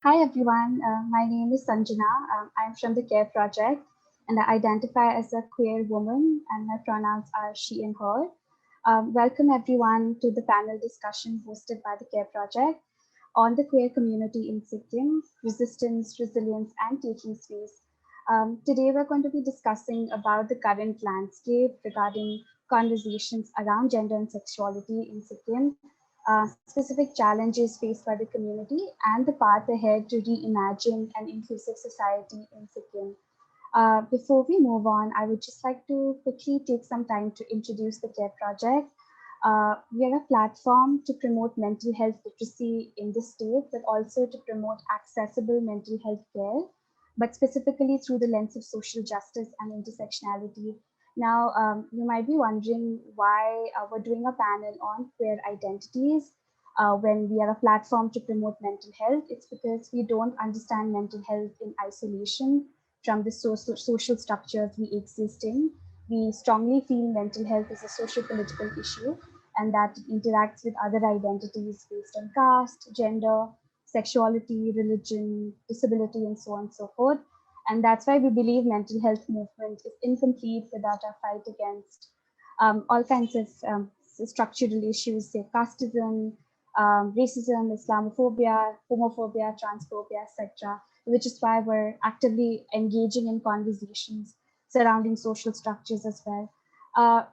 Hi everyone, my name is Sanjana. I'm from the CARE project and I identify as a queer woman and my pronouns are she and her. Welcome everyone to the panel discussion hosted by the CARE project on the queer community in Sikkim, resistance, resilience and taking space. Today we're going to be discussing about the current landscape regarding conversations around gender and sexuality in Sikkim, specific challenges faced by the community, and the path ahead to reimagine an inclusive society in Sikkim. Before we move on, I would just like to quickly take some time to introduce the CARE project. We are a platform to promote mental health literacy in the state, but also to promote accessible mental health care, but specifically through the lens of social justice and intersectionality. Now, you might be wondering why we're doing a panel on queer identities when we are a platform to promote mental health. It's because we don't understand mental health in isolation from the social structures we exist in. We strongly feel mental health is a social political issue and that it interacts with other identities based on caste, gender, sexuality, religion, disability, and so on and so forth. And that's why we believe mental health movement is incomplete without a fight against all kinds of structural issues, say casteism, racism, Islamophobia, homophobia, transphobia, etc., which is why we're actively engaging in conversations surrounding social structures as well.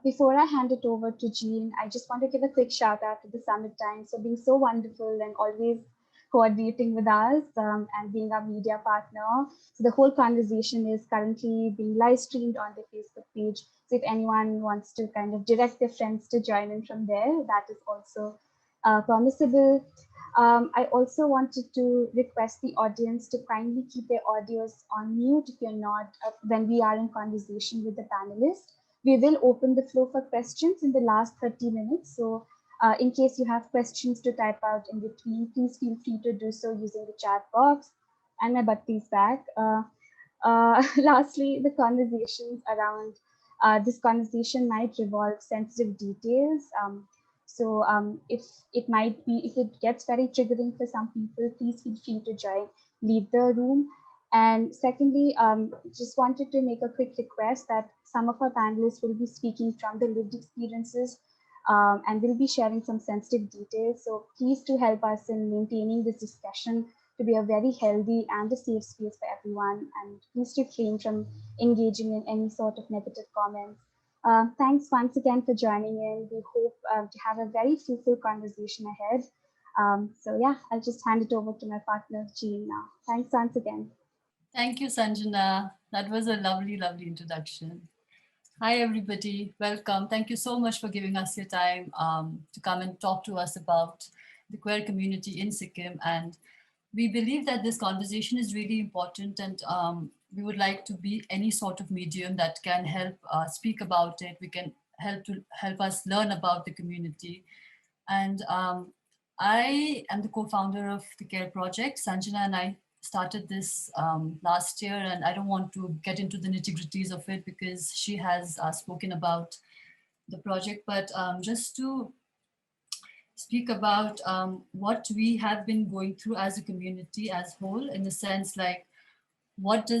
Before I hand it over to Jean, I just want to give a quick shout out to the Summit Times for being so wonderful and always coordinating with us and being our media partner. So the whole conversation is currently being live streamed on the Facebook page. So if anyone wants to kind of direct their friends to join in from there, that is also permissible. I also wanted to request the audience to kindly keep their audios on mute if you're not, when we are in conversation with the panelists. We will open the floor for questions in the last 30 minutes. So in case you have questions to type out in between, please feel free to do so using the chat box. And my butty's back. Lastly, the conversations around this conversation might revolve sensitive details. If it might be, if it gets very triggering for some people, please feel free to join, leave the room. And secondly, just wanted to make a quick request that some of our panelists will be speaking from the lived experiences and we'll be sharing some sensitive details. So please do help us in maintaining this discussion to be a very healthy and a safe space for everyone. And please refrain from engaging in any sort of negative comments. Thanks once again for joining in. We hope to have a very fruitful conversation ahead. So yeah, I'll just hand it over to my partner, Jean now. Thanks once again. Thank you, Sanjana. That was a lovely, lovely introduction. Hi, everybody. Welcome. Thank you so much for giving us your time to come and talk to us about the queer community in Sikkim. And we believe that this conversation is really important, and we would like to be any sort of medium that can help speak about it. We can help us learn about the community. And I am the co-founder of the CARE project. Sanjana and I started this last year, and I don't want to get into the nitty-gritties of it because she has spoken about the project, but just to speak about what we have been going through as a community as whole, in the sense like what do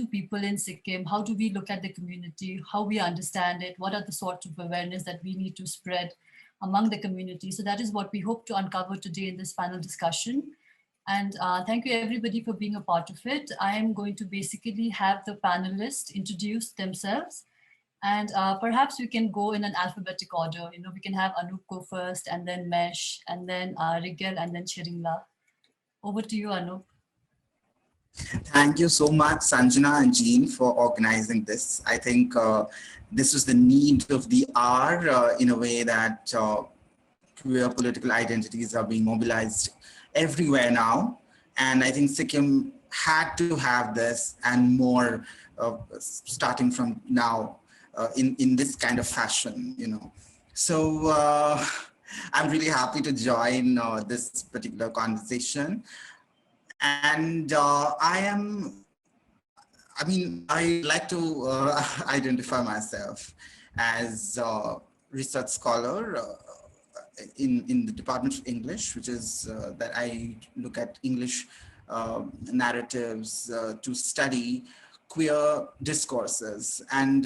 people in Sikkim, how do we look at the community, how we understand it, what are the sorts of awareness that we need to spread among the community. So that is what we hope to uncover today in this panel discussion. And thank you everybody for being a part of it. I am going to basically have the panelists introduce themselves, and perhaps we can go in an alphabetic order. You know, we can have Anup go first, and then Mesh, and then Rigel, and then Chiringla. Over to you, Anup. Thank you so much, Sanjana and Jean, for organizing this. I think this was the need of the hour in a way that queer political identities are being mobilized everywhere now. And I think Sikkim had to have this and more starting from now in this kind of fashion, you know. So I'm really happy to join this particular conversation. And I like to identify myself as a research scholar in the Department of English, which is that I look at English narratives to study queer discourses. And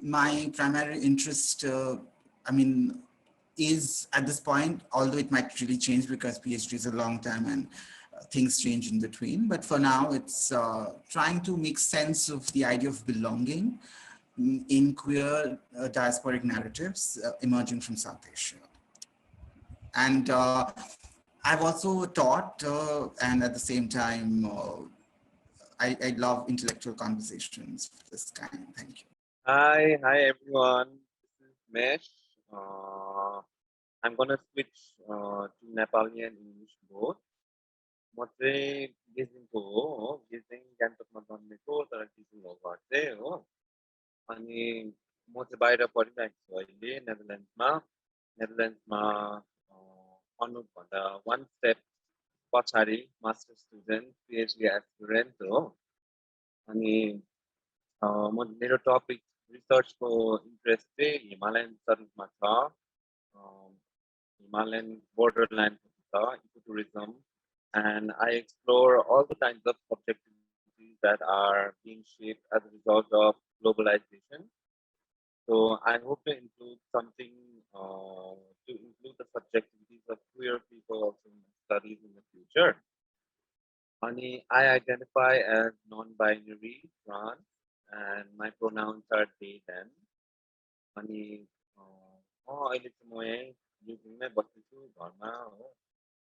my primary interest, I mean, is at this point, although it might really change because PhD is a long time and things change in between. But for now, it's trying to make sense of the idea of belonging in queer diasporic narratives emerging from South Asia. And I've also taught, and at the same time, I love intellectual conversations of this kind. Thank you. Hi everyone. This is Mesh. I'm gonna switch to Nepali and English both. म चाहिँ गेजिङको हो गेजिङ गान्तोकमा जन्मेको तर गेजिङको घर चाहिँ हो अनि म चाहिँ बाहिर पढिरहेको छु अहिले नेदरल्यान्ड्समा भन्दा one step पछाडि मास्टर स्टुडेन्ट पिएचडी एस्पिरेन्ट हो अनि मेरो टपिक रिसर्चको इन्ट्रेस्ट चाहिँ हिमालयन स्टडिजमा छ हिमालयन बोर्डरल्यान्ड छ इकोटुरिज्म and I explore all the kinds of subjectivities that are being shaped as a result of globalization. So I hope to include something to include the subjectivities of queer people also in studies in the future. I identify as non-binary, trans, and my pronouns are they, them.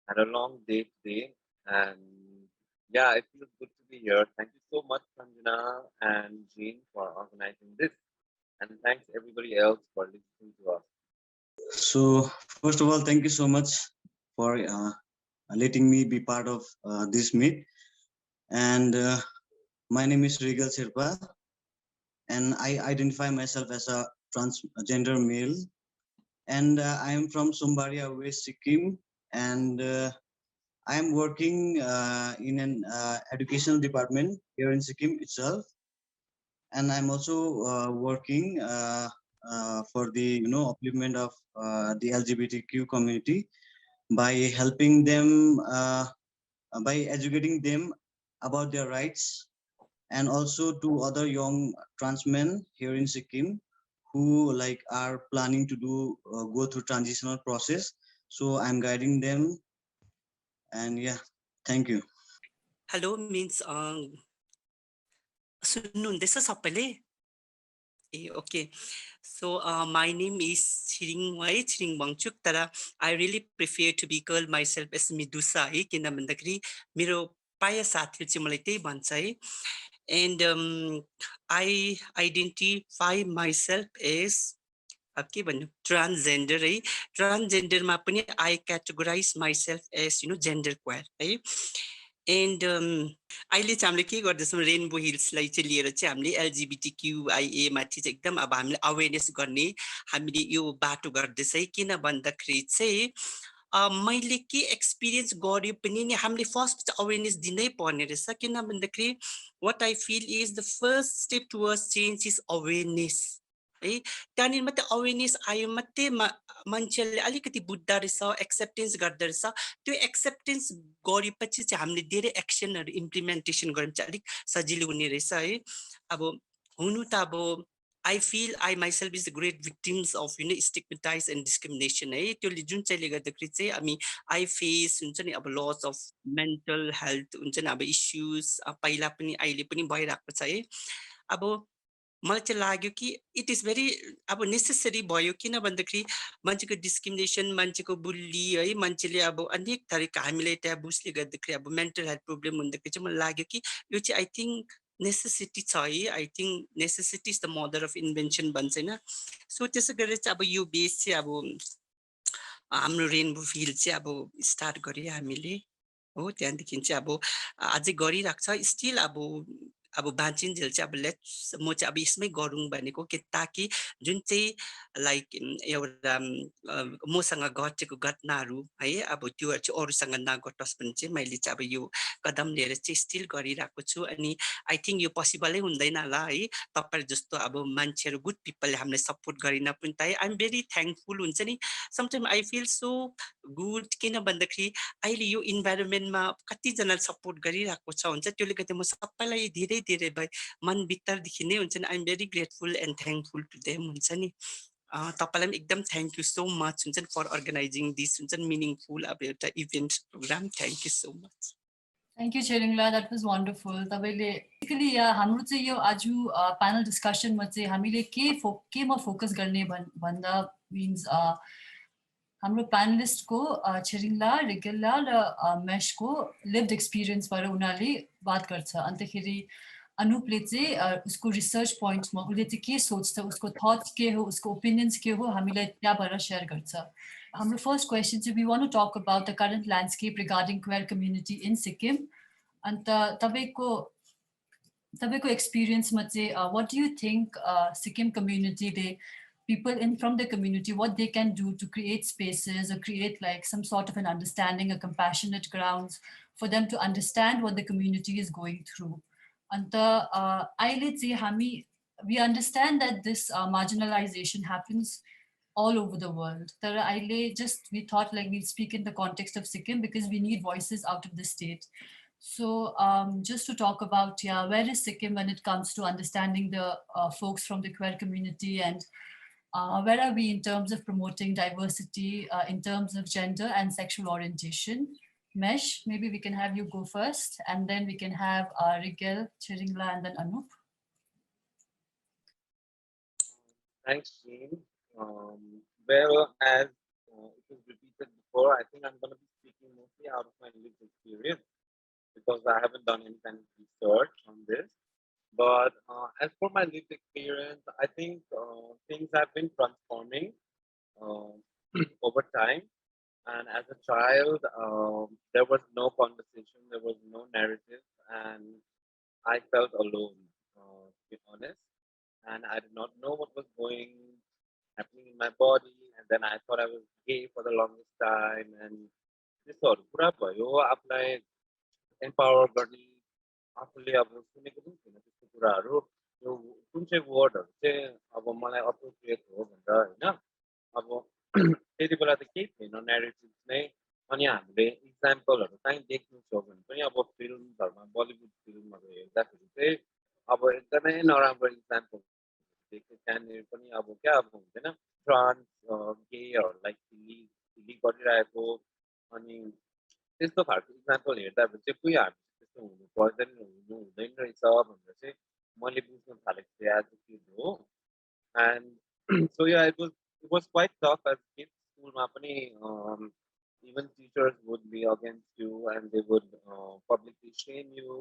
Had a long day today, and yeah, it feels good to be here. Thank you so much, Sanjana and Jean, for organizing this, and thanks everybody else for listening to us. So, first of all, thank you so much for letting me be part of this meet. And my name is Regal Sirpa, and I identify myself as a transgender male, and I am from Sumbaria, West Sikkim, and I am working in an educational department here in Sikkim itself, and I'm also working for the upliftment of the LGBTQ community by helping them by educating them about their rights, and also to other young trans men here in Sikkim who are planning to go through transitional process. So I'm guiding them, and yeah, thank you. Hello means सुन्नुहुँदैछ सबैले ए okay so my name is Chhiring Bangchuk तर I really prefer to be called myself as Medusa है किन भन्दाखेरि मेरो प्राय साथीहरु चाहिँ मलाई त्यही भन्छ है and I identify myself as के भन्नु transgender है transgender मा पनि I categorize myself as gender queer है and अहिले चाहिँ हामीले के गर्दैछौँ रेनबो हिल्सलाई चाहिँ लिएर चाहिँ हामीले LGBTQIA माथि चाहिँ एकदम अब हामीले अवेयरनेस गर्ने हामीले यो बाटो गर्दैछ है किन भन्दाखेरि चाहिँ मैले के एक्सपिरियन्स गर्यो पनि नि हामीले फर्स्ट अवेयरनेस दिनै पर्ने रहेछ किन भन्दाखेरि what I feel is the first step towards change is awareness है त्यहाँनिर मात्रै अवेयरनेस आयो मात्रै मान्छेले अलिकति बुझ्दो रहेछ एक्सेप्टेन्स गर्दो रहेछ त्यो एक्सेप्टेन्स गरेपछि चाहिँ हामीले धेरै एक्सनहरु इम्प्लिमेन्टेसन गर्नु चाहिँ अलिक सजिलो हुने रहेछ है अब हुनु त अब I feel I myself is the great victims of stigmatized and discrimination है त्यसले जुन चाहिँले गर्दाखेरि चाहिँ हामी I face हुन्छ नि अब loss of mental health हुन्छ नि अब issues पहिला पनि अहिले पनि भइरहेको छ है अब मलाई चाहिँ लाग्यो कि इट इज भेरी अब नेसेसरी भयो किन भन्दाखेरि मान्छेको डिस्क्रिमिनेसन मान्छेको बुल्ली है मान्छेले अब अनेक थरीका हामीले ट्याबुसले गर्दाखेरि अब मेन्टल हेल्थ प्रब्लम हुँदाखेरि चाहिँ मलाई लाग्यो कि यो चाहिँ आई थिंक नेसेसिटी छ है I think necessity is the mother of invention भन्छ हैन सो त्यसै गरेर चाहिँ अब यो बेस चाहिँ अब हाम्रो रेनबो फिल्ड चाहिँ अब स्टार्ट गर्यो हामीले हो त्यहाँदेखि चाहिँ अब अझै गरिराख्छ स्टिल अब अब बाँचिन्जेल चाहिँ अब लेट्स म चाहिँ अब यसमै गरौँ भनेको कि ताकि जुन चाहिँ लाइक एउटा मसँग घटेको घटनाहरू है अब त्योहरू चाहिँ अरूसँग नघटोस् भने चाहिँ मैले चाहिँ अब यो कदम लिएर चाहिँ स्टिल गरिरहेको छु अनि आई थिङ्क यो पोसिबलै हुँदैन होला है तपाईँ जस्तो अब मान्छेहरू गुड पिपलले हामीलाई सपोर्ट गरिन पनि त आइ एम भेरी थ्याङ्कफुल हुन्छ नि sometime I feel so good किन भन्दाखेरि अहिले यो इन्भाइरोमेन्टमा कतिजना सपोर्ट गरिरहेको छ हुन्छ त्यसले गर्दा म सबैलाई धेरै धेरै मनभित्रदेखि नै हुन्छ नि I am very grateful and thankful to them हुन्छ नि तपाईँलाई पनि एकदम थ्याङ्क यू सो मच हुन्छ नि फर अर्गनाइजिङ दिस हुन्छ नि मिनिङफुल अब एउटा event program thank you so much Thank you, Cheringla. That was wonderful. Basically, हाम्रो चाहिँ यो आज panel discussion मा चाहिँ हामीले केमा फोकस गर्ने भन्दा means हाम्रो panelist को Cheringla, Rigella र Mesh को lived experience बाट उनीहरूले बात गर्छ अन्तखेरि अनुपले चाहिँ उसको रिसर्च पोइन्टमा उसले चाहिँ के सोच्छ उसको थट्स के हो उसको ओपिनियन्स के हो हामीलाई त्यहाँबाट शेयर गर्छ हाम्रो फर्स्ट क्वेसन चाहिँ we want to talk about the current landscape regarding queer community in Sikkim अन्त तपाईँको एक्सपिरियन्समा चाहिँ what do you think Sikkim community people from the community what they can do to create spaces or create like some sort of an understanding a compassionate grounds for them to understand what the community is going through and we understand that this marginalization happens all over the world. We thought like we'd speak in the context of Sikkim because we need voices out of the state. So just to talk about, where is Sikkim when it comes to understanding the folks from the queer community and where are we in terms of promoting diversity in terms of gender and sexual orientation? Mesh, maybe we can have you go first and then we can have Rigel, Chiringla and then Anup. Thanks, Jean. Well, as it was repeated before, I think I'm going to be speaking mostly out of my lived experience because I haven't done any kind of research on this. But as for my lived experience, I think things have been transforming over time. And as a child, there was no conversation, there was no narrative, and I felt alone, to be honest. And I did not know what was happening in my body. And then I thought I was gay for the longest time. And this sort of apply empower गर्ने आफूले अब सुनेको पनि थिएन त्यस्तो कुराहरू यो कुन चाहिँ वर्डहरू चाहिँ अब मलाई अप्रोप्रिएट हो भनेर होइन अब त्यति बेला त केही थिएन न्यारेटिभ नै अनि हामीले इक्जाम्पलहरू कहीँ देख्नु छ भने पनि अब फिल्महरूमा बलिउड फिल्महरू हेर्दाखेरि चाहिँ अब एकदमै नराम्रो इक्जाम्पल देख्यो त्यहाँनिर पनि अब क्या अब हुँदैन ट्रान्स गेहरूलाई खिली गरिरहेको अनि त्यस्तो खालको इक्जाम्पल हेर्दाखेरि चाहिँ कोही हामी त्यस्तो हुनु पर्दैन हुँदैन रहेछ भनेर चाहिँ मैले बुझ्न थालेको थिएँ एज अ किड हो and so yeah it was quite tough as kid स्कुलमा पनि even teachers would be against you and they would publicly shame you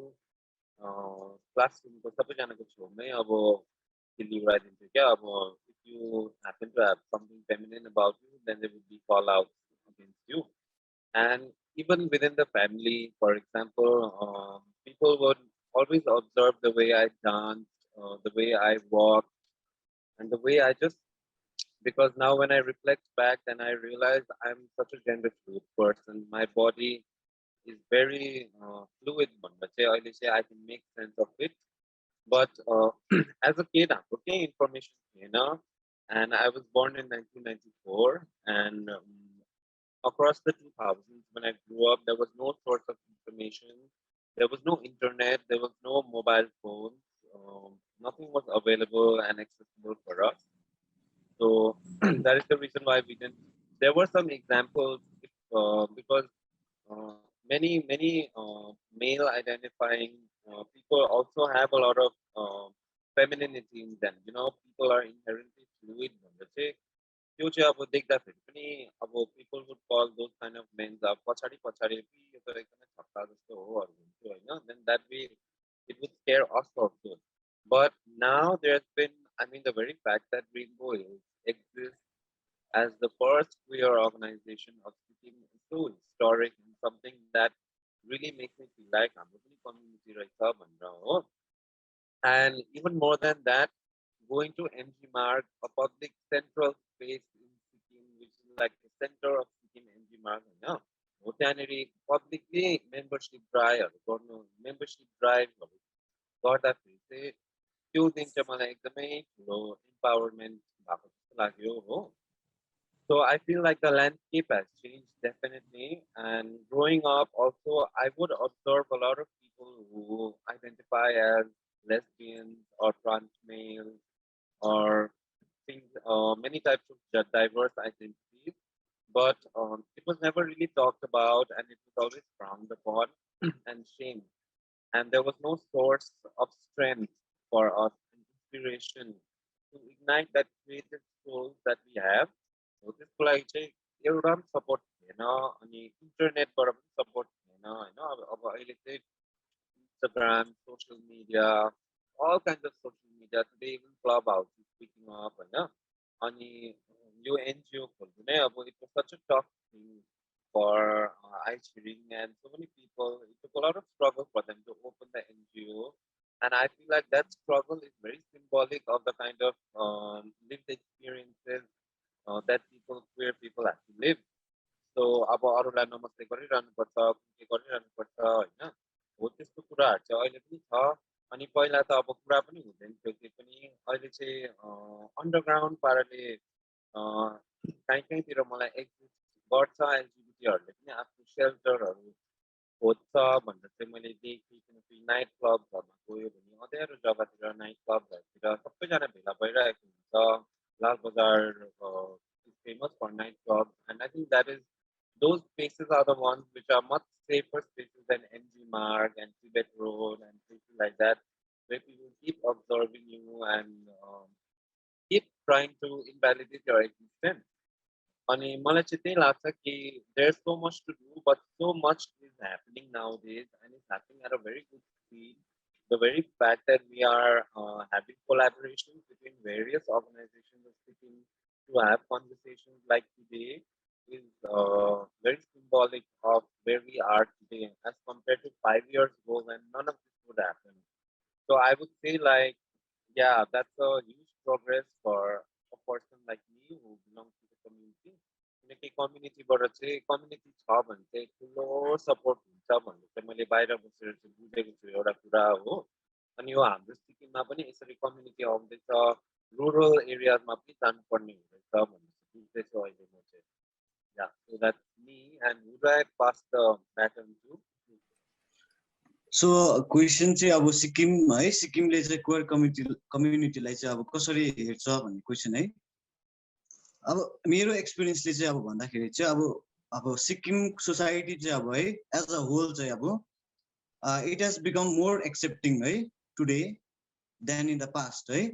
classroom को सबैजनाको छेउमै अब खिल्ली उडाइदिन्थ्यो क्या अब if you happen to have something feminine about you then they would be call out against you and even within the family for example people would always observe the way I danced the way I walked and the way I just because now when I reflect back then I realize I'm such a gender fluid person my body is very fluid I say I can make sense of it but as a kid I'm looking information and I was born in 1994 and across the 2000s when I grew up there was no source of information there was no internet there was no mobile phones nothing was available and accessible for us so that is the reason why we didn't there were some examples because many male identifying people also have a lot of femininity in them people are inherently fluid त्यो चाहिँ अब देख्दाखेरि पनि अब people would call those kind of men अब पछाडि यो त एकदमै छक्का जस्तो होहरू हुन्थ्यो हैन then that way it would scare us also but now there's been I mean the very fact that Rainbow exists as the first queer organization of Sikkim is so historic and something that really makes me feel like हाम्रो पनि community रहेछ भनेर हो And even more than that, going to NG Marg, a public central space in Sikkim, which is like the center of Sikkim NG Marg, होइन हो त्यहाँनिर publicly membership ड्राइभहरू गर्नु membership ड्राइभहरू गर्दाखेरि चाहिँ त्यो दिन चाहिँ मलाई एकदमै ठुलो इम्पावरमेन्ट भएको जस्तो लाग्यो हो. So I feel like the landscape has changed definitely. And growing up, also, I would observe a lot of people who identify as lesbians or trans males or things, many types of diverse identities. But it was never really talked about, and it was always frowned upon and shamed. And there was no source of strength for us and inspiration to ignite that creative soul that we have. हो त्यसको लागि चाहिँ एउटा पनि support थिएन अनि इन्टरनेटबाट पनि support थिएन होइन. अब अहिले चाहिँ Instagram social media all kinds of social media today, even Clubhouse is picking up होइन. अनि यो एनजिओ खोल्नु नै अब it was such a tough thing for ice hearing and so many people. It took a lot of struggle for them to open the NGO, and I feel like that struggle is very symbolic of the kind of lived experiences that queer people have to live. So अब अरूलाई नमस्ते गरिरहनुपर्छ के गरिरहनुपर्छ होइन हो त्यस्तो कुराहरू चाहिँ अहिले पनि छ. अनि पहिला त अब कुरा पनि हुँदैन थियो त्यो पनि. अहिले चाहिँ अन्डरग्राउन्ड पाराले कहीँतिर मलाई एक्जिस्ट गर्छ. एलजिबिटीहरूले पनि आफ्नो सेल्टरहरू खोज्छ भनेर चाहिँ मैले देखेँ. किनकि नाइट क्लबहरूमा गयो भने अँध्यारो जग्गातिर नाइट क्लबहरूतिर सबैजना भेला भइरहेको हुन्छ. Lal Bazaar is famous for night clubs, and I think that is those spaces are the ones which are much safer spaces than NG Marg and Tibet Road and places like that, where people keep observing you and keep trying to invalidate your existence. अनि मलाई चाहिँ त्यही लाग्छ कि there's so much to do, but so much is happening nowadays, and it's happening at a very good speed. The very fact that we are having collaborations between various organizations of Sikkim to have conversations like today is very symbolic of where we are today as compared to 5 years ago when none of this would happen. So I would say like, yeah, that's a huge progress for a person like me who belongs to the community. किनकि कम्युनिटीबाट चाहिँ community छ भने चाहिँ ठुलो support हुन्छ भन्ने चाहिँ मैले बाहिर बसेर चाहिँ बुझेको छु एउटा कुरा हो. अनि यो हाम्रो सिक्किममा पनि यसरी कम्युनिटी आउँदैछ, रुरल एरियाजमा पनि जानुपर्ने हुँदैछ भन्ने बुझ्दैछु अहिले म चाहिँ. Yeah so that's me and would I pass the baton to. So question चाहिँ अब सिक्किम है, सिक्किमले चाहिँ क्वेयर कम्युनिटीलाई चाहिँ अब कसरी हेर्छ भन्ने क्वेसन है. अब मेरो एक्सपिरियन्सले चाहिँ अब भन्दाखेरि चाहिँ अब सिक्किम सोसाइटी चाहिँ अब है एज अ होल चाहिँ अब it has become more accepting है today than in the past है.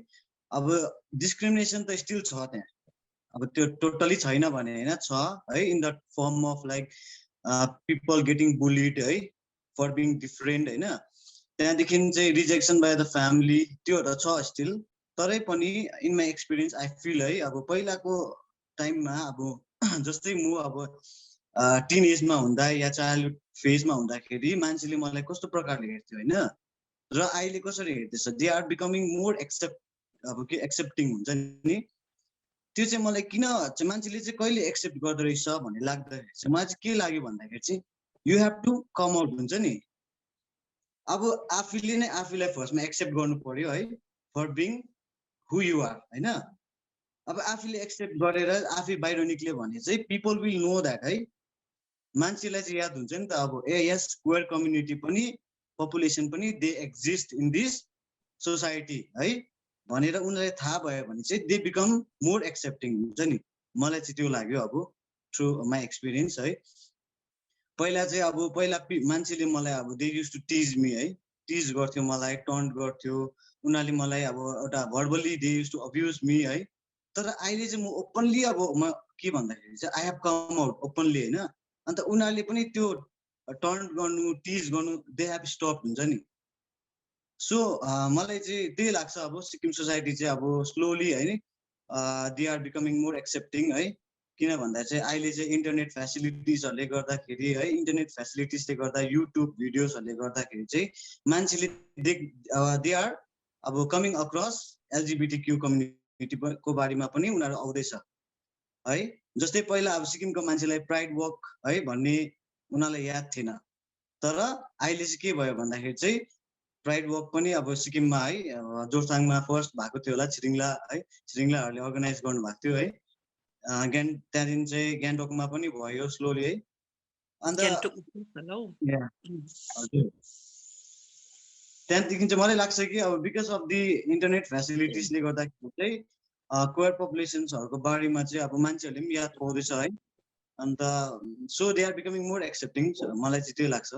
अब डिस्क्रिमिनेसन त स्टिल छ त्यहाँ, अब त्यो टोटली छैन भने होइन, छ है, in the form of like people getting bullied है फर बिङ डिफरेन्ट होइन. त्यहाँदेखि चाहिँ रिजेक्सन बाई द फ्यामिली त्योहरू छ स्टिल. तरै पनि इन माई एक्सपिरियन्स आई फिल है अब पहिलाको टाइममा अब जस्तै म अब टिन एजमा हुँदा या चाइल्डहुड फेजमा हुँदाखेरि मान्छेले मलाई कस्तो प्रकारले हेर्थ्यो होइन, र अहिले कसरी हेर्दैछ. दे आर बिकमिङ मोर अब के एक्सेप्टिङ हुन्छ नि. त्यो चाहिँ मलाई किन चाहिँ मान्छेले चाहिँ कहिले एक्सेप्ट गर्दो रहेछ भन्ने लाग्दाखेरि चाहिँ मलाई चाहिँ के लाग्यो भन्दाखेरि चाहिँ you have to come out हुन्छ नि. अब आफूले नै आफूलाई फर्स्टमा एक्सेप्ट गर्नु पर्यो है for being who you are होइन. अब आफूले एक्सेप्ट गरेर आफै बाहिर निक्ल्यो भने चाहिँ पिपल विल नो द्याट है. मान्छेलाई चाहिँ याद हुन्छ नि त अब ए यस क्वेयर कम्युनिटी पनि पपुलेसन पनि दे एक्जिस्ट इन दिस सोसाइटी है भनेर उनीहरूलाई थाहा भयो भने चाहिँ दे बिकम मोर एक्सेप्टिङ हुन्छ नि. मलाई चाहिँ त्यो लाग्यो अब थ्रु माई एक्सपिरियन्स है. पहिला चाहिँ अब पहिला मान्छेले मलाई अब दे युज टु टिज मी है, टिज गर्थ्यो मलाई, टन्ट गर्थ्यो उनीहरूले मलाई, अब एउटा verbally they use to abuse me है. तर अहिले चाहिँ म ओपनली अब म के भन्दाखेरि चाहिँ I have come out openly होइन. अन्त उनीहरूले पनि त्यो टर्न गर्नु टिज गर्नु दे हेभ स्टप हुन्छ नि. सो मलाई चाहिँ त्यही लाग्छ अब सिक्किम सोसाइटी चाहिँ अब स्लोली है they are becoming more accepting है. किन भन्दा चाहिँ अहिले चाहिँ इन्टरनेट फेसिलिटिजहरूले गर्दाखेरि है, इन्टरनेट फेसिलिटिजले गर्दा युट्युब भिडियोजहरूले गर्दाखेरि चाहिँ मान्छेले दे आर अब कमिङ अक्रस एलजीबीटीक्यू कम्युनिटीको बारेमा पनि उनीहरू आउँदैछ है। जस्तै पहिला अब सिक्किमको मान्छेलाई प्राइड वक है भन्ने उनीहरूलाई याद थिएन, तर अहिले चाहिँ के भयो भन्दाखेरि चाहिँ प्राइड वक पनि अब सिक्किममा है जोरथाङमा फर्स्ट भएको थियो होला, छिरिङलाहरूले अर्गनाइज गर्नुभएको थियो है। त्यहाँदेखि चाहिँ गान्तोकमा पनि भयो स्लोली है। अन्त त्यहाँदेखि चाहिँ मलाई लाग्छ कि अब बिकज अफ दि इन्टरनेट फेसिलिटिजले गर्दाखेरि चाहिँ क्वेयर पपुलेसन्सहरूको बारेमा चाहिँ अब मान्छेहरूले पनि याद पाउँदैछ है। And so they are becoming more accepting, मलाई चाहिँ त्यो लाग्छ।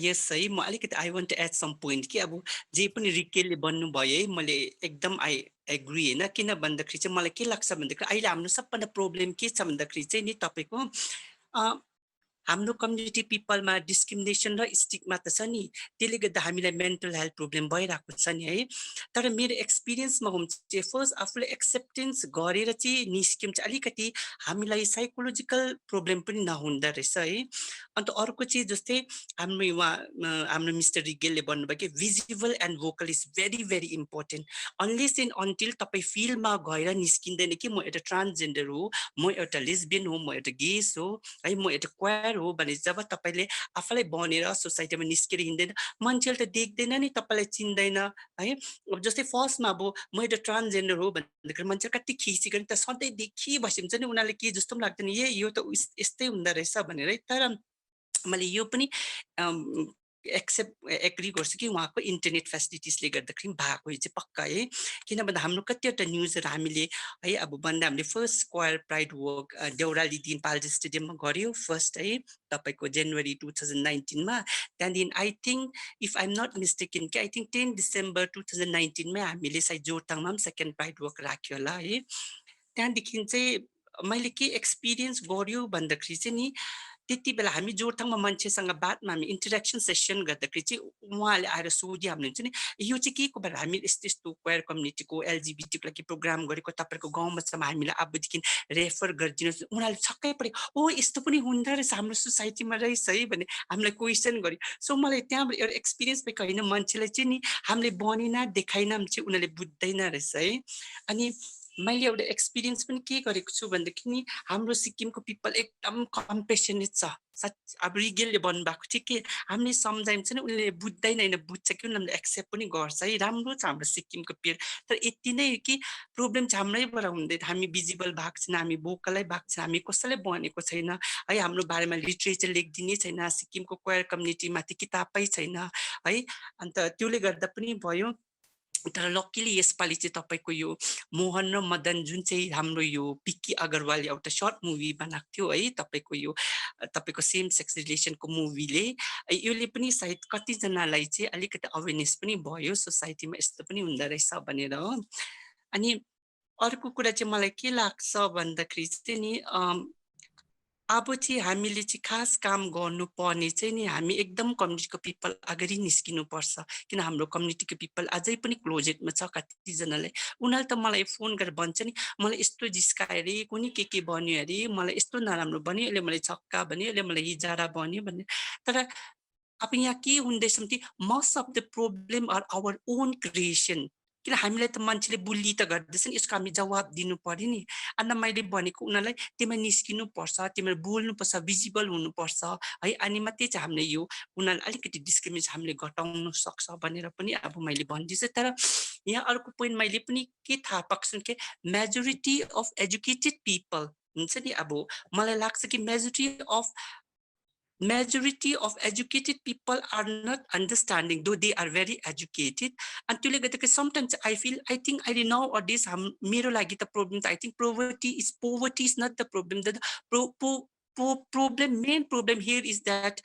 यस है, म अलिकति I want to add some point कि अब जे पनि रिकेलले बन्नुभयो है, मैले एकदम आई एग्री होइन। किन भन्दाखेरि चाहिँ मलाई के लाग्छ भन्दाखेरि अहिले हाम्रो सबभन्दा प्रब्लम के छ भन्दाखेरि चाहिँ नि तपाईँको हाम्रो कम्युनिटी पिपलमा डिस्क्रिमिनेसन र स्टिग्मा त छ नि, त्यसले गर्दा हामीलाई मेन्टल हेल्थ प्रब्लम भइरहेको छ नि है। तर मेरो एक्सपिरियन्समा हुन्छ चाहिँ फर्स्ट आफूले एक्सेप्टेन्स गरेर चाहिँ निस्क्यौँ चाहिँ अलिकति हामीलाई साइकोलोजिकल प्रब्लम पनि नहुँदो रहेछ है। अन्त अर्को चाहिँ जस्तै हाम्रो मिस्टर रिगेलले भन्नुभयो कि भिजिबल एन्ड भोकल is very very important. Unless end until तपाईँ फिल्डमा गएर निस्किँदैन कि म एउटा ट्रान्सजेन्डर हो, म एउटा लेस्बियन हो, म एउटा गेस हो है, म एउटा क्वायर हो भने जब तपाईँले आफूलाई बनेर सोसाइटीमा निस्केर हिँड्दैन, मान्छेले त देख्दैन नि, तपाईँलाई चिन्दैन है। अब जस्तै फर्स्टमा अब म एउटा ट्रान्सजेन्डर हो भन्दाखेरि मान्छे कति खिसी गर्ने त सधैँ देखिबसे हुन्छ नि, उनीहरूले के जस्तो पनि लाग्दैन यो त यस्तै हुँदो रहेछ भनेर। तर मैले यो पनि एग्री गर्छु कि उहाँको इन्टरनेट फेसिलिटिजले गर्दाखेरि भएको चाहिँ पक्का है। किन भन्दा हाम्रो कतिवटा न्युजहरू हामीले है अब भन्दा हामीले फर्स्ट स्क्वायर प्राइड वक देउराली दिन पाल्जी स्टेडियममा गऱ्यो फर्स्ट है, तपाईँको जनवरी 2019मा। त्यहाँदेखि I think if I am not mistaken कि आई थिङ्क 10 डिसेम्बर 2019मै हामीले सायद जोरथाङमा पनि सेकेन्ड प्राइड वक राख्यो होला है। त्यहाँदेखि चाहिँ मैले के एक्सपिरियन्स गर्यो भन्दाखेरि चाहिँ नि, त्यति बेला हामी जोरथाङमा मान्छेसँग बादमा हामी इन्टरेक्सन सेसन गर्दाखेरि चाहिँ उहाँले आएर सोध्यो हामीले हुन्छ नि, यो चाहिँ के को बेला हामी यस्तो यस्तो क्वेयर कम्युनिटीको एलजिबिटीको लागि प्रोग्राम गरेको तपाईँहरूको गाउँमा छ, हामीलाई अबदेखि रेफर गरिदिनुहोस्। उनीहरूले छक्कै परे, ओ यस्तो पनि हुँदो रहेछ हाम्रो सोसाइटीमा रहेछ है भने हामीलाई क्वेसन गर्यो। सो मलाई त्यहाँबाट एउटा एक्सपिरियन्स भएको होइन, मान्छेलाई चाहिँ नि हामीले बनेन देखाइन चाहिँ उनीहरूले बुझ्दैन रहेछ है। अनि मैले एउटा एक्सपिरियन्स पनि के गरेको छु भनेदेखि नि, हाम्रो सिक्किमको पिपल एकदम कम्पेसनेट छ। अब रिगेलले भन्नुभएको थियो कि हामीले सम्झाइन्छ नि उनीहरूले बुझ्दैन, होइन बुझ्छ कि उनीहरूले एक्सेप्ट पनि गर्छ है। राम्रो छ हाम्रो सिक्किमको पिपल, तर यति नै कि प्रब्लम चाहिँ हाम्रैबाट हुँदैन। हामी भिजिबल भएको छैन, हामी भोकलै भएको छैन, हामी कसैलाई बनेको छैन है, हाम्रो बारेमा लिट्रेचर लेखिदिनै छैन, सिक्किमको क्वेयर कम्युनिटीमाथि किताबै छैन है। अन्त त्यसले गर्दा पनि भयो। तर लक्कीली यसपालि चाहिँ तपाईँको यो मोहन र मदन जुन चाहिँ हाम्रो यो पिक्की अग्रवाल एउटा सर्ट मुभी बनाएको थियो है, तपाईँको यो तपाईँको सेम सेक्स रिलेसनको मुभीले, यसले पनि सायद कतिजनालाई चाहिँ अलिकति अवेरनेस पनि भयो सोसाइटीमा यस्तो पनि हुँदो रहेछ भनेर हो। अनि अर्को कुरा चाहिँ मलाई के लाग्छ भन्दाखेरि चाहिँ नि, अब चाहिँ हामीले चाहिँ खास काम गर्नुपर्ने चाहिँ नि, हामी एकदम कम्युनिटीको पिपल अगाडि निस्किनुपर्छ। किन हाम्रो कम्युनिटीको पिपल अझै पनि क्लोजेटमा छ कतिजनालाई। उनीहरूले त मलाई फोन गरेर भन्छ नि, मलाई यस्तो जिस्कायो अरे, कुनै के बन्यो अरे, मलाई यस्तो नराम्रो बन्यो, यसले मलाई छक्का भन्यो, यसले मलाई हिजारा बन्यो भन्ने। तर अब यहाँ के हुँदैछ भने most of the problem are our own creation. किन हामीलाई त मान्छेले बुल्ली त गर्दैछ नि, यसको हामी जवाब दिनु पर्यो नि। अन्त मैले भनेको उनीहरूलाई तिमीले निस्किनु पर्छ, तिमीले बोल्नुपर्छ, भिजिबल हुनुपर्छ है, अनि मात्रै चाहिँ हामीले यो उनीहरूलाई अलिकति डिस्क्रिमिनेसन हामीले घटाउन सक्छ भनेर पनि अब मैले भन्दैछु। तर यहाँ अर्को पोइन्ट मैले पनि के थाहा पाएको छु कि मेजोरिटी अफ एजुकेटेड पिपल हुन्छ नि, अब मलाई लाग्छ कि majority of educated people are not understanding, though they are very educated. And sometimes I think I know or this मेरो लागि त problem, I think poverty is not the problem. The main problem here is that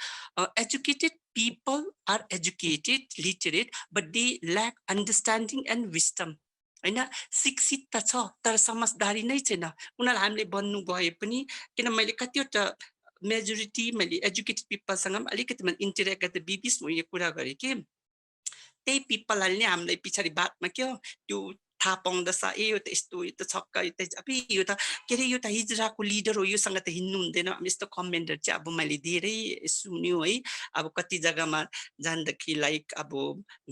educated people are educated, literate, but they lack understanding and wisdom. हैन, शिक्षित त छ तर समझदारी नै छैन। उनीहरु हामीले भन्नु गए पनि, किन मैले कतिवटा मेजोरिटी मैले एजुकेटेड पिपलसँग अलिकति मैले इन्टरेक्ट गर्दा बिबिस म यो कुरा गरेँ कि त्यही पिपलहरूले हामीलाई पछाडि बादमा के त्यो थाहा पाउँदछ ए यो त यस्तो यो त छक्क यो त अब यो त के अरे यो त हिजराको लिडर हो योसँग त हिँड्नु हुँदैन यस्तो कमेन्टहरु चाहिँ अब मैले धेरै सुन्यो है अब कति जग्गामा जान्दाखेरि लाइक अब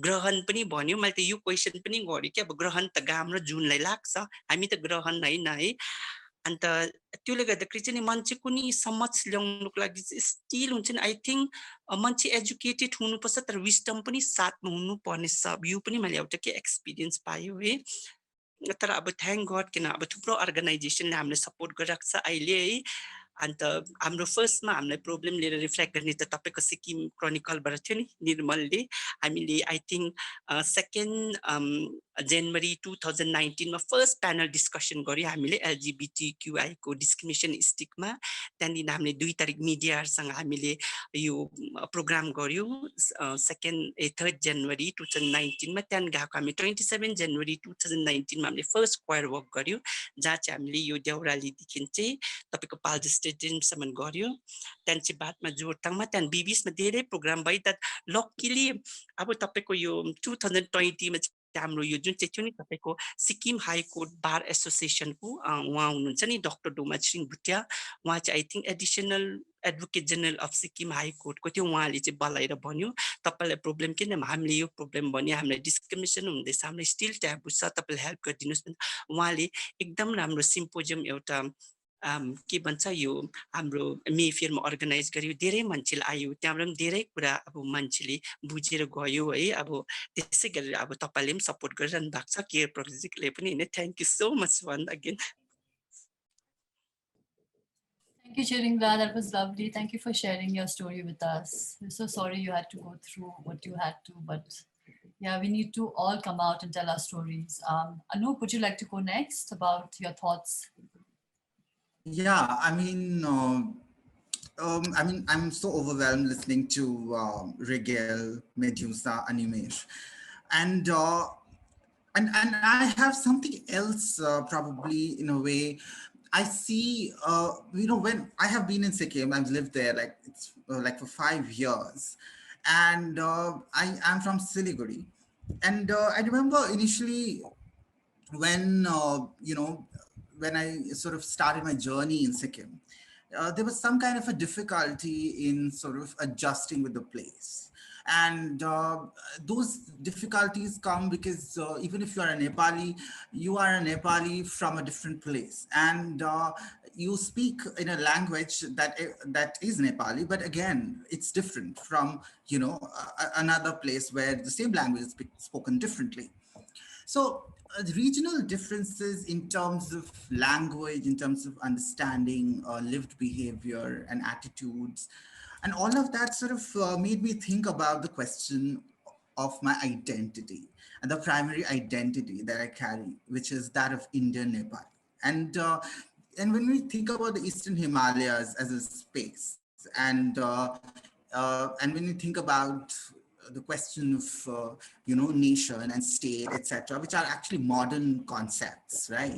ग्रहण पनि भन्यो मैले त यो क्वेसन पनि गरेँ कि अब ग्रहण त घाम र जुनलाई लाग्छ हामी त ग्रहण होइन है अन्त त्यसले गर्दाखेरि चाहिँ नि मान्छेको नि समझ ल्याउनुको लागि स्टिल हुन्छ नि आई थिङ्क मान्छे एजुकेटेड हुनुपर्छ तर विस्डम पनि साथमा हुनुपर्ने यो पनि मैले एउटा के एक्सपिरियन्स पायो है तर अब थ्याङ्क गड किन अब थुप्रो अर्गनाइजेसनले हामीलाई सपोर्ट गरिरहेको छ अहिले है अन्त हाम्रो फर्स्टमा हामीलाई प्रब्लम लिएर रिफ्लेक्ट गर्ने त तपाईँको सिक्किम क्रोनिकलबाट थियो नि निर्मलले हामीले आई थिङ्क 2 जनवरी 2019 मा फर्स्ट प्यानल डिस्कसन गर्यो हामीले LGBTQI को डिस्क्रिमिनेसन स्टिकमा त्यहाँदेखि हामीले 2 तारिक मिडियाहरूसँग हामीले यो प्रोग्राम गर्यो 3 जनवरी 2019 मा त्यहाँदेखि गएको हामी 27 जनवरी 2019 मा हामीले फर्स्ट क्वायर वर्क गर्यो जहाँ चाहिँ हामीले यो देउरालीदेखि चाहिँ तपाईँको पाल्ज स्टेडियमसम्म गर्यो त्यहाँदेखि बादमा जोरथाङमा त्यहाँदेखि बिबिसमा धेरै प्रोग्राम भयो त लक्कीली अब तपाईँको यो 2020 मा हाम्रो यो जुन चाहिँ थियो नि तपाईँको सिक्किम हाई कोर्ट बार एसोसिएसनको उहाँ हुनुहुन्छ नि डाक्टर डोमा छिरिङ भुटिया उहाँ चाहिँ I think additional advocate general of Sikkim high कोर्टको थियो उहाँले चाहिँ बोलाएर भन्यो तपाईँलाई प्रब्लम किन हामीले यो प्रब्लम भन्यो हामीलाई डिस्क्रिमिनेसन हुँदैछ हामीलाई स्टिल ट्याबु छ तपाईँले हेल्प गरिदिनुहोस् उहाँले एकदम राम्रो सिम्पोजियम एउटा के भन्छ यो हाम्रो मेफेयरमा अर्गनाइज गर्यो धेरै मान्छेले आयो त्यहाँबाट पनि धेरै कुरा अब मान्छेले बुझेर गयो है अब त्यसै गरेर अब तपाईँले पनि सपोर्ट गरिरहनु भएको छ केयर प्रोजेक्टले पनि हैन thank you so much once again Thank you, Chiringla. That was lovely. Thank you for sharing your story with us. We're so sorry you had to go through what you had to, but yeah, we need to all come out and tell our stories. Anoop, would you like to go next about your thoughts? Yeah, I mean, I'm so overwhelmed listening to Rigel, Medusa, Animesh, and I have something else probably in a way. I see, when I have been in Sikkim, I've lived there like for 5 years, and I am from Siliguri, and I remember initially when when I sort of started my journey in Sikkim, there was some kind of a difficulty in sort of adjusting with the place. And those difficulties come because even if you are a Nepali, you are a Nepali from a different place. And you speak in a language that is Nepali, but again, it's different from, another place where the same language is spoken differently. So regional differences in terms of language, in terms of understanding, lived behavior and attitudes, and all of that sort of made me think about the question of my identity and the primary identity that I carry, which is that of Indian Nepal. And when we think about the Eastern Himalayas as a space, and when we think about the question of nation and state, etc., which are actually modern concepts, right?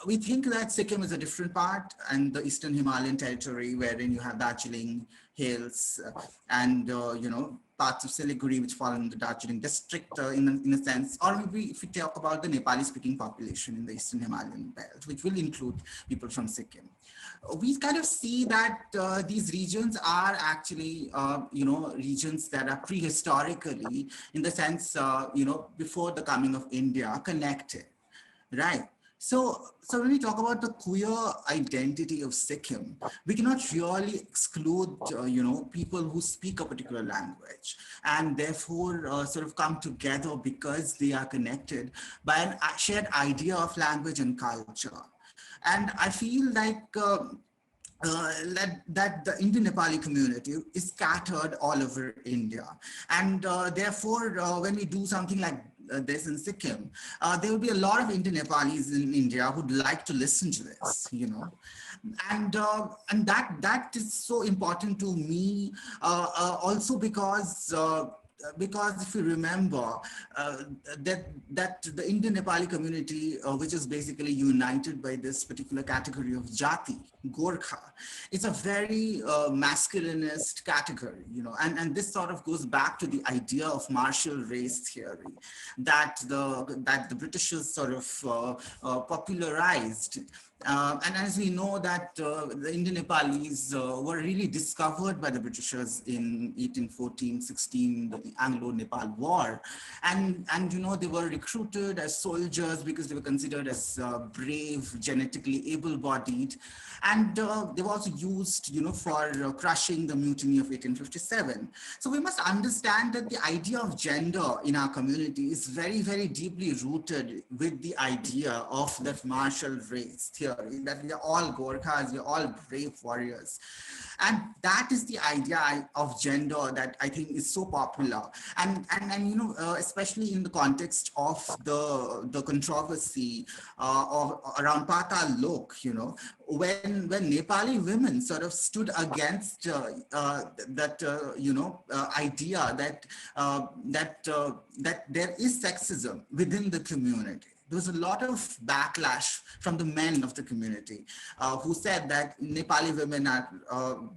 We think that Sikkim is a different part, and the Eastern Himalayan territory, wherein you have Darjeeling Hills and parts of Siliguri, which fall in the Darjeeling district in a sense, or maybe if we talk about the Nepali-speaking population in the Eastern Himalayan belt, which will include people from Sikkim. We kind of see that these regions are actually, regions that are prehistorically, in the sense, before the coming of India, connected, right? So when we talk about the queer identity of Sikkim, we cannot really exclude, people who speak a particular language and therefore sort of come together because they are connected by a shared idea of language and culture. And I feel like that the Indian Nepali community is scattered all over India. And therefore, when we do something like this in Sikkim, there will be a lot of Indian Nepalis in India who'd like to listen to this, and that is so important to me, also because because if you remember that the Indian Nepali community, which is basically united by this particular category of jati, Gorkha, it's a very masculinist category, and this sort of goes back to the idea of martial race theory that the Britishers sort of popularized. And as we know that the Indian Nepalis were really discovered by the Britishers in 1814-16, the Anglo-Nepal War. And they were recruited as soldiers because they were considered as brave, genetically able-bodied. And they were also used, for crushing the mutiny of 1857. So we must understand that the idea of gender in our community is very, very deeply rooted with the idea of that martial race theory, that we are all Gorkhas, we are all brave warriors. And that is the idea of gender that I think is so popular. And especially in the context of the controversy around Patal Lok, when Nepali women sort of stood against that idea that there is sexism within the community. There was a lot of backlash from the men of the community who said that Nepali women are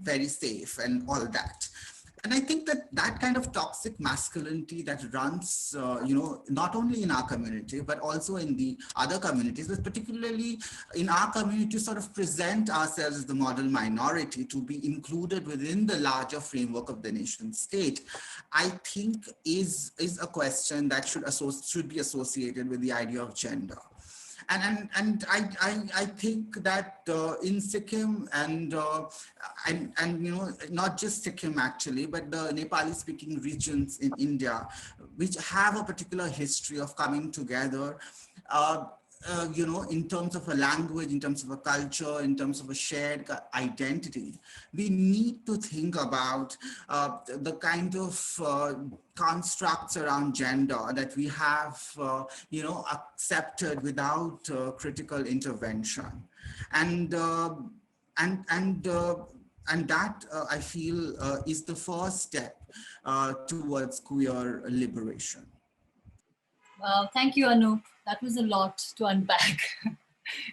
very safe and all that. And I think that kind of toxic masculinity that runs, not only in our community, but also in the other communities, but particularly in our community, to sort of present ourselves as the model minority, to be included within the larger framework of the nation state, I think is a question that should be associated with the idea of gender. And I think that in Sikkim and not just Sikkim actually, but the Nepali speaking regions in India, which have a particular history of coming together, in terms of a language, in terms of a culture, in terms of a shared identity, we need to think about the kind of constructs around gender that we have, accepted without critical intervention, and that I feel is the first step towards queer liberation. Thank you, Anup. That was a lot to unpack.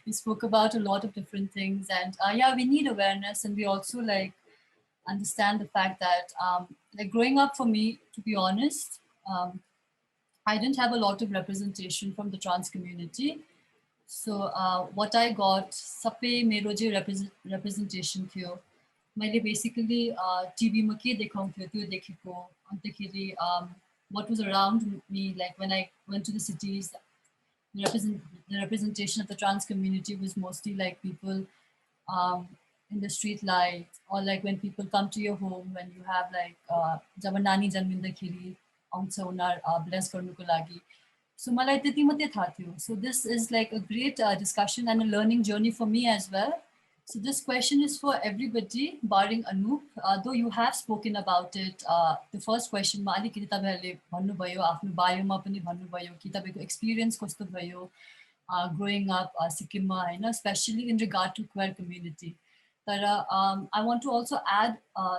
We spoke about a lot of different things, and yeah, we need awareness, and we also understand the fact that growing up for me, to be honest, I didn't have a lot of representation from the trans community. So what I got, sabai मेरो जे representation थियो, मैले basically TV मा के देखाउँथ्यो त्यो देखेको, अन्तखेरि what was around me, like when I went to the cities, the representation of the trans community was mostly like people in the street lights, or like when people come to your home, when you have जब नानी जन्मिँदाखेरि आउँछ उनीहरू bless गर्नुको लागि. So मलाई त्यति मात्रै थाहा थियो. So this is like a great discussion and a learning journey for me as well. So this question is for everybody, barring Anup. Though you have spoken about it, the first question मा अलिकति तपाईहरुले भन्नुभयो, आफ्नो बायोमा पनि भन्नुभयो कि तपाईको experience कस्तो भयो growing up सिक्किममा हैन, especially in regard to queer community. But I want to also add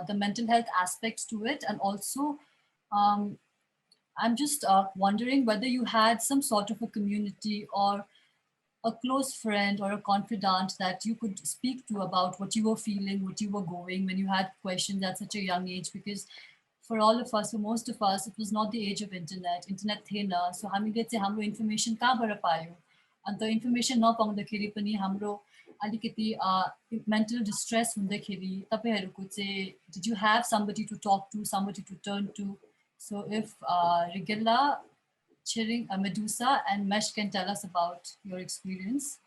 the mental health aspects to it, and also I'm just wondering whether you had some sort of a community or a close friend or a confidant that you could speak to about what you were feeling, what you were going when you had questions at such a young age. Because for all of us, for most of us, it was not the age of internet. Internet थिएन, so हामीले चाहिँ हाम्रो information कहाँबाट पायो? अन्त information नपाउँदाखेरि पनि हाम्रो अलिकति mental distress हुँदाखेरि तपाईहरुको चाहिँ, did you have somebody to talk to, somebody to turn to? So if Rigella, Chiring, Medusa, and Mesh can tell us about your experience.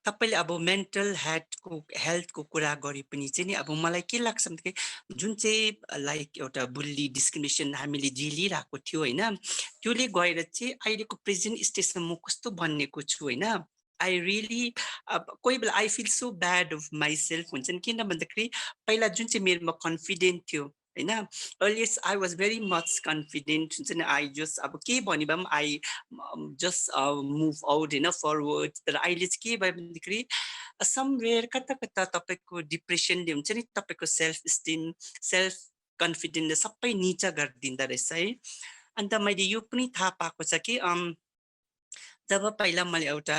तपाईले अब मेन्टल हेल्थको कुरा गरे पनि चाहिँ नि अब मलाई के लाग्छ भने जुन चाहिँ लाइक एउटा बुल्ली डिस्क्रिमिनेसन हामीले झेलिरहेको थियो हैन, त्यसले गएर चाहिँ अहिलेको प्रेजेन्ट स्टेजमा म कस्तो बन्नेको छु हैन. I really कोही बेला I feel so bad of myself हुन्छ नि, किन भन्दाखेरि पहिला जुन चाहिँ मेरोमा कन्फिडेन्ट थियो हैन, earlier I was very much confident हुन्छ नि, I just अब के भने पनि I just move out Hahn forward. तर अहिले चाहिँ के भयो भन्दाखेरि somewhere कता कता तपाईको डिप्रेसनले हुन्छ नि, तपाईको सेल्फ स्टिम, सेल्फ कन्फिडेन्स सबै नीचा गरिदिँदो रहेछ है। अन्त मैले यो पनि थाहा पाएको छ कि जब पहिला मैले एउटा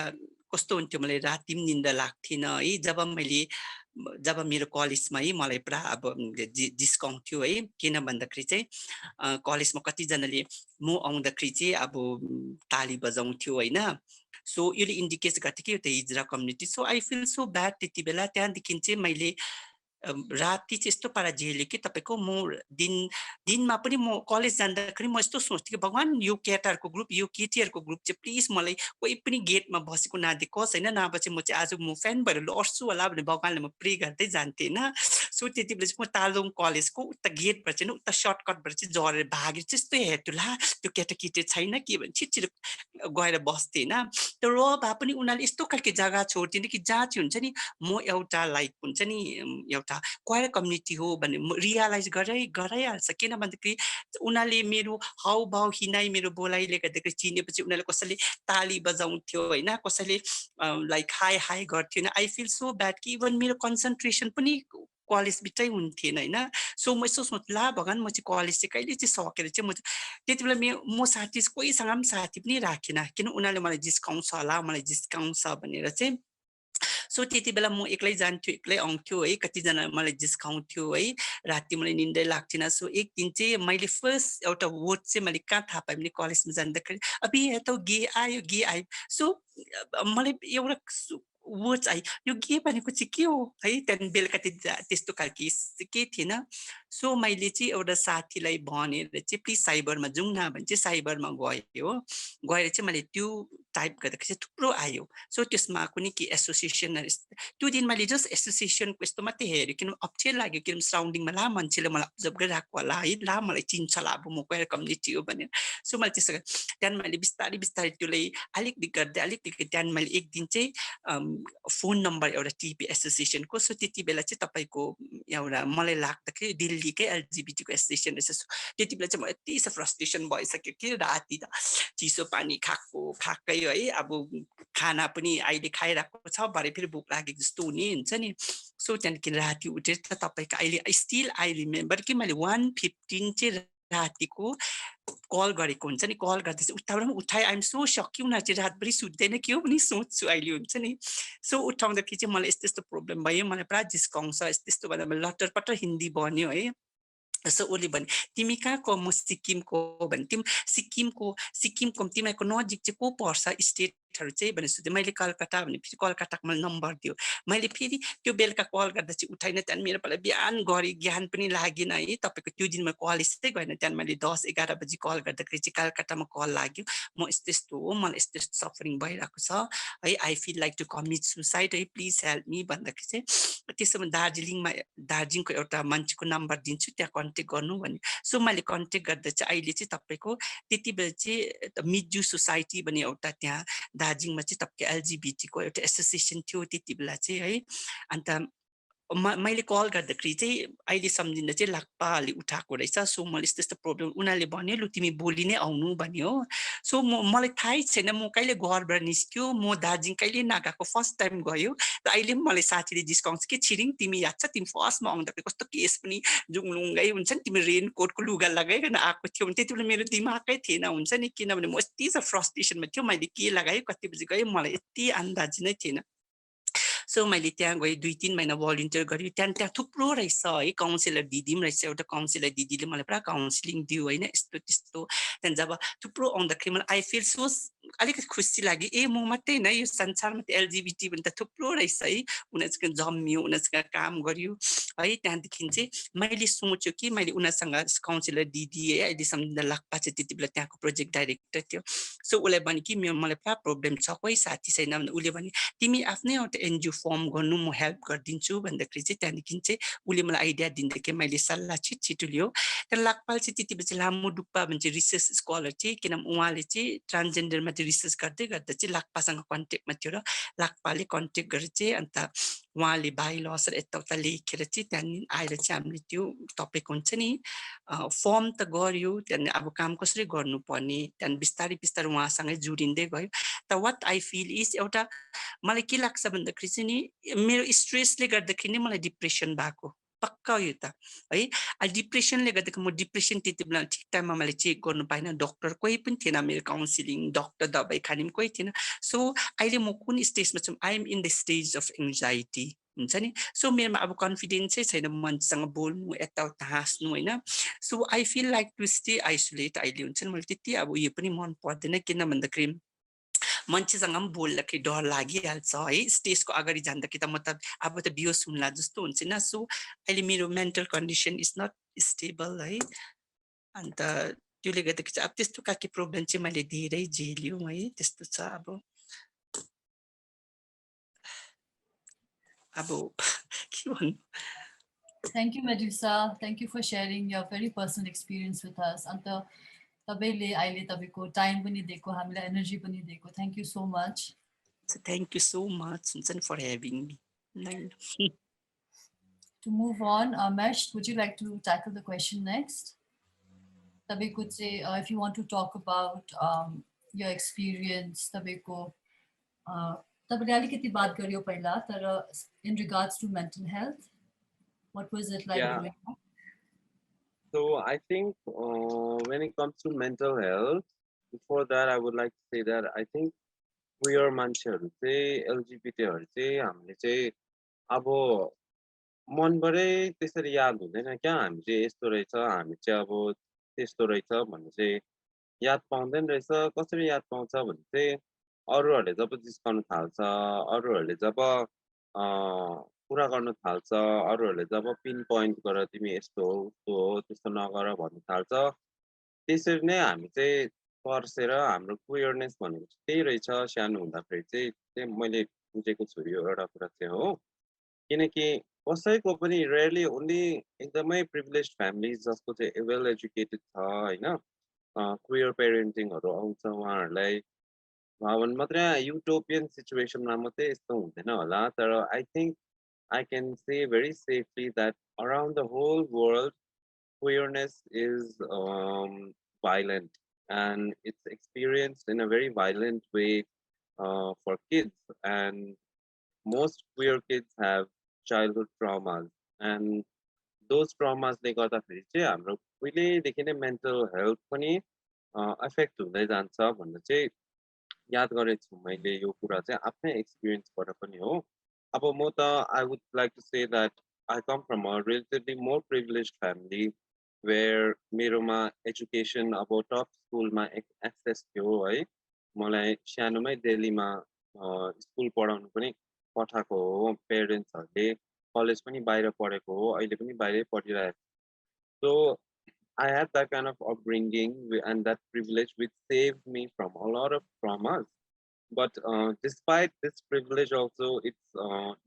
कस्तो हुन्थ्यो, मलाई राति पनि निन्दा लाग्थेन है। जब मेरो कलेजमा है मलाई पुरा अब जिस्काउँथ्यो है, किन भन्दाखेरि चाहिँ कलेजमा कतिजनाले म आउँदाखेरि चाहिँ अब ताली बजाउँथ्यो होइन। सो यसले इन्डिकेट गर्थ्यो कि एउटा hijra community. So I feel so bad त्यति बेला। त्यहाँदेखि चाहिँ मैले राति चाहिँ यस्तो पारा झेल्यो कि तपाईँको म दिनमा पनि म कलेज जाँदाखेरि म यस्तो सोच्थेँ कि भगवान् यो केटाहरूको ग्रुप, यो केटीहरूको ग्रुप चाहिँ प्लिज मलाई कोही पनि गेटमा बसेको नदेखोस् होइन, नभए चाहिँ म चाहिँ आज म फ्यान भएर लड्छु होला भने भगवान्ले म प्रे गर्दै जान्थेँ होइन। सो त्यति बेला चाहिँ म तालुङ कलेजको उता गेटबाट चाहिँ उता सर्टकटबाट चाहिँ झरेर भागेर चाहिँ यस्तो हेर्थ्यो, ला त्यो केटाकेटी छैन के भने छिटो गएर बस्थेँ होइन। तर भए पनि उनीहरूले यस्तो खालको जग्गा छोड्दिनँ कि जहाँ चाहिँ हुन्छ नि म एउटा लाइक हुन्छ नि एउटा क्वायर कम्युनिटी हो भन्ने रियलाइज गराइहाल्छ। किन भन्दाखेरि उनीहरूले मेरो हाउभाउ हिँडाइ मेरो बोलाइले गर्दाखेरि चिनेपछि उनीहरूले कसैले ताली बजाउँथ्यो होइन, कसैले लाइक हाई हाई गर्थ्यो होइन। आई फिल सो ब्याड कि इभन मेरो कन्सन्ट्रेसन पनि कलेजभित्रै हुन्थेन होइन। सो म यसो सोच्छु, ला भगवान् म चाहिँ कलेज चाहिँ कहिले चाहिँ सकेर चाहिँ म त्यति बेला म साथी कोहीसँग पनि साथी पनि राखेन, किन उनीहरूले मलाई जिस्काउँछ होला, मलाई जिस्काउँछ भनेर चाहिँ। सो त्यति बेला म एक्लै जान्थ्यो, एक्लै आउँथ्यो है। कतिजना मलाई जिस्काउँथ्यो है, राति मलाई निन्दै लाग्थेन। सो एक दिन चाहिँ मैले फर्स्ट एउटा वर्ड चाहिँ मैले कहाँ थाहा पाएँ भने कलेजमा जाँदाखेरि अबि यता गे आयो गे आयो। सो मलाई एउटा वर्ड्स आयो, यो गे भनेको चाहिँ के हो है। त्यहाँदेखि बेलुका त्यस्तो खालके के थिएन। सो मैले चाहिँ एउटा साथीलाई भनेर चाहिँ प्लिज साइबरमा जाउँ न भने चाहिँ साइबरमा गयो। गएर चाहिँ मैले त्यो टाइप गर्दाखेरि चाहिँ थुप्रो आयो। सो त्यसमा कुनै के एसोसिएसन त्यो दिन मैले जस्ट एसोसिएसनको यस्तो मात्रै हेरेँ, किन अप्ठ्यारो लाग्यो, किन सराउन्डिङमा ला मान्छेले मलाई अब्जर्भ गरिरहेको होला है, ला मलाई चिन्छ होला अब म क्वेयर कम्युनिटी हो भनेर। सो मैले त्यसो गरेँ। त्यहाँदेखि मैले बिस्तारै बिस्तारै त्यसलाई अलिकति गर्दै त्यहाँदेखि मैले एक दिन चाहिँ फोन नम्बर एउटा टिपी एसोसिएसनको। सो त्यति बेला चाहिँ तपाईँको एउटा मलाई लाग्दाखेरि दिल्लीकै एलजिबिटीको एसोसिएसन रहेछ। त्यति बेला चाहिँ म यति फ्रस्ट्रेसन भइसक्यो कि राति त चिसो पानी खाएकै है, अब खाना पनि अहिले खाइरहेको छ, भरे फेरि भोक लागेको जस्तो हुने हुन्छ नि। सो त्यहाँदेखि राति उठेर त तपाईँको अहिले स्टिल आई रिमेम्बर कि मैले 1:15 चाहिँ रातिको कल गरेको हुन्छ नि। कल गर्दा चाहिँ उताबाट पनि उठाएँ। आइएम सो सक्यो, उनीहरू चाहिँ रातभरि सुत्दैन के हो पनि सोच्छु अहिले हुन्छ नि। सो उठाउँदाखेरि चाहिँ मलाई यस्तो यस्तो प्रब्लम भयो, मलाई पुरा जिस्काउँछ यस्तो यस्तो भन्दा मैले लट्टर पट्टर हिन्दी भन्यो है। सो उसले भने तिमी कहाँको, म सिक्किमको भने तिमीको तिमीहरूको नजिक चाहिँ को पर्छ स्टेटहरू चाहिँ भने सोधेँ। मैले कलकत्ता भने फेरि कलकत्ताको मैले नम्बर दियो। मैले फेरि त्यो बेलुका कल गर्दा चाहिँ उठाइन। त्यहाँदेखि मेरो पहिला बिहान गरेँ, ज्ञान पनि लागेन है। तपाईँको त्यो दिन म कलेजै गएन। त्यहाँदेखि मैले 10-11 बजी कल गर्दाखेरि चाहिँ कलकत्तामा कल लाग्यो, म यस्तो यस्तो हो, मलाई यस्तो यस्तो सफरिङ भइरहेको छ है, I feel like to commit suicide है, प्लिज हेल्प मी भन्दाखेरि चाहिँ त्यसोमा दार्जिलिङको एउटा मान्छेको नम्बर दिन्छु, त्यहाँ कन्ट्याक्ट गर्नु भन्यो। सो मैले कन्ट्याक्ट गर्दा चाहिँ अहिले चाहिँ तपाईँको त्यति बेला चाहिँ मिजु सोसाइटी भन्ने एउटा त्यहाँ दार्जिलिङमा चाहिँ तपाईँको एलजिबिटीको एउटा एसोसिएसन थियो त्यति बेला चाहिँ है। अन्त मैले कल गर्दाखेरि चाहिँ अहिले सम्झिँदा चाहिँ लाक्पाले उठाएको रहेछ। सो मैले यस्तो यस्तो प्रब्लम उनीहरूले भन्यो, लु तिमी भोलि नै आउनु भन्यो। सो मलाई थाहै छैन म कहिले घरबाट निस्क्यो, म दार्जिलिङ कहिले नगएको, फर्स्ट टाइम गयो। र अहिले पनि मलाई साथीले जिस्काउँछ कि छिरिङ तिमी याद छ तिमी फर्स्टमा आउँदाखेरि कस्तो केस पनि जुङलुङ्गै हुन्छ नि, तिमी रेनकोटको लुगा लगाइकन आएको थियो भने त्यति बेला मेरो दिमागै थिएन हुन्छ नि। किनभने म यति छ फ्रस्ट्रेसनमा थियो, मैले के लगाएँ कति बजी गएँ मलाई यति अन्दाज नै थिएन। सो मैले त्यहाँ गएँ, 2-3 महिना भलिन्टियर गरेँ। त्यहाँ थुप्रो रहेछ है, काउन्सिलर दिदी पनि रहेछ। एउटा काउन्सिलर दिदीले मलाई पुरा काउन्सिलिङ दियो होइन, यस्तो त्यस्तो। त्यहाँदेखि जब थुप्रो आउँदाखेरि मलाई आई फिल सो अलिकति खुसी लाग्यो, ए म मात्रै होइन यो संसारमा त एलजिबिटी पनि त थुप्रो रहेछ है। उनीहरूसँग जम्मियो, उनीहरूसँग काम गर्यो है। त्यहाँदेखि चाहिँ मैले सोच्यो कि मैले उनीहरूसँग काउन्सिलर दिदी है, अहिले सम्झिँदा लाक्पा चाहिँ त्यति बेला त्यहाँको प्रोजेक्ट डाइरेक्टर थियो। सो उसलाई भने कि मलाई पुरा प्रब्लम छ, कोही साथी छैन भने उसले भने तिमी आफ्नै एउटा एनजिओ फर्म गर्नु, म हेल्प गरिदिन्छु भन्दाखेरि चाहिँ त्यहाँदेखि चाहिँ उसले मलाई आइडिया दिँदाखेरि मैले सल्लाह छिटो लियो। त्यहाँ लाक्पाल चाहिँ त्यति बेला लामो डुक्पा भन्छ रिसर्च स्कलर चाहिँ, किनभने उहाँले चाहिँ ट्रान्सजेन्डरमा चाहिँ रिसर्च गर्दै गर्दा चाहिँ लाक्पासँग कन्ट्याक्टमा थियो र लाक्पाले कन्ट्याक्ट गरेर चाहिँ अन्त उहाँले बाइलस र यताउता लेखेर चाहिँ त्यहाँदेखि आएर चाहिँ हामीले त्यो तपाईँको हुन्छ नि फर्म त गर्यो। त्यहाँदेखि अब काम कसरी गर्नुपर्ने त्यहाँदेखि बिस्तारै बिस्तारै उहाँसँगै जोडिँदै गयो। त वाट आई फिल इज एउटा मलाई के लाग्छ भन्दाखेरि चाहिँ नि मेरो स्ट्रेसले गर्दाखेरि नै मलाई डिप्रेसन भएको पक्का हो यो त है डिप्रेसनले गर्दा म डिप्रेसन त्यति बेला ठिक टाइममा मैले चेक गर्नु पाइनँ डक्टर कोही पनि थिएन मेरो काउन्सिलिङ डक्टर दबाई खाने पनि कोही थिएन सो अहिले म कुन स्टेजमा छु I am in the stage of anxiety हुन्छ नि सो मेरोमा अब कन्फिडेन्सै छैन मान्छेसँग बोल्नु यताउता हाँस्नु होइन so I feel like to stay isolate अहिले हुन्छ नि मैले त्यति अब यो पनि मन पर्दैन किन भन्दाखेरि मान्छेसँग पनि बोल्दाखेरि डर लागिहाल्छ है स्टेजको अगाडि जाँदाखेरि त म त अब त बिहोस हुन्ला जस्तो हुन्छ नि सो अहिले मेरो mental condition is not stable है अन्त त्यसले गर्दाखेरि चाहिँ अब त्यस्तो खालको प्रब्लम चाहिँ मैले धेरै झेल्यो है त्यस्तो छ अब के भन्नु Thank you, Medusa. Thank you for sharing your very personal experience with us. अन्त तपाईले अहिले तपाईको टाइम पनि दिएको हामीलाई एनर्जी पनि दिएको thank you so much thank you so much हुन्छ for having me To move on, Mesh, would you like to tackle the question next? Tabeko चाहिँ if you want to talk about your experience तपाईको तपाईले अलिकति बात गर्यो पहिला तर in regards to mental health, what was it like growing up? So I think when it comes to mental health, before that I would like to say that I think queer मान्छेहरु चाहिँ LGBT हरु चाहिँ हामीले चाहिँ अब मनबाटै त्यसरी याद हुँदैन क्या हामी चाहिँ यस्तो रहेछ हामी चाहिँ अब त्यस्तो रहेछ भन्ने चाहिँ याद पाउँदैन रहेछ कसरी याद पाउँछ भने चाहिँ अरूहरूले जब जिस्काउन थाल्छ अरूहरूले जब कुरा गर्न थाल्छ अरूहरूले जब पिन पोइन्ट गरेर तिमी यस्तो हो उस्तो हो त्यस्तो नगर भन्न थाल्छ त्यसरी नै हामी चाहिँ पर्सेर हाम्रो क्वियरनेस भनेको चाहिँ त्यही रहेछ सानो हुँदाखेरि चाहिँ मैले बुझेको छु यो एउटा कुरा चाहिँ हो किनकि कसैको पनि रेयरली ओन्ली एकदमै प्रिभिलेज फ्यामिलीज जसको चाहिँ वेल एजुकेटेड छ होइन क्वियर पेरेन्टिङहरू आउँछ उहाँहरूलाई भने मात्रै युटोपियन सिचुएसनमा मात्रै यस्तो हुँदैन होला तर I think I can say very safely that around the whole world, queerness is violent and it's experienced in a very violent way for kids. And most queer kids have childhood traumas. And those traumas they got affected. उहिलेदेखि नै mental health पनि affect हुँदै जान्छ भन्ने चाहिँ याद गरेको छु मैले यो कुरा चाहिँ आफ्नै एक्सपिरियन्सबाट पनि हो अब म त I would like to say that I come from a relatively more privileged family where मेरोमा एजुकेसन अब टप स्कुलमा एक्सेस थियो है मलाई सानोमै दिल्लीमा स्कुल पढाउनु पनि पठाएको हो पेरेन्ट्सहरूले कलेज पनि बाहिर पढेको हो अहिले पनि बाहिरै पढिरहेको so I had that kind of upbringing and that privilege which saved me from a lot of traumas. But despite this privilege also, it's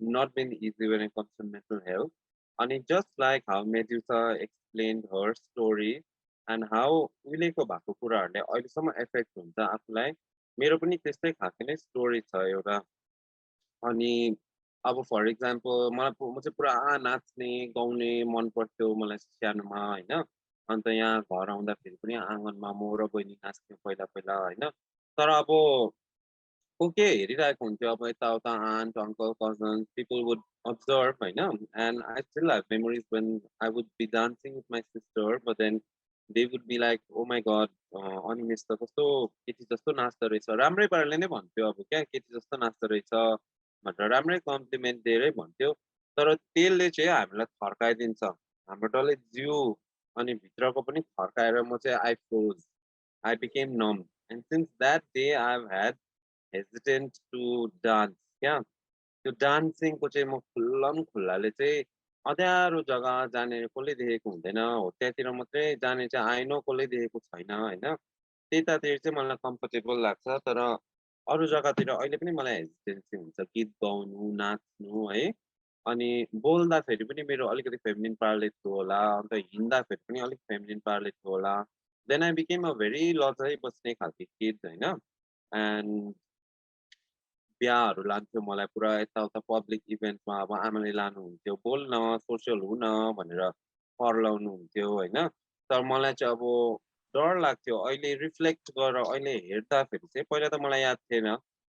not been easy when it comes to mental health. And it's just like how Medusa explained her story and how उहिलेको भएको कुराहरूले अहिलेसम्म effect हुन्छ आफूलाई मेरो पनि त्यस्तै खालको नै स्टोरी छ एउटा अनि अब फर इक्जाम्पल म चाहिँ पुरा नाच्ने गाउने मन पर्थ्यो मलाई सानोमा होइन अन्त यहाँ घर आउँदाखेरि पनि आँगनमा म र बहिनी नाच्थ्यौँ पहिला पहिला होइन तर अब को के हेरिरहेको हुन्थ्यो अब यताउता aunt uncle cousins people would observe होइन and I still have memories when I would be dancing with my sister but then they would be like oh my god अनि मिस त कस्तो केटी जस्तो नाच्दो रहेछ राम्रै पाराले नै भन्थ्यो अब क्या केटी जस्तो नाच्दो रहेछ भनेर राम्रै कम्प्लिमेन्ट दिएरै भन्थ्यो तर त्यसले चाहिँ हामीलाई थर्काइदिन्छ हाम्रो डल्लै जिउ अनि भित्रको पनि थर्काएर म चाहिँ I froze I became numb and since that day I've had hesitant to dance क्या त्यो डान्सिङको चाहिँ म खुल्लाले चाहिँ अँध्यारो जग्गा जाने कसले देखेको हुँदैन हो त्यहाँतिर मात्रै जाने चाहिँ आइनो कसले देखेको छैन होइन त्यतातिर चाहिँ मलाई कम्फर्टेबल लाग्छ तर अरू जग्गातिर अहिले पनि मलाई हेजिटेन्सी हुन्छ गीत गाउनु नाच्नु है अनि बोल्दाखेरि पनि मेरो अलिकति फेमिनिन पाराले थियो होला अन्त हिँड्दाखेरि पनि अलिक फेमिनिन पाराले थियो होला देन आई बिकेम अ भेरी लजाइ बस्ने खालको किड होइन एन्ड बिहाहरू लान्थ्यो मलाई पुरा यताउता पब्लिक इभेन्टमा अब आमाले लानुहुन्थ्यो बोल्न सोसियल हुन भनेर फर्लाउनु हुन्थ्यो होइन तर मलाई चाहिँ अब डर लाग्थ्यो अहिले रिफ्लेक्ट गरेर अहिले हेर्दाखेरि चाहिँ पहिला त मलाई याद थिएन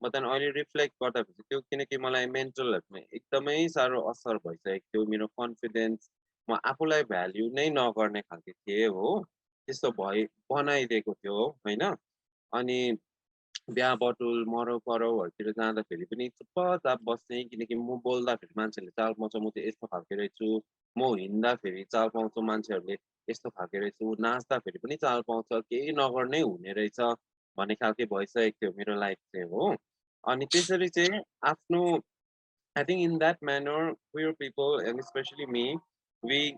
म अहिले रिफ्लेक्ट गर्दाखेरि त्यो किनकि मलाई मेन्टल हेल्थमा एकदमै साह्रो असर भइसकेको थियो मेरो कन्फिडेन्स म आफूलाई भ्याल्यु नै नगर्ने खालको थिएँ हो त्यस्तो बनाइदिएको थियो होइन अनि बिहा बटुल मरौ परौहरूतिर जाँदाखेरि पनि चुपचाप बस्ने किनकि म बोल्दाखेरि मान्छेले चाल पाउँछ म चाहिँ यस्तो खालको रहेछु म हिँड्दाखेरि चाल पाउँछु मान्छेहरूले यस्तो खालको रहेछु नाच्दाखेरि पनि चाल पाउँछ केही नगर्नै हुने रहेछ भन्ने खालके भइसकेको थियो मेरो लाइफ चाहिँ हो अनि त्यसरी चाहिँ आफ्नो I think in that manner, queer people and especially me, we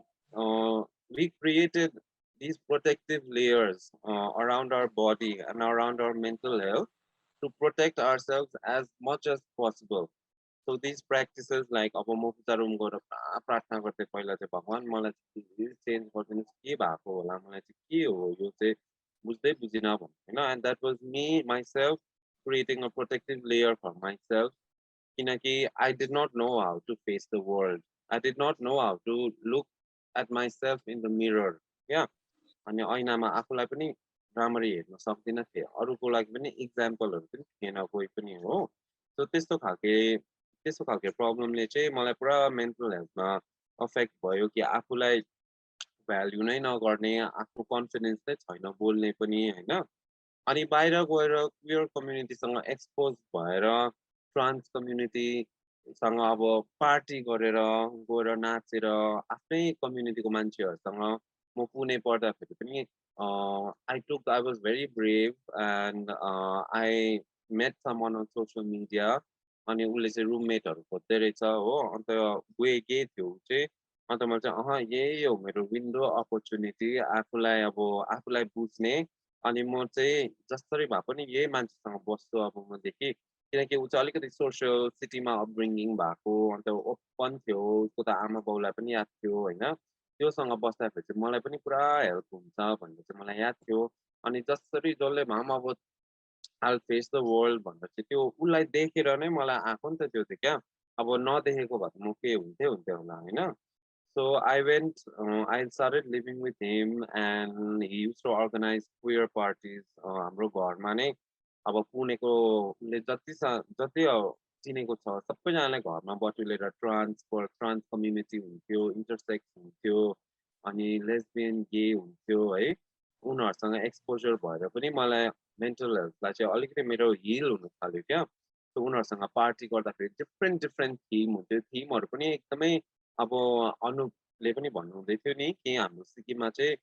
we created these protective layers around our body and around our mental health to protect ourselves as much as possible. So these practices like अब म पूजा room गएर पुरा प्रार्थना गर्थेँ पहिला चाहिँ भगवान् मलाई चाहिँ चेन्ज गरिदिनुहोस् के भएको होला मलाई चाहिँ के हो यो चाहिँ बुझ्दै बुझिनँ भन्नु होइन and that was me myself creating a protective layer for myself Kinaki, I did not know how to face the world. I did not know how to look at myself in the mirror. Yeah. अनि ऐनामा आफूलाई पनि राम्ररी हेर्न सक्दिनँ थिएँ अरूको लागि पनि इक्जाम्पलहरू पनि थिएन कोही पनि हो सो त्यस्तो खालके प्रब्लमले चाहिँ मलाई पुरा मेन्टल हेल्थमा अफेक्ट भयो कि आफूलाई भ्याल्यु नै नगर्ने आफ्नो कन्फिडेन्स नै छैन बोल्ने पनि होइन अनि बाहिर गएर क्वियर कम्युनिटीसँग एक्सपोज भएर ट्रान्स कम्युनिटीसँग अब पार्टी गरेर गएर नाचेर आफ्नै कम्युनिटीको मान्छेहरूसँग म पुणे पढ्दाखेरि पनि I was very brave and I met someone on social media अनि उसले चाहिँ रुममेटहरू खोज्दै रहेछ हो अन्त गएकै थियो चाहिँ अन्त मैले चाहिँ यही हो मेरो विन्डो अपर्च्युनिटी आफूलाई बुझ्ने अनि म चाहिँ जसरी भए पनि यही मान्छेसँग बस्छु अब मदेखि किनकि ऊ चाहिँ अलिकति सोसियल सिटीमा अपब्रिङ्गिङ भएको अन्त ओपन थियो उसको त आमा बाउलाई पनि याद थियो होइन त्योसँग बस्दाखेरि चाहिँ मलाई पनि पुरा हेल्प हुन्छ भन्ने चाहिँ मलाई याद थियो अनि जसरी जसले भए पनि अब I'll face the world भनेर चाहिँ त्यो उसलाई देखेर नै मलाई आएको नि त त्यो चाहिँ क्या अब नदेखेको भए त म के हुन्थ्यो होला होइन So I started living with him and he used to organize queer parties हाम्रो घरमा नै अब पुणेको उसले जति चिनेको छ सबैजनालाई घरमा बटुलेर ट्रान्स कम्युनिटी हुन्थ्यो इन्टरसेक्स हुन्थ्यो अनि लेस्बियन गे हुन्थ्यो है उनीहरूसँग एक्सपोजर भएर पनि मलाई मेन्टल हेल्थलाई चाहिँ अलिकति मेरो हिल हुनु थाल्यो क्या सो उनीहरूसँग पार्टी गर्दाखेरि डिफ्रेन्ट थिम हुन्थ्यो थिमहरू पनि एकदमै अब अनुपले पनि भन्नुहुँदै थियो नि कि हाम्रो सिक्किममा चाहिँ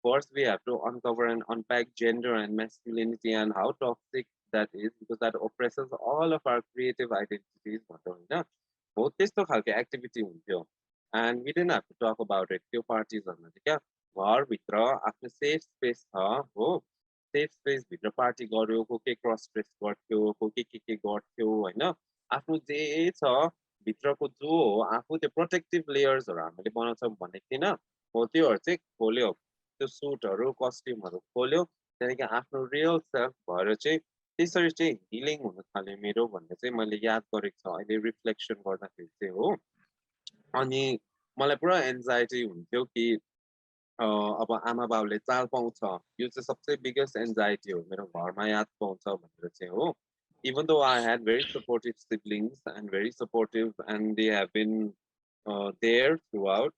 first we have to uncover and unpack gender and masculinity and how toxic that is because that oppresses all of our creative identities भन्छ होइन हो त्यस्तो खालको एक्टिभिटी हुन्थ्यो and we didn't have to talk about it त्यो पार्टिजहरूमा चाहिँ क्या घरभित्र आफ्नो सेफ स्पेस छ हो सेफ स्पेस भित्र पार्टी गर्यो को के क्रस ड्रेस गर्थ्यो को के गर्थ्यो होइन आफ्नो जे छ भित्रको जो हो आफू त्यो प्रोटेक्टिभ लेयर्सहरू हामीले बनाउँछौँ भनेको थिएन हो त्योहरू चाहिँ खोल्यो त्यो सुटहरू कस्ट्युमहरू खोल्यो त्यहाँदेखि आफ्नो रियल सेल्फ भएर चाहिँ त्यसरी चाहिँ हिलिङ हुन थाल्यो मेरो भन्ने चाहिँ मैले याद गरेको छ अहिले रिफ्लेक्सन गर्दाखेरि चाहिँ हो अनि मलाई पुरा एन्जाइटी हुन्थ्यो कि अब आमा बाउले चाल पाउँछ यो चाहिँ सबसे बिगेस्ट एन्जाइटी हो मेरो घरमा याद पाउँछ भनेर चाहिँ हो even though I had very supportive siblings and very supportive and they have been there throughout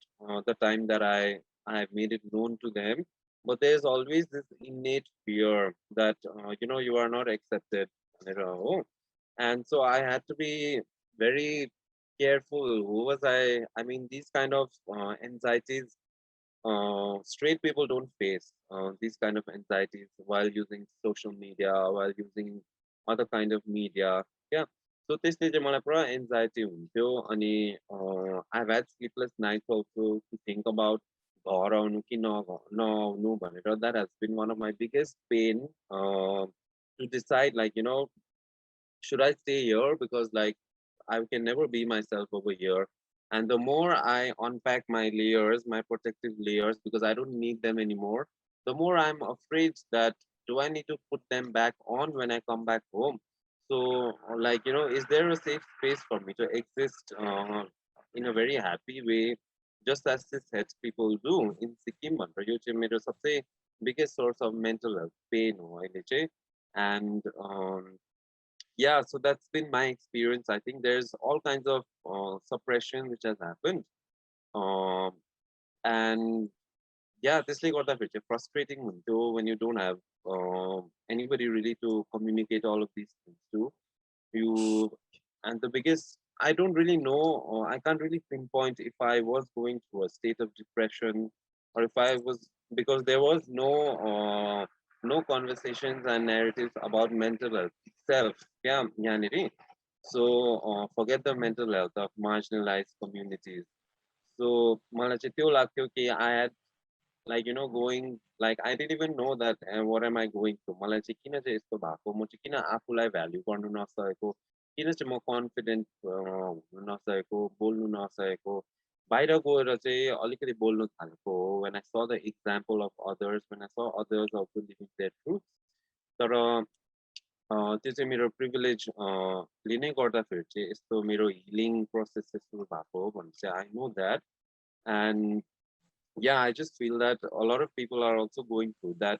the time that I have made it known to them but there's always this innate fear that you are not accepted and so I had to be very careful who was I mean these kind of anxieties straight people don't face these kind of anxieties while using social media, while using other kind of media. Yeah. So त्यसले चाहिँ मलाई पुरा anxiety हुन्थ्यो अनि I've had sleepless nights also to think about घर आउनु कि नआउनु भनेर that has been one of my biggest pain to decide like should I stay here because like I can never be myself over here and the more I unpack my layers, my protective layers, because I don't need them anymore, the more I'm afraid that do I need to put them back on when I come back home? So, like, is there a safe space for me to exist in a very happy way, just as cis people do in Sikkim? Your biggest source of mental health pain, and yeah, so that's been my experience. I think there's all kinds of suppression which has happened. Um, And yeah, त्यसले गर्दाखेरि चाहिँ frustrating हुन्थ्यो when you don't have anybody really to communicate all of these things to you. And the biggest, I don't really know, I can't really pinpoint if I was going through a state of depression or if I was, because there was no conversations and narratives about mental health itself. Yeah, yahaniri. So forget the mental health of marginalized communities. So मलाई चाहिँ त्यो लाग्थ्यो कि I had, like, you know, going, like I didn't even know that what am I going through. मलाई चाहिँ किन चाहिँ यस्तो भएको, म चाहिँ किन आफूलाई भ्याल्यु गर्नु नसकेको, किन चाहिँ म कन्फिडेन्ट हुनु नसकेको, बोल्नु नसकेको, बाहिर गएर चाहिँ अलिकति बोल्नु थालेको हो when I saw the example of others, when I saw others also living their truths. तर त्यो चाहिँ मेरो प्रिभिलेज लिनै गर्दाखेरि चाहिँ यस्तो मेरो हिलिङ प्रोसेस चाहिँ सुरु भएको हो भने चाहिँ I know that. And yeah, I just feel that a lot of people are also going through that,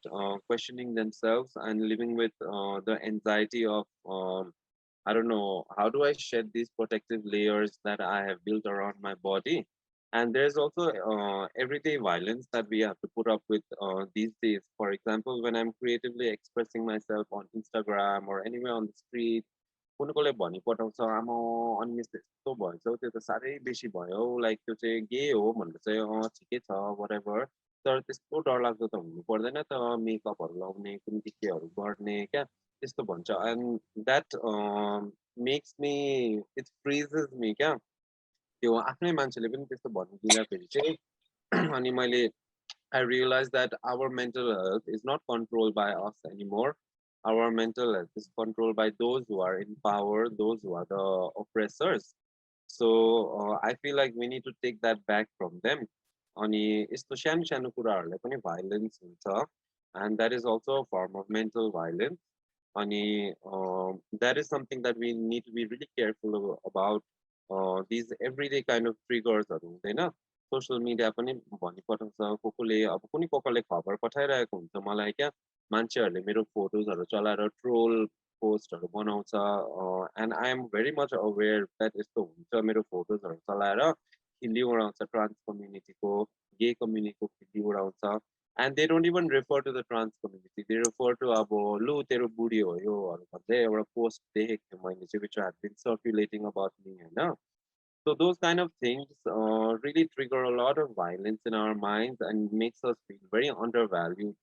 questioning themselves and living with the anxiety of, I don't know, how do I shed these protective layers that I have built around my body? And there's also everyday violence that we have to put up with these days. For example, when I'm creatively expressing myself on Instagram or anywhere on the street, कुनकोले भनिपठाउँछ आमा अनि यस्तो भएछ त्यो त साह्रै बेसी भयो, like त्यो चाहिँ गे हो भनेर चाहिँ ठिकै छ whatever, तर त्यस्तो डरलाग्दो त हुनु पर्दैन त, मेकअपहरू लगाउने कुन केहरू गर्ने क्या त्यस्तो भन्छ. And that makes me, it freezes me क्या, त्यो आफ्नै मान्छेले पनि त्यस्तो भन्नु दिँदाखेरि चाहिँ अनि मैले I realized that our mental health is not controlled by us anymore. Our mental health is controlled by those who are in power, those who are the oppressors. So I feel like we need to take that back from them. अनि यस्तो सानो सानो कुराहरूलाई पनि violence हुन्छ, and that is also a form of mental violence. अनि that is something that we need to be really careful about. These everyday kind of triggers-हरु हुँदैन. Social media पनि भनिपठाउँछ, कसले अब कसले खबर पठाइरहेको हुन्छ मलाई क्या, मान्छेहरूले मेरो फोटोजहरू चलाएर ट्रोल पोस्टहरू बनाउँछ, and I am very much aware that यस्तो हुन्छ, मेरो फोटोजहरू चलाएर खिल्ली उडाउँछ ट्रान्स कम्युनिटीको, गे कम्युनिटीको खिल्ली उडाउँछ, and they don't even refer to the trans community, they refer to अब लु तेरो बुढी हो योहरू भन्दै एउटा पोस्ट देखेको थिएँ मैले चाहिँ, विच ह्याड बिन सर्कुलेटिङ अबाउट मी होइन. So those kind of things really trigger a lot of violence in our minds and makes us feel very undervalued,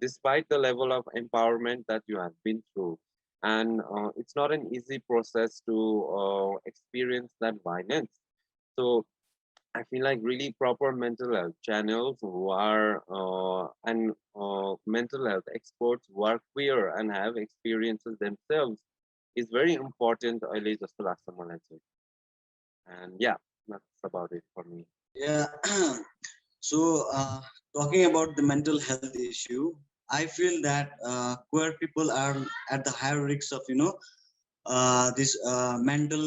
despite the level of empowerment that you have been through. And it's not an easy process to experience that violence. So I feel like really proper mental health channels who are and mental health experts who are queer and have experiences themselves is very important. And yeah, that's about it for me. Yeah. So talking about the mental health issue, I feel that queer people are at the higher risks of this mental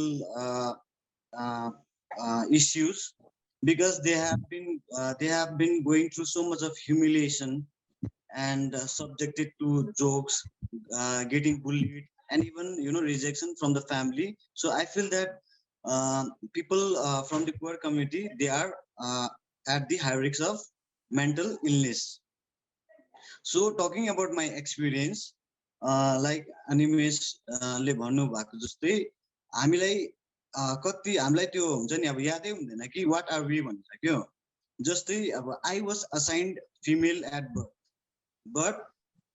issues, because they have been going through so much of humiliation and subjected to jokes, getting bullied, and even rejection from the family. So I feel that people from the queer community, they are at the high risk of mental illness. So talking about my experience, like animes ले भन्नु भएको जस्तै हामीलाई कति हामीलाई त्यो हुन्छ नि अब यादै हुँदैन कि what are we भनेर के हो. जस्तै अब I was assigned female at birth, but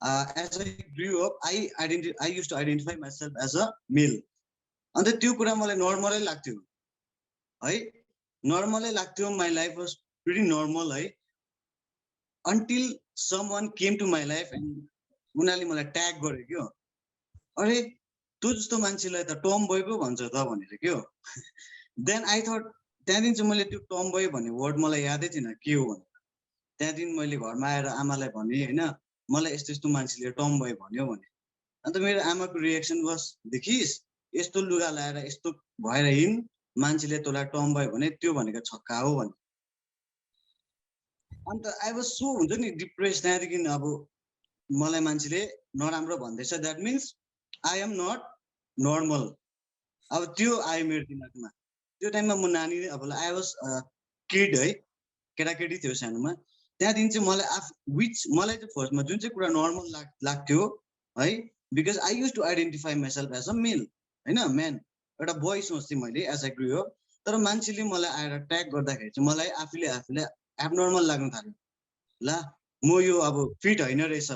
as I grew up, I used to identify myself as a male. अन्त त्यो कुरा मलाई नर्मलै लाग्थ्यो है, नर्मलै लाग्थ्यो. My life was pretty normal है, until someone came to my life and उनीहरूले मलाई ट्याग गर्यो के हो, अरे तँ जस्तो मान्छेलाई त टम बोय पो भन्छ त भनेर के हो. देन आई थट, त्यहाँदेखि चाहिँ मैले त्यो टम बोय भन्ने वर्ड मलाई यादै थिएन के हो भनेर. त्यहाँदेखि मैले घरमा आएर आमालाई भने होइन, मलाई यस्तो यस्तो मान्छेले टम बोय भन्यो भने. अन्त मेरो आमाको रिएक्सन वाज, देखिस् यस्तो लुगा लाएर यस्तो भएर हिँड, मान्छेले तँलाई टम बोय भने त्यो भनेको छक्का हो भने. अन्त आई वाज सो हुन्छ नि डिप्रेस. त्यहाँदेखि अब मलाई मान्छेले नराम्रो भन्दैछ, that means I am nut normal. अब त्यो आयो मेरो दिमागमा त्यो टाइममा. म नानी अब आई वाज किड है, केटाकेटी थियो सानोमा त्यहाँदेखि चाहिँ मलाई चाहिँ फर्स्टमा जुन चाहिँ कुरा नर्मल लाग्थ्यो है because I use to identify myself as a male होइन म्यान एउटा बोय सोच्थेँ मैले एज आई ग्रो अप तर मान्छेले मलाई आएर ट्याग गर्दाखेरि चाहिँ मलाई आफूले एबनर्मल लाग्न थाल्यो ला म यो अब फिट होइन रहेछ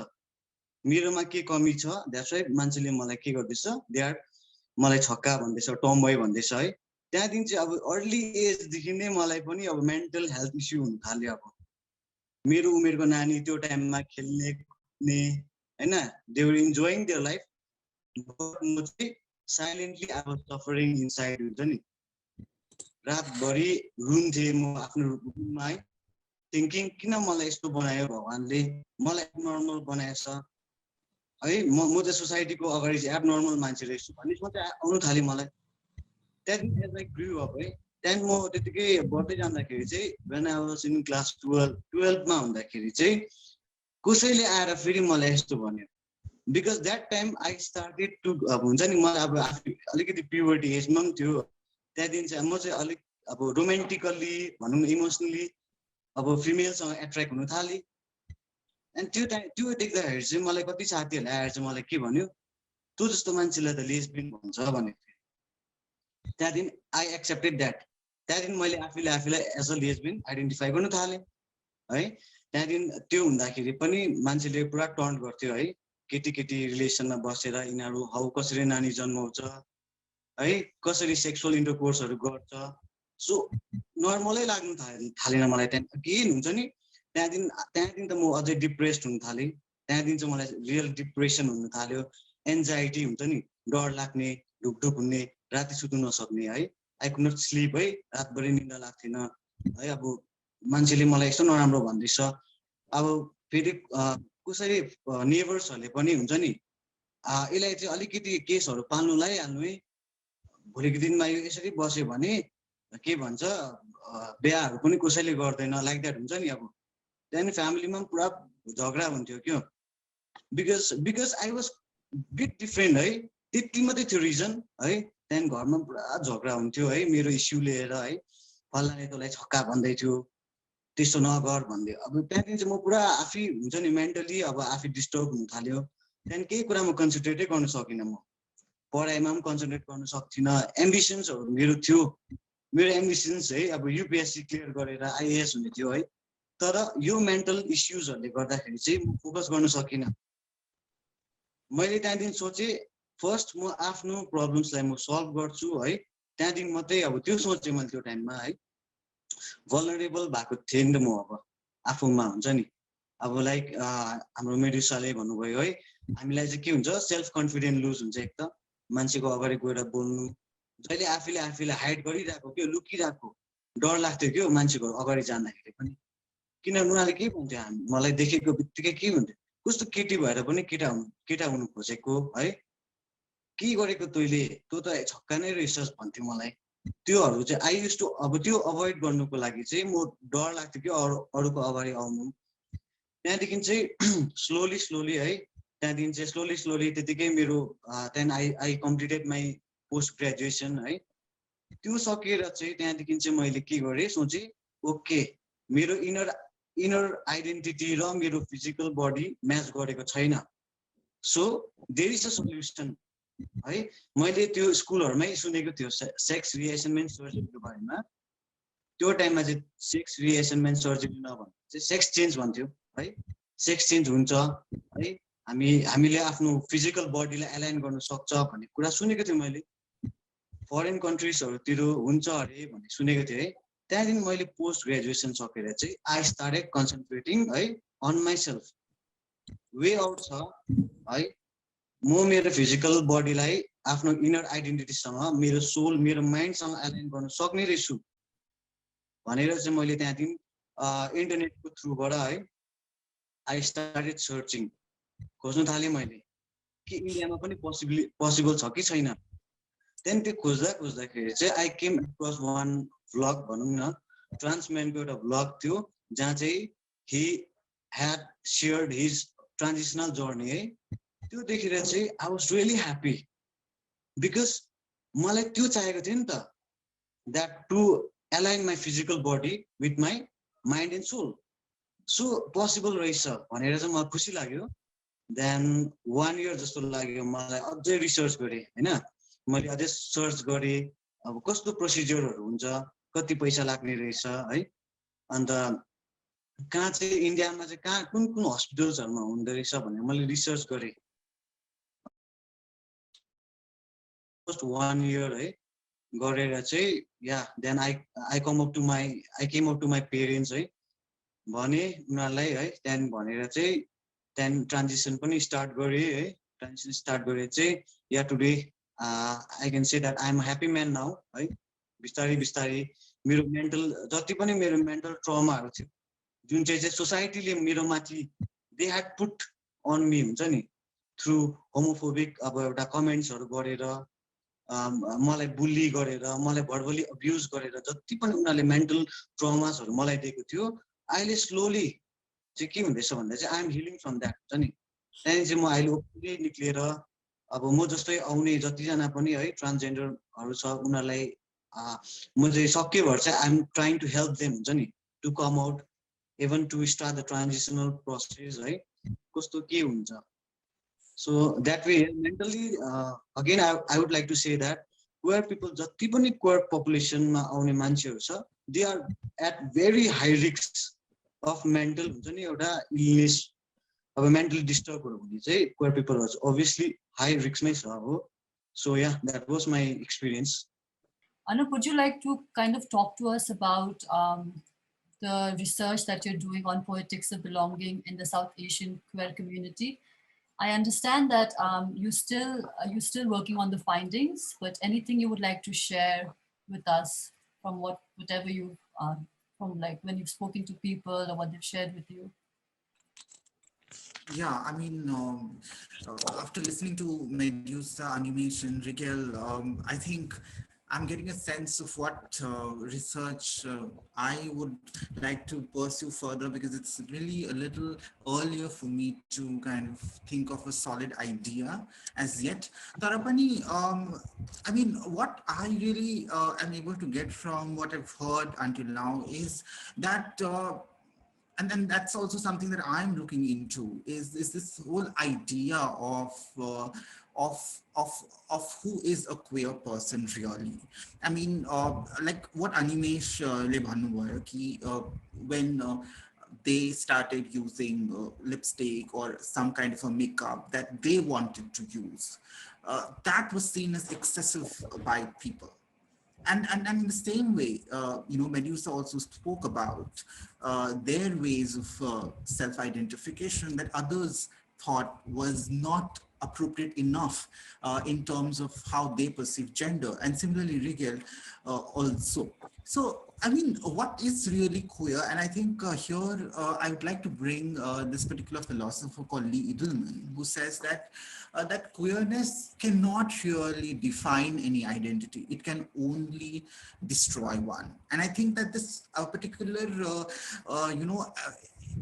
मेरोमा के कमी छ द्याट्स वाइ मान्छेले मलाई के गर्दैछ दे आर मलाई छक्का भन्दैछ टम बोय भन्दैछ है त्यहाँदेखि चाहिँ अब अर्ली एजदेखि नै मलाई पनि अब मेन्टल हेल्थ इस्यु हुन थाल्यो अब मेरो उमेरको नानी त्यो टाइममा खेल्ने कुद्ने होइन दे वर इन्जोइङ देयर लाइफ म चाहिँ साइलेन्टली अब सफरिङ इनसाइड हुन्छ नि रातभरि रुन्थेँ म आफ्नो रुममा है थिङ्किङ किन मलाई यस्तो बनायो भगवान्ले मलाई एबनर्मल बनाएछ है म चाहिँ सोसाइटीको अगाडि चाहिँ एबनर्मल मान्छे रहेछु भन्ने मात्रै आउनु थाल्यो मलाई त्यहाँदेखि एज आई ग्रु अप है त्यहाँदेखि म त्यतिकै बढ्दै जाँदाखेरि चाहिँ when I was in class 12मा हुँदाखेरि चाहिँ कसैले आएर फेरि मलाई यस्तो भन्यो because that time I started to अब हुन्छ नि मलाई अब आफू अलिकति प्युबर्टी एजमा पनि थियो त्यहाँदेखि चाहिँ म चाहिँ अलिक अब रोमान्टिकल्ली भनौँ न इमोसनली अब फिमेलसँग एट्र्याक्ट हुन थालेँ अनि त्यो देख्दाखेरि चाहिँ मलाई कति साथीहरूले आएर चाहिँ मलाई के भन्यो तँ जस्तो मान्छेलाई त लेस्बियन भन्छ भनेको थियो त्यहाँदेखि आई एक्सेप्टेड द्याट त्यहाँदेखि मैले आफूलाई एज अ लेस्बियन आइडेन्टिफाई गर्न थालेँ है त्यहाँदेखि त्यो हुँदाखेरि पनि मान्छेले पुरा टर्न गर्थ्यो है केटी रिलेसनमा बसेर यिनीहरू हौ कसरी नानी जन्माउँछ है कसरी सेक्सुअल इन्टरकोर्सहरू गर्छ सो नर्मलै लाग्नु थालेन मलाई त्यहाँ केही हुन्छ नि त्यहाँदेखि त म अझै डिप्रेस्ड हुन थालेँ त्यहाँदेखि चाहिँ मलाई रियल डिप्रेसन हुन थाल्यो एन्जाइटी हुन्छ नि डर लाग्ने ढुकढुक हुने राति सुत्नु नसक्ने है आई कुड नट स्लिप है रातभरि निन्दा लाग्थेन है अब मान्छेले मलाई यस्तो नराम्रो भन्दैछ अब फेरि कसरी नेबर्सहरूले पनि हुन्छ नि यसलाई चाहिँ अलिकति केसहरू पाल्नु लगाइहाल्नु है भोलिको दिनमा यो यसरी बस्यो भने के भन्छ बिहाहरू पनि कसैले गर्दैन लाइक द्याट हुन्छ नि अब त्यहाँदेखि फ्यामिलीमा पनि पुरा झगडा हुन्थ्यो क्या because I was bit different है त्यति मात्रै थियो रिजन है त्यहाँदेखि घरमा पुरा झगडा हुन्थ्यो है मेरो इस्यु लिएर है फल्नाले तँलाई छक्का भन्दै थियो त्यस्तो नगर भन्दै अब त्यहाँदेखि चाहिँ म पुरा आफै हुन्छ नि मेन्टली अब आफै डिस्टर्ब हुन थाल्यो त्यहाँदेखि केही कुरामा कन्सन्ट्रेटै गर्न सकिनँ म पढाइमा पनि कन्सन्ट्रेट गर्न सक्थिनँ एम्बिसन्सहरू मेरो थियो मेरो एम्बिसन्स है अब युपिएससी क्लियर गरेर आइएएस हुने थियो है तर यो मेन्टल इस्युजहरूले गर्दाखेरि चाहिँ म फोकस गर्न सकिनँ मैले त्यहाँदेखि सोचेँ फर्स्ट म आफ्नो प्रब्लम्सलाई म सल्भ गर्छु है त्यहाँदेखि मात्रै अब त्यो सोचेँ मैले त्यो टाइममा है भलनरेबल भएको थिएँ नि त म अब आफूमा हुन्छ नि अब लाइक हाम्रो मेडुसाले भन्नुभयो है हामीलाई चाहिँ के हुन्छ सेल्फ कन्फिडेन्ट लुज हुन्छ एक त मान्छेको अगाडि गएर बोल्नु जहिले आफूले हाइड गरिरहेको क्या लुकिरहेको डर लाग्थ्यो क्या मान्छेको अगाडि जाँदाखेरि पनि किनभने उनीहरूले के भन्थ्यो मलाई देखेको बित्तिकै के भन्थ्यो कस्तो केटी भएर पनि केटा हुनु खोजेको है के गरेको तैँले तँ त छक्का नै रहेछस् भन्थ्यो मलाई त्योहरू चाहिँ आई युज टु अब त्यो अभोइड गर्नुको लागि चाहिँ म डर लाग्थ्यो कि अरूको अगाडि आउनु त्यहाँदेखि चाहिँ स्लोली है त्यहाँदेखि चाहिँ स्लोली त्यतिकै मेरो त्यहाँदेखि आई कम्प्लिटेड माई पोस्ट ग्रेजुएसन है त्यो सकेर चाहिँ त्यहाँदेखि चाहिँ मैले के गरेँ सोचेँ ओके मेरो इनर आइडेन्टिटी र मेरो फिजिकल बडी म्याच गरेको छैन so there is a solution है मैले त्यो स्कुलहरूमै सुनेको थियो सेक्स रिएसाइनमेन्ट सर्जरीको बारेमा त्यो टाइममा चाहिँ सेक्स रिएसाइनमेन्ट सर्जरी नभन्छ चाहिँ सेक्स चेन्ज भन्थ्यो है सेक्स चेन्ज हुन्छ है हामीले आफ्नो फिजिकल बडीलाई एलाइन गर्न सक्छ भन्ने कुरा सुनेको थिएँ मैले फरेन कन्ट्रिजहरूतिर हुन्छ अरे भन्ने सुनेको थिएँ है त्यहाँदेखि मैले पोस्ट ग्रेजुएसन सकेर चाहिँ आई स्टार्टेड कन्सन्ट्रेटिङ है अन माइसेल्फ वे आउट छ है म मेरो फिजिकल बडीलाई आफ्नो इनर आइडेन्टिटीसँग मेरो सोल मेरो माइन्डसँग एलाइन गर्न सक्ने रहेछु भनेर चाहिँ मैले त्यहाँदेखि इन्टरनेटको थ्रुबाट है आई स्टार्टेड सर्चिङ खोज्नु थालेँ मैले कि इन्डियामा पनि पोसिबल छ कि छैन त्यहाँदेखि त्यो खोज्दाखेरि चाहिँ आई केम अक्रस वान भ्लग भनौँ न ट्रान्सम्यानको एउटा भ्लग थियो जहाँ चाहिँ he had shared his transitional journey है त्यो देखेर चाहिँ I was really happy because मलाई त्यो चाहिएको थियो नि त that to align my physical body with my mind and soul so possible रहेछ भनेर चाहिँ मलाई खुसी लाग्यो देन 1 year जस्तो लाग्यो मलाई अझै रिसर्च गरेँ हैन मैले अझै सर्च गरेँ अब कस्तो प्रोसिजरहरू हुन्छ कति पैसा लाग्ने रहेछ है अन्त कहाँ चाहिँ इन्डियामा चाहिँ कहाँ कुन कुन हस्पिटल्सहरूमा हुँदो रहेछ भनेर मैले रिसर्च गरेँ जस्ट 1 year है गरेर चाहिँ yeah then I came up to my parents है भने उनीहरूलाई है त्यहाँदेखि भनेर चाहिँ त्यहाँदेखि ट्रान्जिसन पनि स्टार्ट गरेँ है ट्रान्जिसन स्टार्ट गरेर चाहिँ या today I can say that I am happy म्यान नाउ है बिस्तारै बिस्तारै मेरो मेन्टल जति पनि मेरो मेन्टल ट्रमाहरू थियो जुन चाहिँ सोसाइटीले मेरो माथि दे ह्याड पुट अन मी हुन्छ नि थ्रु होमोफोबिक अब एउटा कमेन्ट्सहरू गरेर मलाई बुली गरेर मलाई भर्बली अब्युज गरेर जति पनि उनीहरूले मेन्टल ट्रमासहरू मलाई दिएको थियो अहिले स्लोली चाहिँ के हुँदैछ भन्दा चाहिँ I M healing from that हुन्छ नि त्यहाँदेखि चाहिँ म अहिले ओपनली निक्लिएर अब म जस्तै आउने जतिजना पनि है ट्रान्सजेन्डरहरू छ उनीहरूलाई म चाहिँ सके भएर चाहिँ I am trying to help them हुन्छ नि to come out even to start the transitional process है कस्तो के हुन्छ so that way mentally again I would like to say that queer people जति पनि क्वेयर पपुलेसनमा आउने मान्छेहरू छ they are at very high risk of mental हुन्छ नि एउटा इलनेस अब मेन्टली डिस्टर्बहरू हुने चाहिँ क्वेयर पिपलहरू चाहिँ अभियसली हाई रिस्कमै छ हो so yeah that was my experience Anup, would you like to kind of talk to us about the research that you're doing on poetics of belonging in the South Asian queer community? I understand that you're still working on the findings, but anything you would like to share with us from whatever you've from like when you've spoken to people or what they've shared with you? Yeah, I mean, after listening to Medusa, animation, Rigel, I think I'm getting a sense of what research I would like to pursue further, because it's really a little earlier for me to kind of think of a solid idea as yet. Tarapani, I mean, what I really am able to get from what I've heard until now is that and then that's also something that I'm looking into is this whole idea of who is a queer person really. I mean, like what Animesh le bhannu bhayo ki when they started using lipstick or some kind of a makeup that they wanted to use, that was seen as excessive by people. And in the same way, Medusa also spoke about their ways of self-identification that others thought was not appropriate enough in terms of how they perceive gender. And similarly, Rigel also. So, I mean, what is really queer? And I think here I would like to bring this particular philosopher called Lee Edelman, who says that that queerness cannot really define any identity. It can only destroy one. And I think that this particular,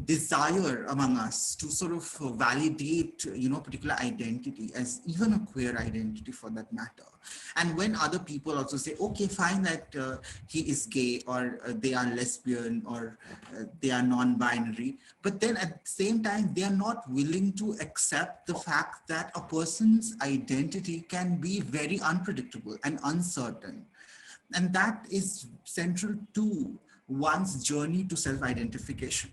desire among us to sort of validate, particular identity as even a queer identity for that matter. And when other people also say, okay, fine, that he is gay or they are lesbian or they are non-binary, but then at the same time, they are not willing to accept the fact that a person's identity can be very unpredictable and uncertain. And that is central to one's journey to self-identification.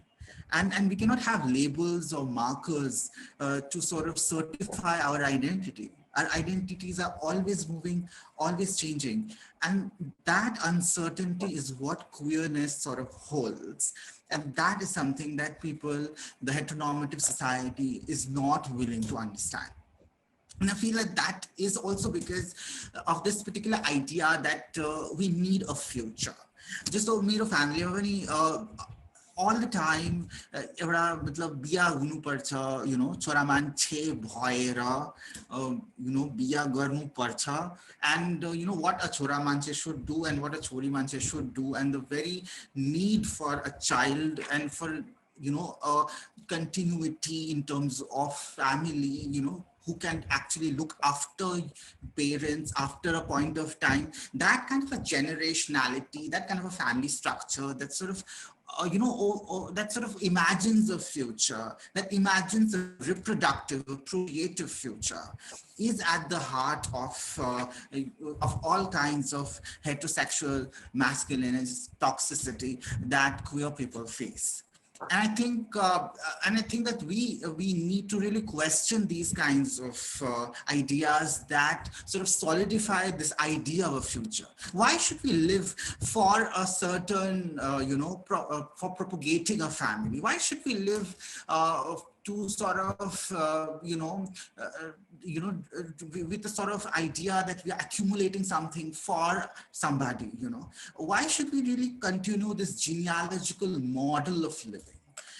And we cannot have labels or markers to sort of certify our identity. Our identities are always moving, always changing. And that uncertainty is what queerness sort of holds. And that is something that people, the heteronormative society, is not willing to understand. And I feel like that is also because of this particular idea that we need a future. Just so मेरो फ्यामिलीमा पनि all the time एउटा मतलब बिहा हुनुपर्छ छोरा मान्छे भएर बिहा गर्नुपर्छ and what a छोरा मान्छे should do and what a छोरी मान्छे should do, and the very need for a child and for a continuity in terms of family, who can actually look after parents after a point of time, that kind of a generationality, that kind of a family structure, that sort of that sort of imagines a future, that imagines a reproductive, a procreative future, is at the heart of all kinds of heterosexual masculinity toxicity that queer people face. And I think that we need to really question these kinds of ideas that sort of solidify this idea of a future. Why should we live for a certain for propagating a family? Why should we live to sort of with the sort of idea that we are accumulating something for somebody? Why should we really continue this genealogical model of living?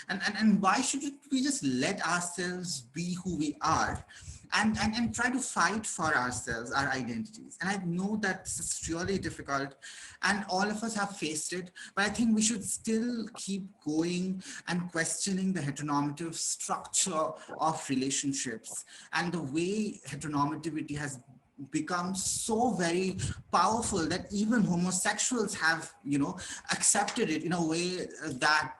And why should we just let ourselves be who we are and try to fight for ourselves, our identities? And I know that this is really difficult and all of us have faced it, but I think we should still keep going and questioning the heteronormative structure of relationships and the way heteronormativity has become so very powerful that even homosexuals have accepted it in a way that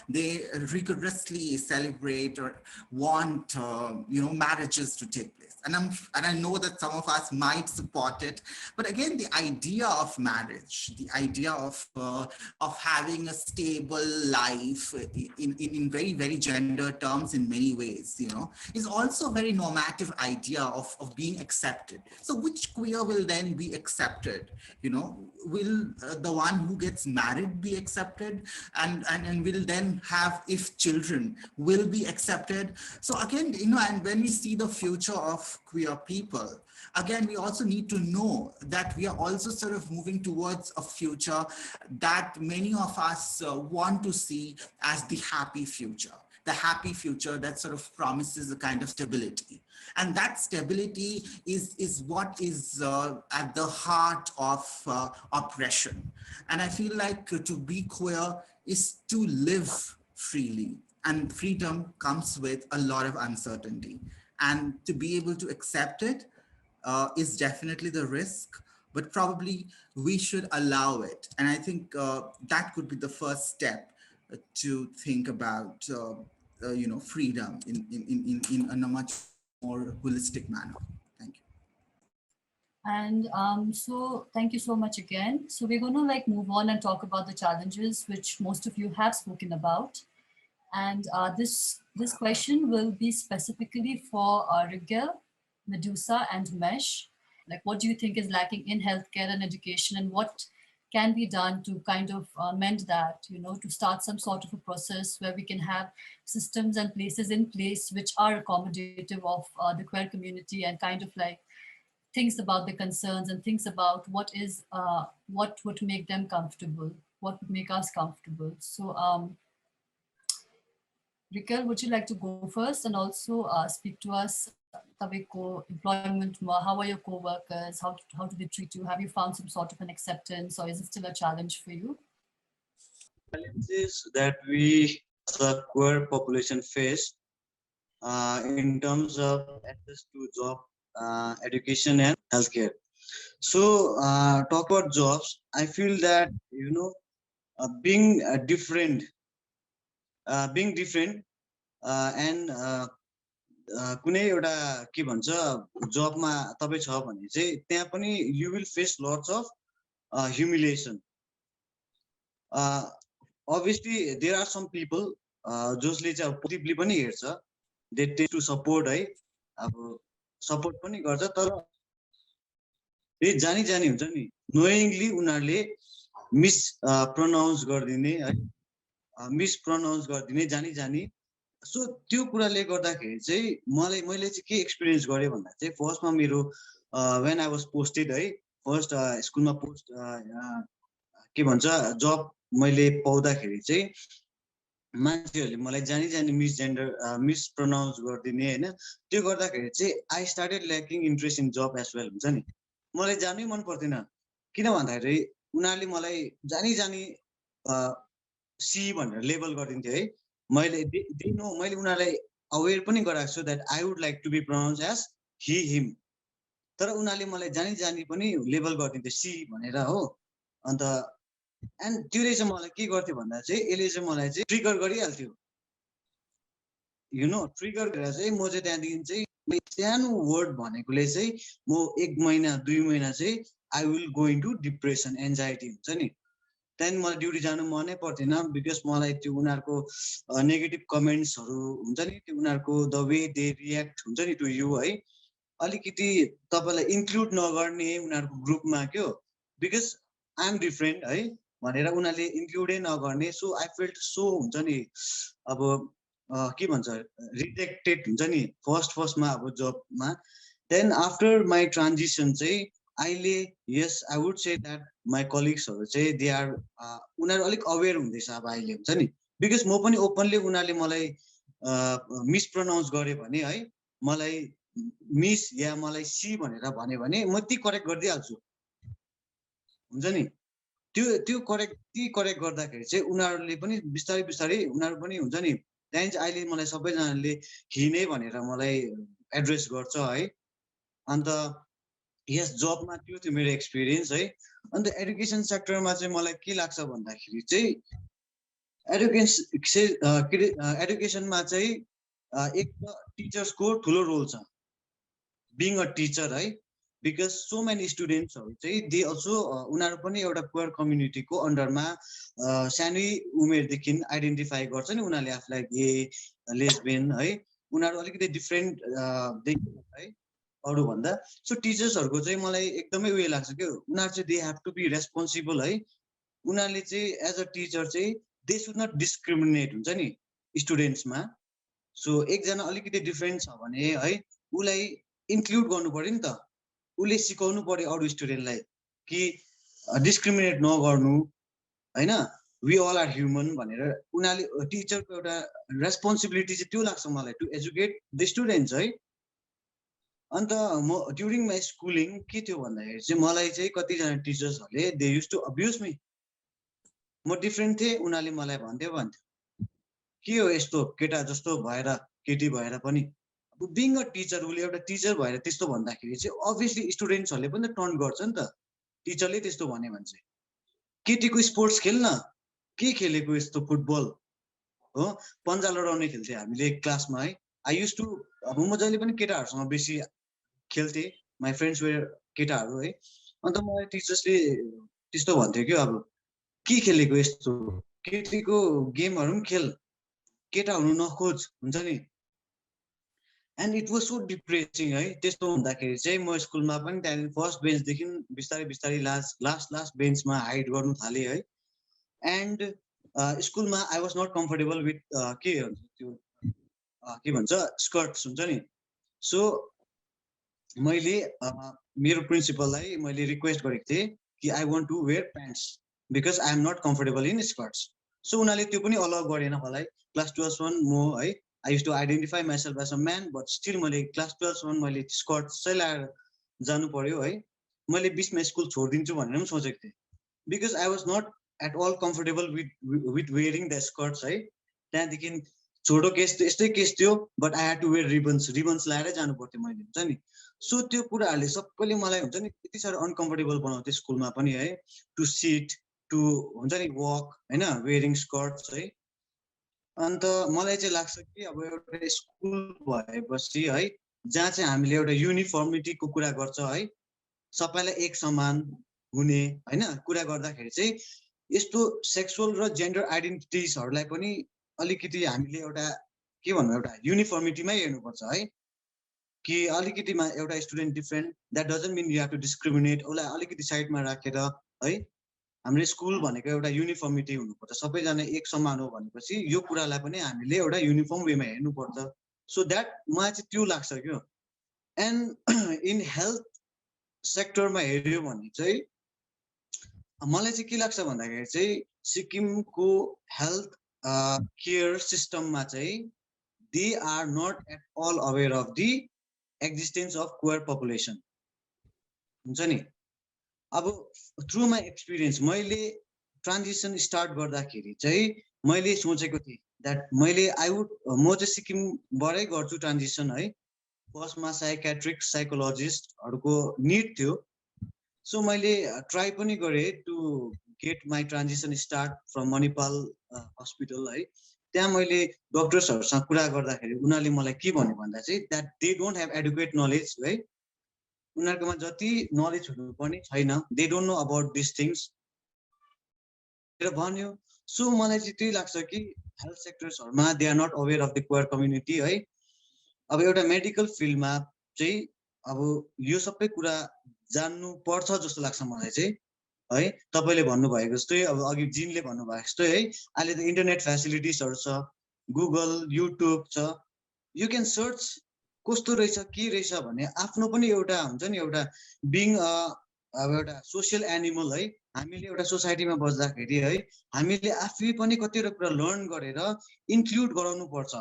they rigorously celebrate or want marriages to take place. And I know that some of us might support it, but again, the idea of marriage, the idea of having a stable life in very, very gender terms in many ways, is also a very normative idea of being accepted. So which queer will then be accepted? Will the one who gets married be accepted, and will then have, if children, will be accepted? So again, and when we see the future of queer people, again, we also need to know that we are also sort of moving towards a future that many of us want to see as the happy future. The happy future that sort of promises a kind of stability. And that stability is what is at the heart of oppression. And I feel like to be queer is to live freely. And freedom comes with a lot of uncertainty. And to be able to accept it is definitely the risk, but probably we should allow it. And I think that could be the first step to think about freedom in a much more holistic manner. Thank you. And so thank you so much again. So we're going to move on and talk about the challenges which most of you have spoken about. And this question will be specifically for Rigel, Medusa, and Mesh. What do you think is lacking in healthcare and education, and what can be done to kind of mend that, to start some sort of a process where we can have systems and places in place which are accommodative of the queer community, and kind of things about the concerns and things about what would make them comfortable, what would make us comfortable. So Rikel, would you like to go first and also speak to us? Employment, how are your co-workers? How do they treat you? Have you found some sort of an acceptance, or is it still a challenge for you? Challenges that we as a queer population face in terms of access to job, education, and healthcare. So talk about jobs. I feel that being different and कुनै एउटा के भन्छ जबमा तपाई छ भने चाहिँ त्यहाँ पनि you will face lots of humiliation. Obviously there are some people जसले चाहिँ पोजिटिभली पनि हेर्छ, they tend to support है, अब सपोर्ट पनि गर्छ, तर ए जानी जानी हुन्छ नि, knowingly उनीहरुले मिस प्रोनाउन्स गरिदिने है, मिस प्रोनाउन्स गरिदिने जानी जानी. सो त्यो कुराले गर्दाखेरि चाहिँ मैले चाहिँ के एक्सपिरियन्स गरे भन्दा चाहिँ फर्स्टमा मेरो व्हेन आई वाज पोस्टेड है, फर्स्ट स्कुलमा पोस्ट के भन्छ जब मैले पाउँदाखेरि चाहिँ मान्छेहरूले मलाई जानी जानी मिस प्रोनाउन्स गरिदिने हैन, त्यो गर्दाखेरि चाहिँ आई स्टार्टेड ल्याकिङ इन्ट्रेस्ट इन जब एज वेल. हुन्छ नि, मलाई जानै मन पर्दैन, किन भन्दाखेरि उनीहरूले मलाई जानी जानी सी भनेर लेबल गरिदिन्थ्यो है. मैले मैले उनीहरूलाई अवेर पनि गराएको छु that I would like to be pronounce as he him, तर उनीहरूले मलाई जानी जानी पनि लेबल गरिदिन्थ्यो सी भनेर हो. अन्त एन्ड त्यसले चाहिँ मलाई के गर्थ्यो भन्दा चाहिँ यसले चाहिँ मलाई चाहिँ ट्रिगर गरिहाल्थ्यो ट्रिगर गरेर चाहिँ म चाहिँ त्यहाँदेखि चाहिँ सानो वर्ड भनेकोले चाहिँ म 1 महिना 2 महिना चाहिँ I will go into depression anxiety हुन्छ नि त्यहाँदेखि मलाई ड्युटी जानु मनै पर्दैन बिकज मलाई त्यो उनीहरूको नेगेटिभ कमेन्ट्सहरू हुन्छ नि त्यो उनीहरूको द वे दे रियाक्ट हुन्छ नि टु यु है अलिकति तपाईँलाई इन्क्लुड नगर्ने उनीहरूको ग्रुपमा क्यो बिकज आई एम डिफ्रेन्ट है भनेर उनीहरूले इन्क्लुडै नगर्ने सो आई फेल्ट सो हुन्छ नि अब के भन्छ रिजेक्टेड हुन्छ नि फर्स्टमा अब जबमा देन आफ्टर माई ट्रान्जिसन चाहिँ अहिले yes I would say that my कलिग्सहरू चाहिँ दे आर उनीहरू अलिक अवेर हुँदैछ अब अहिले हुन्छ नि बिकज म पनि ओपनली उनीहरूले मलाई मिसप्रनाउन्स गरेँ भने है मलाई मिस या मलाई सी भनेर भन्यो भने म ती करेक्ट गरिदिइहाल्छु हुन्छ नि त्यो करेक्ट गर्दाखेरि चाहिँ उनीहरूले पनि बिस्तारै बिस्तारै उनीहरू पनि हुन्छ नि त्यहाँदेखि चाहिँ अहिले मलाई सबैजनाले हि नै भनेर मलाई एड्रेस गर्छ है अन्त यस जबमा त्यो थियो मेरो एक्सपिरियन्स है अन्त एडुकेसन सेक्टरमा चाहिँ मलाई के लाग्छ भन्दाखेरि चाहिँ एडुकेसनमा चाहिँ एक त टिचर्सको ठुलो रोल छ बिङ अ टिचर है बिकज सो मेनी स्टुडेन्ट्सहरू चाहिँ दे अल्सो उनीहरू पनि एउटा पुवर कम्युनिटीको अन्डरमा सानै उमेरदेखि आइडेन्टिफाई गर्छ नि उनीहरूले आफूलाई गे लेस्बियन है उनीहरू अलिकति डिफ्रेन्ट है अरूभन्दा सो टिचर्सहरूको चाहिँ मलाई एकदमै उयो लाग्छ क्या उनीहरू चाहिँ they have to be responsible है उनीहरूले चाहिँ एज अ टिचर चाहिँ दे सुड नट डिस्क्रिमिनेट हुन्छ नि स्टुडेन्ट्समा सो एकजना अलिकति डिफ्रेन्ट छ भने है उसलाई इन्क्लुड गर्नु पर्यो नि त उसले सिकाउनु पर्यो अरू स्टुडेन्टलाई कि डिस्क्रिमिनेट नगर्नु होइन वी अल आर ह्युमन भनेर उनीहरूले टिचरको एउटा रेस्पोन्सिबिलिटी चाहिँ त्यो लाग्छ मलाई टु एजुकेट द स्टुडेन्ट्स है अन्त म ड्युरिङ माई स्कुलिङ के थियो भन्दाखेरि चाहिँ मलाई चाहिँ कतिजना टिचर्सहरूले they use to abuse me म डिफ्रेन्ट थिएँ उनीहरूले मलाई भन्थ्यो के हो यस्तो केटा जस्तो भएर केटी भएर पनि अब बिङ अ टिचर उसले एउटा टिचर भएर त्यस्तो भन्दाखेरि चाहिँ अभियसली स्टुडेन्ट्सहरूले पनि त टर्न गर्छ नि त टिचरले त्यस्तो भन्यो भने चाहिँ केटीको स्पोर्ट्स खेल्न के खेलेको यस्तो फुटबल हो पन्जा लडाउने खेल्थ्यो हामीले क्लासमा है आई युज टु अब म जहिले पनि केटाहरूसँग बेसी खेल्थेँ माई फ्रेन्ड्स वेयर केटाहरू है अन्त मलाई टिचर्सले त्यस्तो भन्थ्यो कि अब के खेलेको यस्तो केटीको गेमहरू पनि खेल केटा हुनु नखोज हुन्छ नि and it was so depressing है त्यस्तो हुँदाखेरि चाहिँ म स्कुलमा पनि त्यहाँदेखि फर्स्ट बेन्चदेखि बिस्तारै बिस्तारै लास्ट बेन्चमा हाइड गर्नु थालेँ है एन्ड स्कुलमा आई वाज नट कम्फर्टेबल विथ के हुन्छ त्यो के भन्छ स्कर्ट्स हुन्छ नि सो मैले मेरो प्रिन्सिपललाई मैले रिक्वेस्ट गरेको थिएँ कि I want to wear pants because I am not comfortable in skirts so उनीहरूले त्यो पनि अलाउ गरेन मलाई क्लास 12 म है I use to identify myself as a man but still मैले क्लास 12 मैले स्कर्ट चाहिँ लगाएर जानु पर्यो है मैले बिचमा स्कुल छोडिदिन्छु भनेर पनि सोचेको थिएँ because I was not at all comfortable with wearing the skirts है त्यहाँदेखि छोटो केस यस्तै केस थियो but I had to wear ribbons लगाएरै जानु पर्थ्यो मैले हुन्छ नि सो त्यो कुराहरूले सबैले मलाई हुन्छ नि यति साह्रो अनकम्फर्टेबल बनाउँथ्यो स्कुलमा पनि है टु सिट टु हुन्छ नि वक होइन वेयरिङ स्कर्ट्स है अन्त मलाई चाहिँ लाग्छ कि अब एउटा स्कुल भएपछि है जहाँ चाहिँ हामीले एउटा युनिफर्मिटीको कुरा गर्छ है सबैलाई एक समान हुने होइन कुरा गर्दाखेरि चाहिँ यस्तो सेक्सुअल र जेन्डर आइडेन्टिटिजहरूलाई पनि अलिकति हामीले एउटा के भनौँ एउटा युनिफर्मिटीमै हेर्नुपर्छ है कि अलिकतिमा एउटा student different that doesn't mean you have to discriminate उसलाई अलिकति साइडमा राखेर है हाम्रो स्कुल भनेको एउटा युनिफर्मिटी हुनुपर्छ सबैजना एक समान हो भनेपछि यो कुरालाई पनि हामीले एउटा युनिफर्म वेमा हेर्नुपर्छ सो द्याट मलाई चाहिँ त्यो लाग्छ क्या एन्ड इन हेल्थ सेक्टरमा हेऱ्यो भने चाहिँ मलाई चाहिँ के लाग्छ भन्दाखेरि चाहिँ सिक्किमको हेल्थ केयर सिस्टममा चाहिँ they are not at all aware of the existence of queer population हुन्छ नि अब थ्रु माई एक्सपिरियन्स मैले ट्रान्जिसन स्टार्ट गर्दाखेरि चाहिँ मैले सोचेको थिएँ द्याट मैले म चाहिँ सिक्किमबाटै गर्छु ट्रान्जिसन है फर्स्टमा साइकेट्रिक साइकोलोजिस्टहरूको निड थियो सो मैले ट्राई पनि गरेँ to get my transition start from Manipal hospital है, त्यहाँ मैले डक्टर्सहरूसँग कुरा गर्दाखेरि उनीहरूले मलाई के भन्यो भन्दा चाहिँ that they don't have educate knowledge है, उनीहरूकोमा जति नलेज हुनुपर्ने छैन, they don't know about this things भन्यो। सो मलाई चाहिँ त्यही लाग्छ कि हेल्थ सेक्टर्सहरूमा they are not aware of the queer community है। अब एउटा मेडिकल फिल्डमा चाहिँ अब यो सबै कुरा जान्नु पर्छ जस्तो लाग्छ मलाई चाहिँ है। तपाईँले भन्नुभएको जस्तै अब अघि जिनले भन्नुभएको जस्तै है, अहिले त इन्टरनेट फेसिलिटिजहरू छ, गुगल युट्युब छ, यु क्यान सर्च कस्तो रहेछ के रहेछ भने आफ्नो पनि एउटा हुन्छ नि एउटा बिङ अब एउटा सोसियल एनिमल है, हामीले एउटा सोसाइटीमा बस्दाखेरि है हामीले आफै पनि कतिवटा कुरा लर्न गरेर इन्क्लुड गराउनु पर्छ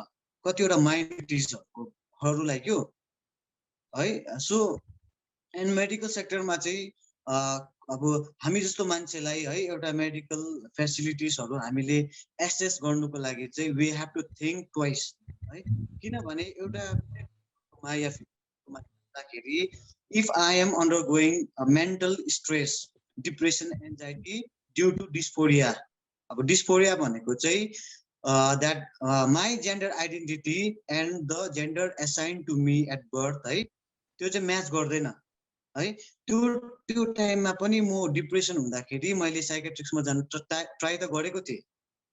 कतिवटा माइनोरिटिजहरूलाई क्यो है। सो एन्ड मेडिकल सेक्टरमा चाहिँ अब हामी जस्तो मान्छेलाई है एउटा मेडिकल फेसिलिटिजहरू हामीले एक्सेस गर्नुको लागि चाहिँ we have to think twice है, किनभने एउटा मायाखेरि if I am undergoing mental stress, depression, anxiety due to dysphoria, अब डिस्फोरिया भनेको चाहिँ that my gender identity and the gender assign to me at birth है, त्यो चाहिँ म्याच गर्दैन है। त्यो टाइममा पनि म डिप्रेसन हुँदाखेरि मैले साइकेट्रिक्समा जानु ट्राई त गरेको थिएँ,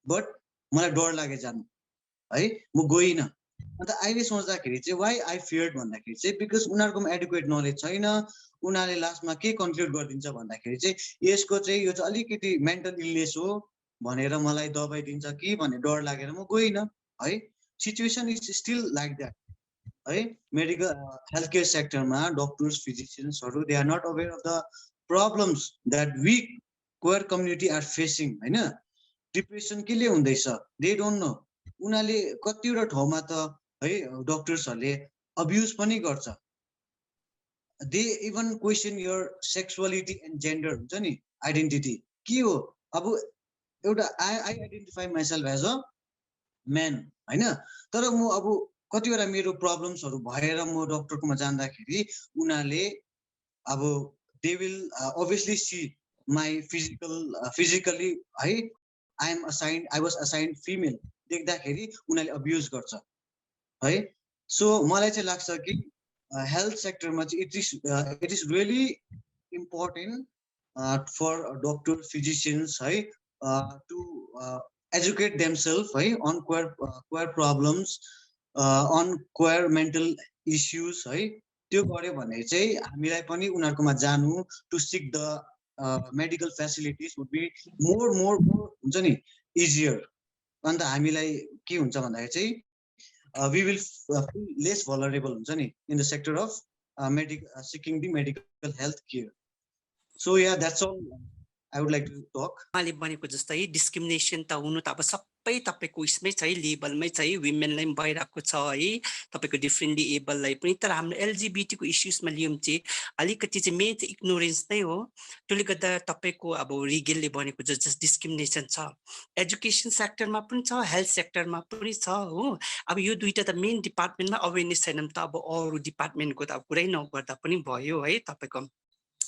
बट मलाई डर लाग्यो जानु है, म गइनँ। अन्त अहिले सोच्दाखेरि चाहिँ वाइ आई फियर्ड भन्दाखेरि चाहिँ बिकज उनीहरूकोमा एडुकेट नलेज छैन, उनीहरूले लास्टमा के कन्क्लुड गरिदिन्छ भन्दाखेरि चाहिँ यसको चाहिँ यो चाहिँ अलिकति मेन्टल इलनेस हो भनेर मलाई दबाई दिन्छ कि भन्ने डर लागेर म गइनँ है। Situation is still like that है। मेडिकल हेल्थ केयर सेक्टरमा डक्टर्स फिजिसियन्सहरू they are not aware of the problems that we queer community are facing होइन। डिप्रेसन केले हुँदैछ दे डोन्ट नो, उनीहरूले कतिवटा ठाउँमा त है डक्टर्सहरूले अब्युज पनि गर्छ, they even question your sexuality and gender हुन्छ नि आइडेन्टिटी के हो। अब एउटा I identify myself as a man होइन, तर म अब कतिवटा मेरो प्रब्लम्सहरू भएर म डक्टरकोमा जाँदाखेरि उनीहरूले अब they will obviously see my physically है, आई वाज असाइन्ड फिमेल देख्दाखेरि उनीहरूले अब्युज गर्छ है। सो मलाई चाहिँ लाग्छ कि हेल्थ सेक्टरमा चाहिँ it is really important for doctor physicians है टु एजुकेट देमसेल्फ है on queer problems, on queer mental issues है। त्यो गऱ्यो भने चाहिँ हामीलाई पनि उनीहरूकोमा जानु to seek the medical facilities would be more हुन्छ नि इजियर। अन्त हामीलाई के हुन्छ भन्दाखेरि चाहिँ we will feel less vulnerable हुन्छ नि in the sector of seeking the medical health care. So yeah, that's all I would like to talk. उहाँले भनेको जस्तै डिस्क्रिमिनेसन त हुनु त अब सबै तपाईँको उसमै छ है, लेभलमै छ है, विमेनलाई पनि भइरहेको छ है, तपाईँको डिफ्रेन्टली एबललाई पनि। तर हाम्रो एलजिबिटीको इस्युजमा लियौँ चाहिँ अलिकति चाहिँ मेन चाहिँ इग्नोरेन्स नै हो। त्यसले गर्दा तपाईँको अब रिगेलले भनेको जस्ट डिस्क्रिमिनेसन छ, एजुकेसन सेक्टरमा पनि छ, हेल्थ सेक्टरमा पनि छ हो। अब यो दुईटा त मेन डिपार्टमेन्टमा अवेरनेस छैन त अब अरू डिपार्टमेन्टको त अब कुरै नगर्दा पनि भयो है तपाईँको।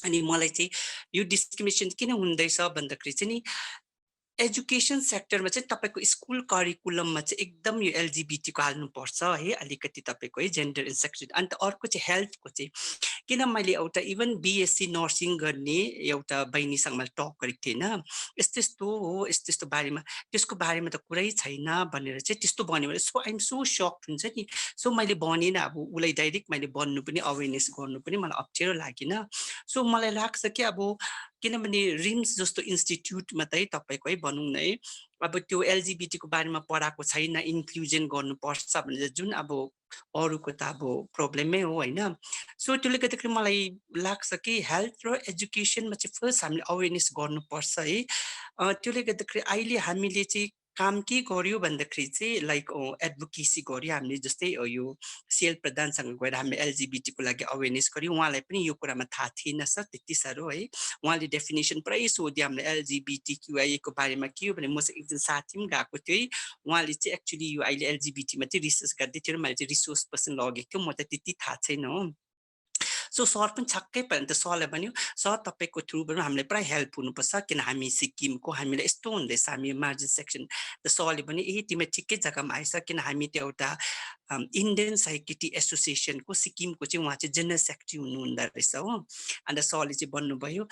अनि मलाई चाहिँ यो डिस्क्रिमिनेसन किन हुँदैछ भन्दाखेरि चाहिँ नि एजुकेसन सेक्टरमा चाहिँ तपाईँको स्कुल करिकुलममा चाहिँ एकदम यो एलजिबिटीको हाल्नुपर्छ है, अलिकति तपाईँको है जेन्डर एन्ड सेक्सुअलिटी। अन्त अर्को चाहिँ हेल्थको चाहिँ किन मैले एउटा इभन बिएससी नर्सिङ गर्ने एउटा बहिनीसँग मैले टक गरेको थिएँ होइन, यस्तो यस्तो हो यस्तो यस्तो बारेमा, त्यसको बारेमा त कुरै छैन भनेर चाहिँ त्यस्तो भन्यो भने सो आइएम सो सक्ड हुन्छ नि। सो मैले भनेन, अब उसलाई डाइरेक्ट मैले भन्नु पनि अवेरनेस गर्नु पनि मलाई अप्ठ्यारो लागेन। सो मलाई लाग्छ कि अब किनभने रिम्स जस्तो इन्स्टिट्युटमा त है तपाईँको है भनौँ न है अब त्यो एलजिबिटीको बारेमा पढाएको छैन, इन्क्लुजन गर्नुपर्छ भनेर जुन अब अरूको त अब प्रब्लमै हो होइन। सो त्यसले गर्दाखेरि मलाई लाग्छ कि हेल्थ र एजुकेसनमा चाहिँ फर्स्ट हामीले अवेरनेस गर्नुपर्छ है। त्यसले गर्दाखेरि अहिले हामीले चाहिँ काम के गर्यो भन्दाखेरि चाहिँ लाइक एडभोकेसी गर्यो हामीले, जस्तै यो सेल प्रधानसँग गएर हामीले एलजिबिटीको लागि अवेरनेस गर्यो। उहाँलाई पनि यो कुरामा थाहा थिएन सर त्यति साह्रो है, उहाँले डेफिनेसन पुरै सोध्यो हामीले एलजिबिटीक्युआईको बारेमा के हो भने मसँग एकजना साथी पनि गएको थियो है, उहाँले चाहिँ एक्चुली यो अहिले एलजिबिटीमा चाहिँ रिसर्च गर्दै थियो र मैले चाहिँ रिसोर्स पर्सन लगेको थियो, म त त्यति थाहा छैन हो। सो सर पनि छक्कै पर्यो। अन्त सरलाई भन्यो सर तपाईँको थ्रुबाट हामीलाई पुरा हेल्प हुनुपर्छ किन हामी सिक्किमको हामीलाई यस्तो हुँदैछ हामी मार्जिन सेक्सन। त सरले भने तिमी ठिकै जग्गामा आएछ किन हामी त्यो एउटा इन्डियन साइकेटी एसोसिएसनको सिक्किमको चाहिँ उहाँ चाहिँ जेनरल सेक्रेटरी हुनुहुँदो रहेछ हो। अन्त सरले चाहिँ भन्नुभयो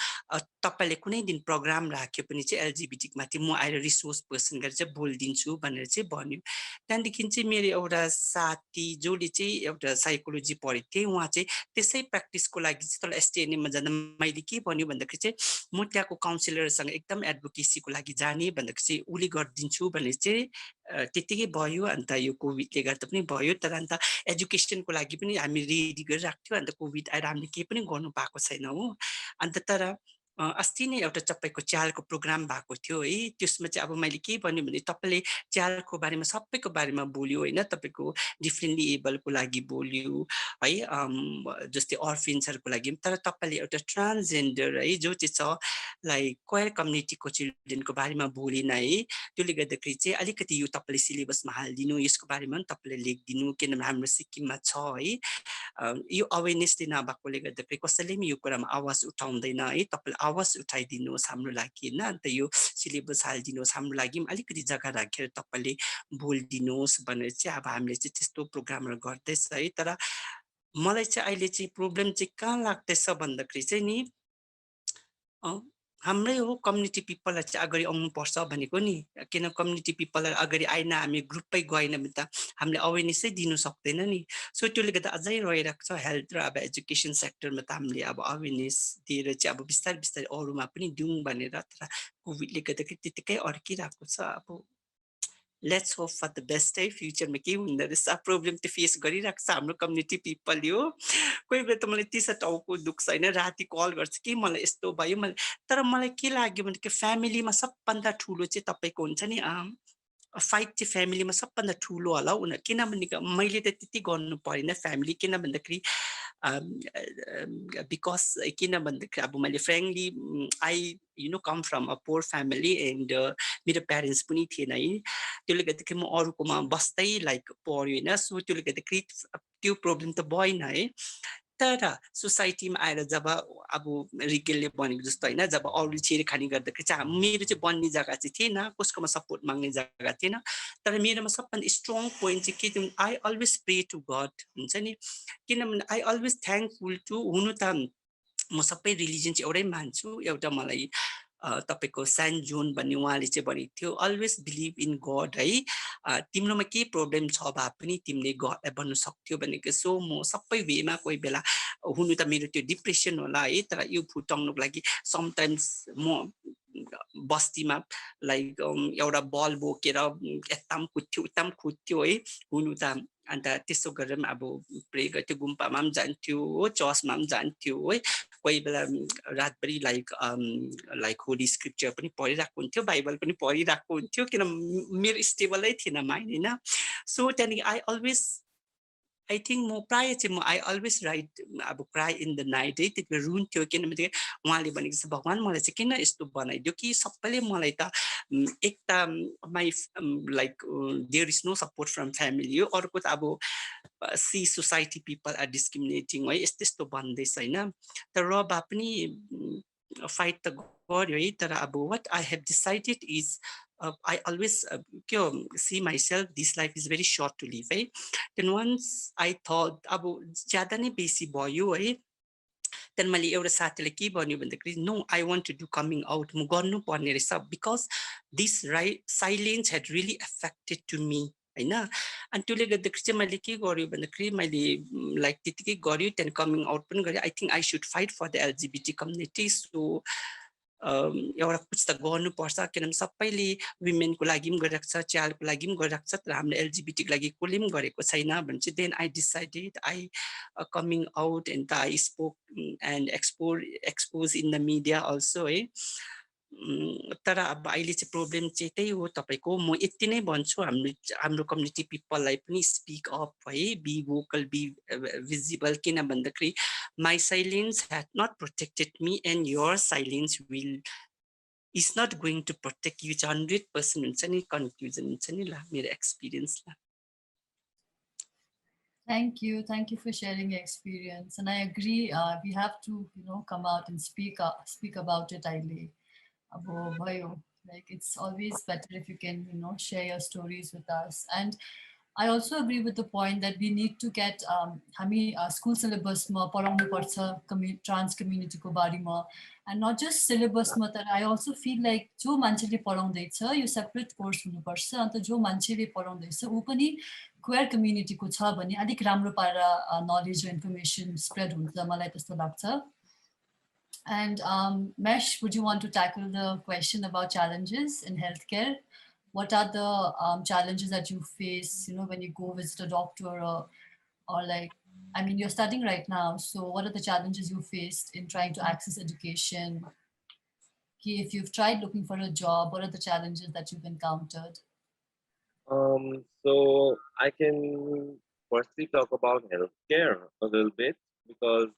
तपाईँले कुनै दिन प्रोग्राम राख्यो भने चाहिँ एलजिबिटीको माथि म आएर रिसोर्स पर्सन गरेर चाहिँ बोलिदिन्छु भनेर चाहिँ भन्यो। त्यहाँदेखि चाहिँ मेरो एउटा साथी जसले चाहिँ एउटा साइकोलोजी पढेको थिएँ उहाँ चाहिँ त्यसै प्र्याक्टिसको लागि चाहिँ तल एसटिएनएममा जाँदा मैले के भन्यो भन्दाखेरि चाहिँ म त्यहाँको काउन्सिलरसँग एकदम एडभोकेसीको लागि जाने भन्दाखेरि चाहिँ उसले गरिदिन्छु भनेर चाहिँ त्यतिकै भयो। अन्त यो कोभिडले गर्दा पनि भयो तर अन्त एजुकेसनको लागि पनि हामी रेडी गरिरहेको थियो। अन्त कोभिड आएर हामीले केही पनि गर्नु पाएको छैन हो। अन्त तर अस्ति नै एउटा तपाईँको च्यालको प्रोग्राम भएको थियो है। त्यसमा चाहिँ अब मैले के भन्यो भने तपाईँले च्यालको बारेमा सबैको बारेमा बोल्यो होइन, तपाईँको डिफ्रेन्टली एबलको लागि बोल्यो है, जस्तै अर्फिन्सहरूको लागि। तर तपाईँले एउटा ट्रान्सजेन्डर है जो चाहिँ छ लाइक क्वेयर कम्युनिटीको चिल्ड्रेनको बारेमा बोलेन है। त्यसले गर्दाखेरि चाहिँ अलिकति यो तपाईँले सिलेबसमा हालिदिनु, यसको बारेमा पनि तपाईँले लेखिदिनु किनभने हाम्रो सिक्किममा छ है। यो अवेरनेसले नभएकोले गर्दाखेरि कसैले पनि यो कुरामा आवाज उठाउँदैन है। तपाईँले आवाज उठाइदिनुहोस् हाम्रो लागि होइन। अन्त यो सिलेबस हालिदिनुहोस् हाम्रो लागि पनि अलिकति जग्गा राखेर तपाईँले बोलिदिनुहोस् भनेर चाहिँ अब हामीले चाहिँ त्यस्तो प्रोग्रामहरू गर्दैछ है। तर मलाई चाहिँ अहिले चाहिँ प्रब्लम चाहिँ कहाँ लाग्दैछ भन्दाखेरि चाहिँ नि हाम्रै हो कम्युनिटी पिपललाई चाहिँ अगाडि आउनुपर्छ भनेको नि। किन कम्युनिटी पिपललाई अगाडि आएन हामी ग्रुपै गएन भने त हामीले अवेरनेसै दिनु सक्दैन नि। सो त्यसले गर्दा अझै रहिरहेको छ हेल्थ र अब एजुकेसन सेक्टरमा त हामीले अब अवेरनेस दिएर चाहिँ अब बिस्तारै बिस्तारै अरूमा पनि दिउँ भनेर। तर कोभिडले गर्दाखेरि त्यतिकै अड्किरहेको छ। अब let's hope for the best है। फ्युचरमा के हुँदो रहेछ प्रब्लम त फेस गरिरहेको छ हाम्रो कम्युनिटी पिपलले हो। कोही बेला त मलाई त्यसै टाउको दुख्छ होइन, राति कल गर्छ कि मलाई यस्तो भयो मलाई। तर मलाई के लाग्यो भने फ्यामिलीमा सबभन्दा ठुलो चाहिँ तपाईँको हुन्छ नि फाइट चाहिँ फ्यामिलीमा सबभन्दा ठुलो होला उनीहरू। किनभने मैले त त्यति गर्नु परेन फ्यामिली, किन भन्दाखेरि बिकज किन भन्दाखेरि अब मैले frankly I come from a poor family and मेरो प्यारेन्ट्स पनि थिएन है। त्यसले गर्दाखेरि म अरूकोमा बस्दै लाइक पढ्यो होइन। सो त्यसले गर्दाखेरि त्यो प्रब्लम त भएन है। तर सोसाइटीमा आएर जब अब रिगेलले भनेको जस्तो होइन, जब अरूले छेडखानी गर्दाखेरि चाहिँ मेरो चाहिँ बन्ने जग्गा चाहिँ थिएन, कसकोमा सपोर्ट माग्ने जग्गा थिएन। तर मेरोमा सबभन्दा स्ट्रङ पोइन्ट चाहिँ के थियो, आई अलवेज प्रे टु गड हुन्छ नि। किनभने आई अलवेज थ्याङ्कफुल टु हुनु त म सबै रिलिजन चाहिँ एउटै मान्छु। एउटा मलाई तपाईँको सेन्ट जोन भन्ने उहाँले चाहिँ भनेको थियो अलवेज बिलिभ इन गड है। तिम्रोमा केही प्रब्लम छ भए पनि तिमीले गडलाई भन्नु सक्थ्यो भनेको। सो म सबै वेमा कोही बेला हुनु त मेरो त्यो डिप्रेसन होला है, तर यो फुटाउनुको लागि समटाइम्स म बस्तीमा लाइक एउटा बल बोकेर यता पनि कुद्थ्यो उता पनि कुद्थ्यो है हुनु त। अन्त त्यसो गरेर पनि अब प्रे गर्थ्यो, गुम्पामा पनि जान्थ्यो हो, चर्चमा पनि जान्थ्यो है। कोही बेला रातभरि लाइक होली स्क्रिप्चर पनि पढिरहेको हुन्थ्यो, बाइबल पनि पढिरहेको हुन्थ्यो किन मेरो स्टेबलै थिएन माइन्ड होइन। सो त्यहाँदेखि आई थिङ्क म प्रायः चाहिँ आई अलवेज राइट अब क्राई इन द नाइट है। त्यति बेला रुन्थ्यो किनभने उहाँले भनेको छ भगवान् मलाई चाहिँ किन यस्तो बनाइदियो कि सबैले मलाई त एक त my like there is no support from family हो, अर्को त अब see society people are discriminating है, यस्तो यस्तो भन्दैछ होइन। तर र भए पनि फाइट त गर्यो है। तर अब what I have decided is I always see myself this life is very short to live है। then once I thought अब ज्यादा नै बेसी भयो है। त्यहाँदेखि मैले एउटा साथीले के भन्यो भन्दाखेरि no I want to do coming out, म गर्नुपर्ने रहेछ because this silence had really affected to me होइन। अनि त्यसले गर्दाखेरि चाहिँ मैले के गर्यो भन्दाखेरि मैले लाइक त्यतिकै गर्यो, त्यहाँदेखि कमिङ आउट पनि गरेँ। I think I should fight for the LGBT community. So एउटा कुछ त गर्नुपर्छ किनभने सबैले वुमेनको लागि पनि गरिरहेको छ, च्यालको लागि पनि गरिरहेको छ, तर हामीले एलजिबिटीको लागि कसले पनि गरेको छैन भने चाहिँ then I decided I coming out and I spoke and expose in the media also है। तर अब अहिले चाहिँ प्रब्लम चाहिँ त्यही हो तपाईँको। म यति नै भन्छु हाम्रो कम्युनिटी पिपललाई पनि स्पिक अप है, बी भोकल बी भिजिबल। किन भन्दाखेरि my silence had not protected me and your silence will is not going to protect you. 100% हुन्छ नि कन्क्लुजन हुन्छ नि ल मेरो एक्सपिरियन्स ल। Thank you for sharing your experience, and I agree. We have to, come out and speak about it. Like it's always better if you can, share your stories with us. And I also agree with the point that we need to get school syllabus ma पढाउनु पर्छ trans community को बारेमा, and not just syllabus ma तर I also feel like जो मान्छेले पढाउँदैछ यो separate course हुनुपर्छ, अन्त जो मान्छेले पढाउँदैछ ऊ पनि queer community को छ भने अलिक राम्रो पारा knowledge or information spread हुन्छ, मलाई त्यस्तो लाग्छ. And Mesh, would you want to tackle the question about challenges in healthcare? What are the challenges that you face, when you go visit a doctor or like, I mean, you're studying right now. So what are the challenges you faced in trying to access education? If you've tried looking for a job, what are the challenges that you've encountered? So I can firstly talk about healthcare a little bit because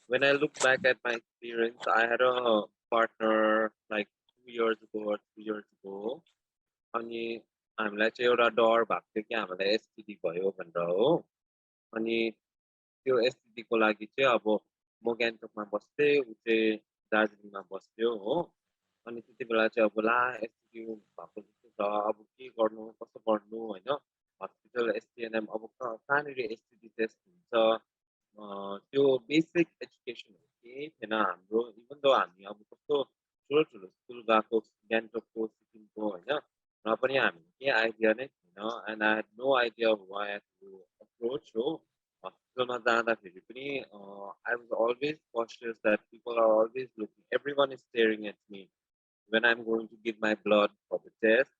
when I look back at my experience, I had a partner like 2 years ago or 3 years ago. अनि हामीलाई चाहिँ एउटा डर भएको थियो कि हामीलाई STD भयो भनेर हो. अनि त्यो एसटिडीको लागि चाहिँ अब म गान्तोकमा बस्थेँ, ऊ चाहिँ दार्जिलिङमा बस्थ्यो हो. अनि त्यति बेला चाहिँ अब ला एसटिडी भएको जस्तो छ, अब के गर्नु कसो गर्नु होइन. हस्पिटल एसटिएनएम अब कहाँनिर एसटिडी टेस्ट हुन्छ, त्यो बेसिक एजुकेसन केही थिएन हाम्रो. इभन दो हामी अब कस्तो ठुलो ठुलो स्कुल गएको गान्तोकको सिक्किमको होइन, र पनि हामीले केही आइडिया नै थिएन. And I had no idea who I had to approach हो. हस्पिटलमा जाँदाखेरि पनि I was always conscious that people are always looking, everyone is staring at me when I'm going to give my blood for the test,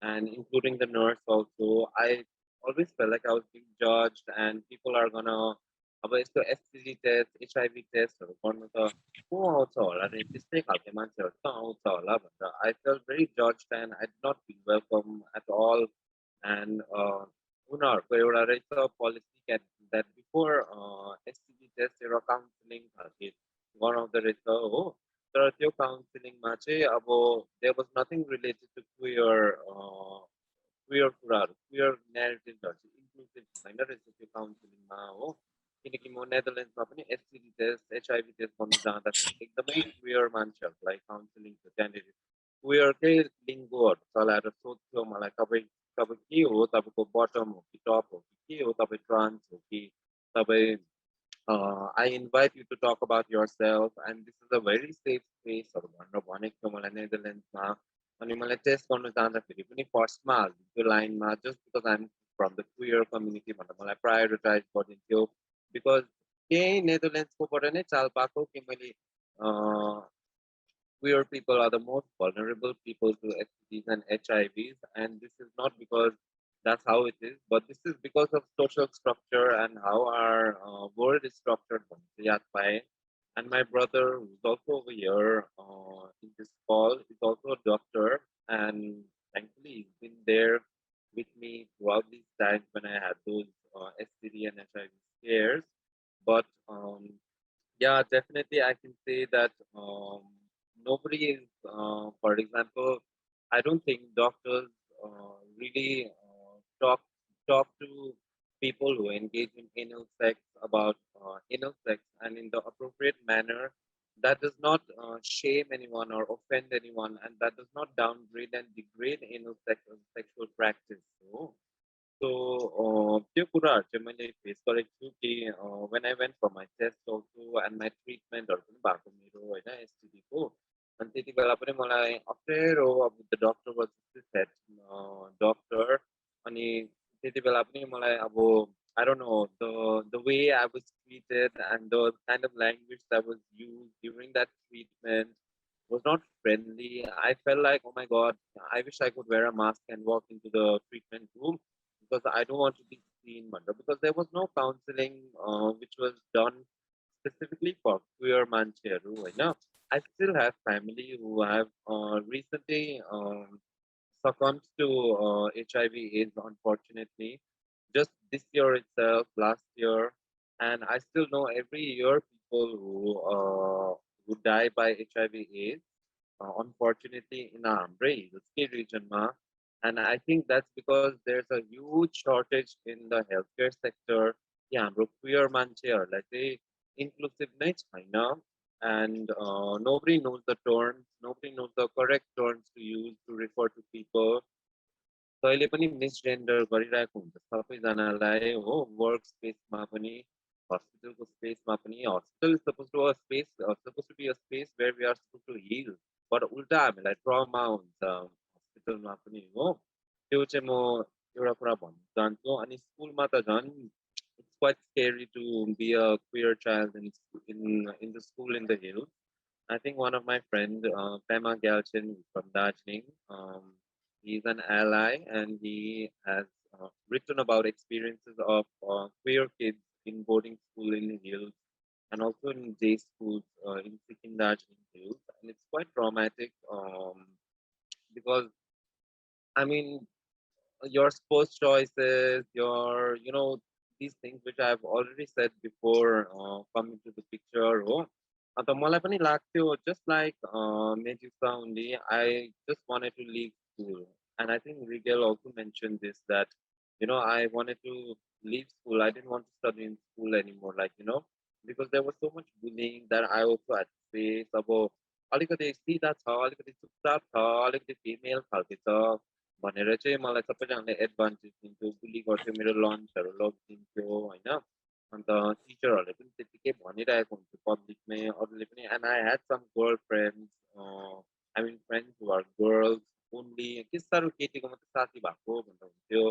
and including the nurse also. I always felt like I was being judged and people are gonna अब यस्तो STD test HIV टेस्टहरू गर्नु त को आउँछ होला नि, त्यस्तै खालको मान्छेहरू त आउँछ होला भनेर I felt very judged and I did not feel welcome at all. And उनीहरूको एउटा रहेछ policy that before STD test एउटा काउन्सिलिङ खालके गराउँदो रहेछ हो. तर त्यो काउन्सिलिङमा चाहिँ अब there was nothing related to queer कुराहरू, क्वियर नेरेटिभहरू चाहिँ इन्क्लुसिभ छैन रहेछ त्यो काउन्सिलिङमा हो. किनकि म नेदरल्यान्ड्समा पनि एसटिडी टेस्ट एचआइभी टेस्ट गर्नु जाँदाखेरि एकदमै क्वियर मान्छेहरूलाई काउन्सिलिङ थियो. त्यहाँनिर क्वियरकै लिङ्गोहरू चलाएर सोध्थ्यो मलाई, तपाईँ के हो, तपाईँको बटम हो कि टप हो कि के हो, तपाईँ ट्रान्स हो कि तपाईँ I invite you to talk about yourself and this is a very safe space भनेर भनेको थियो मलाई नेदरल्यान्ड्समा. अनि मलाई टेस्ट गर्नु जाँदाखेरि पनि फर्स्टमा हालिदिन्थ्यो लाइनमा just because I'm from the queer community भनेर मलाई प्रायोरिटाइज गरिदिन्थ्यो. बिकज त्यही नेदरल्यान्ड्सकोबाट नै चाल पाएको कि मैले queer people are the most vulnerable people to STDs and HIVs, and this is not because that's how it is, but this is because of social structure and how our world is structured. And my brother, who's also over here in this call, is also a doctor, and thankfully he's been there with me throughout these times when I had those STD and HIV scares. But yeah, definitely I can say that nobody is, for example, I don't think doctors really talk to people who engage in anal sex about anal sex and in the appropriate manner. That does not shame anyone or offend anyone, and that does not downgrade and degrade anal sex as a sexual practice. So त्यो कुराहरू चाहिँ मैले face गरेको छु कि when I went for my test also and my treatmentहरू पनि भएको मेरो होइन एसटिडीको. अनि त्यति बेला पनि मलाई अप्ठ्यारो, अब the doctor was set doctor. अनि त्यति बेला पनि मलाई अब I don't know, the way I was treated and the kind of language that was used during that treatment was not friendly. I felt like, oh my God, I wish I could wear a mask and walk into the treatment room because I don't want to be seen, because there was no counseling which was done specifically for queer mancheru. I still have family who have recently succumbed to HIV/AIDS, unfortunately, just this year itself, last year, and I still know every year people who die by HIV/AIDS. Unfortunately, in our region, And I think that's because there's a huge shortage in the healthcare sector. Yeah, हाम्रो queer मान्छेहरूलाई चाहिँ inclusive नै छैन, and nobody knows the terms, nobody knows the correct terms to use to refer to people. तैँले पनि मिसजेन्डर गरिरहेको हुन्छ सबैजनालाई हो, वर्क स्पेसमा पनि, हस्पिटलको स्पेसमा पनि. Hospital is suppose to be a space where we are suppose to heal, but उल्टा हामीलाई ट्रमा हुन्छ हस्पिटलमा पनि हो. त्यो चाहिँ म एउटा कुरा भन्न चाहन्छु. अनि स्कुलमा त झन् it's quite scary to be a queer child in the school in the hill. I think one of my friends, Pema Gyalchin from Darjeeling, he's an ally and he has written about experiences of queer kids in boarding school in hills and also in day schools in Sikkim, Darjeeling hills. And it's quite traumatic because, I mean, your sports choices, these things which I've already said before coming to the picture. Oh, अन्त मलाई पनि लाग्थ्यो just like Medusa only, I just wanted to leave school. And I think Rigel also mentioned this, that I wanted to leave school. I didn't want to study in school anymore, because there was so much bullying that I also had to face. अब अलिकति सिधा छ, अलिकति चुपचाप छ, अलिकति female खालको छ भनेर चाहिँ मलाई सबैजनाले एडभान्टेज दिन्थ्यो, बुली गर्थ्यो, मेरो लन्चहरू लगिदिन्थ्यो होइन. अन्त टिचरहरूले पनि त्यतिकै भनिरहेको हुन्थ्यो पब्लिकमै अरूले पनि. And I had some girl friends, I mean friends who are girls only, के साह्रो केटीको मात्रै साथी भएको भनेर हुन्थ्यो.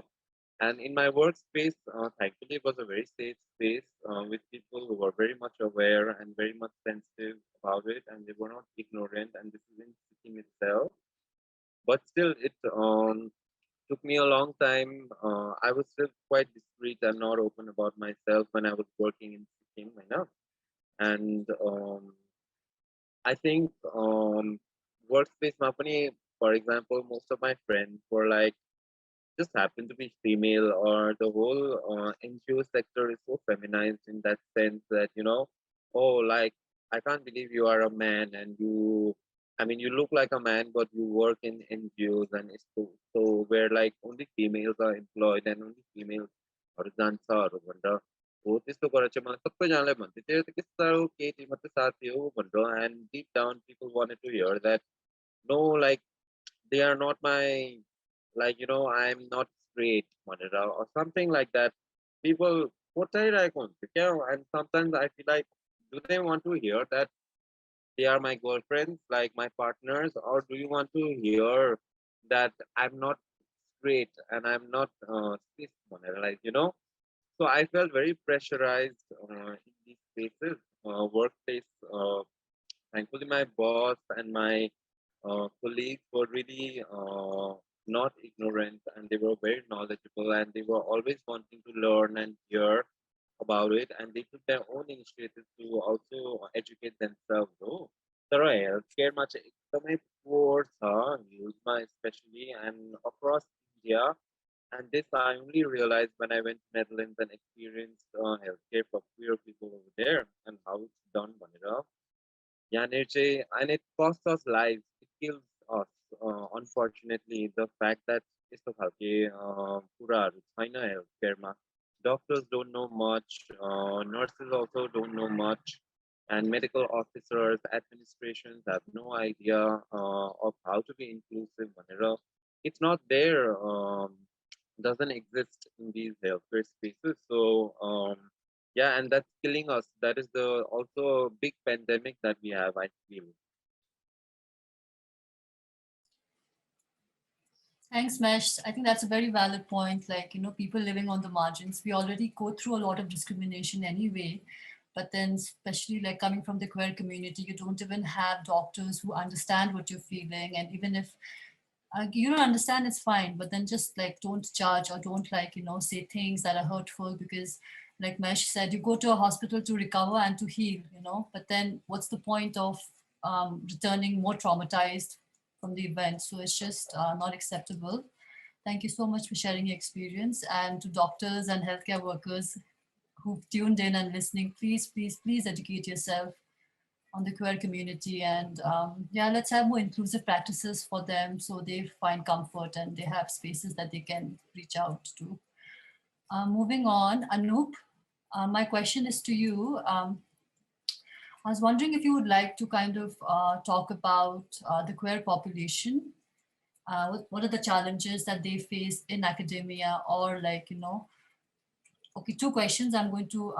And in my workspace, thankfully, it was a very safe space with people who were very much aware and very much sensitive about it, and they were not ignorant. And this is in Sikkim itself. But still, it took me a long time. I was still quite discreet and not open about myself when I was working in Sikkim, and I think workspace company, for example, most of my friends were like, just happen to be female, or the whole NGO sector is so feminized in that sense that, oh, like, I can't believe you are a man and you look like a man, but you work in NGOs, and it's so where like only females are employed and only females are जान्छहरू भनेर हो. त्यस्तो गरेर चाहिँ मलाई सबैजनाले भन्थे त्यो त के साह्रो केटी मात्रै साथी हो भनेर. And deep down people wanted to hear that no, like, they are not my, like, I'm not straight or something like that. People portray and sometimes I feel like, do they want to hear that they are my girlfriends, like my partners, or do you want to hear that I'm not straight and I'm not cis, So I felt very pressurized in these spaces, workplace. Thankfully, my boss and my colleagues were really not ignorant, and they were very knowledgeable, and they were always wanting to learn and hear about it, and they took their own initiatives to also educate themselves. Oh, तर हेल्थकेयरमा चाहिँ एकदमै पोर छ हिल्समा especially and across India. And this I only realized when I went to Netherlands and experienced healthcare for queer people over there and how it's done भनेर. And it costs us lives. It kills us. Unfortunately, the fact that यस्तो खालके कुराहरू छैन हेल्थकेयरमा. Doctors don't know much. Nurses also don't know much. And medical officers, administrations have no idea of how to be inclusive. It's not there. Doesn't exist in these healthcare spaces. So yeah, and that's killing us. That is the also a big pandemic that we have, I feel. Thanks, Mesh. I think that's a very valid point. Like, people living on the margins, we already go through a lot of discrimination anyway. But then, especially like coming from the queer community, you don't even have doctors who understand what you're feeling. And even if you don't understand, it's fine. But then just like don't judge or don't say things that are hurtful, because like Mesh said, you go to a hospital to recover and to heal, but then what's the point of returning more traumatized from the event? So it's just not acceptable. Thank you so much for sharing your experience. And to doctors and healthcare workers who've tuned in and listening, please, please, please educate yourself on the queer community, and yeah, let's have more inclusive practices for them so they find comfort and they have spaces that they can reach out to. Moving on, Anoop, my question is to you. I was wondering if you would like to kind of talk about the queer population. What are the challenges that they face in academia, or like, you know, okay, two questions I'm going to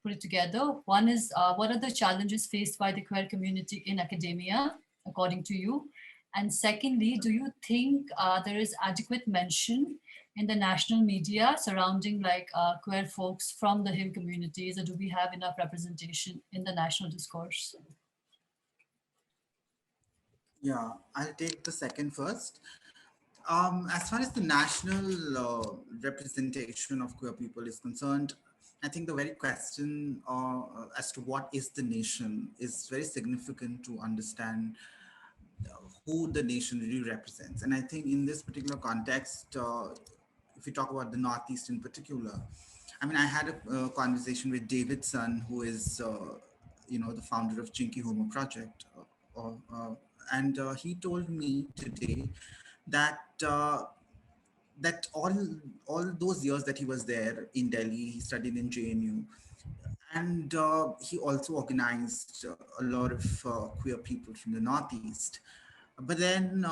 put it together. One is, what are the challenges faced by the queer community in academia, according to you? And secondly, do you think there is adequate mention in the national media surrounding like queer folks from the Hill communities, or do we have enough representation in the national discourse? Yeah, I'll take the second first. As far as the national representation of queer people is concerned, I think the very question as to what is the nation is very significant to understand who the nation really represents. And I think in this particular context, if we talk about the Northeast in particular, I mean, I had a conversation with David Sun, who is, the founder of Chinky Homo Project, and he told me today that that all those years that he was there in Delhi, he studied in JNU, and he also organized a lot of queer people from the Northeast. But then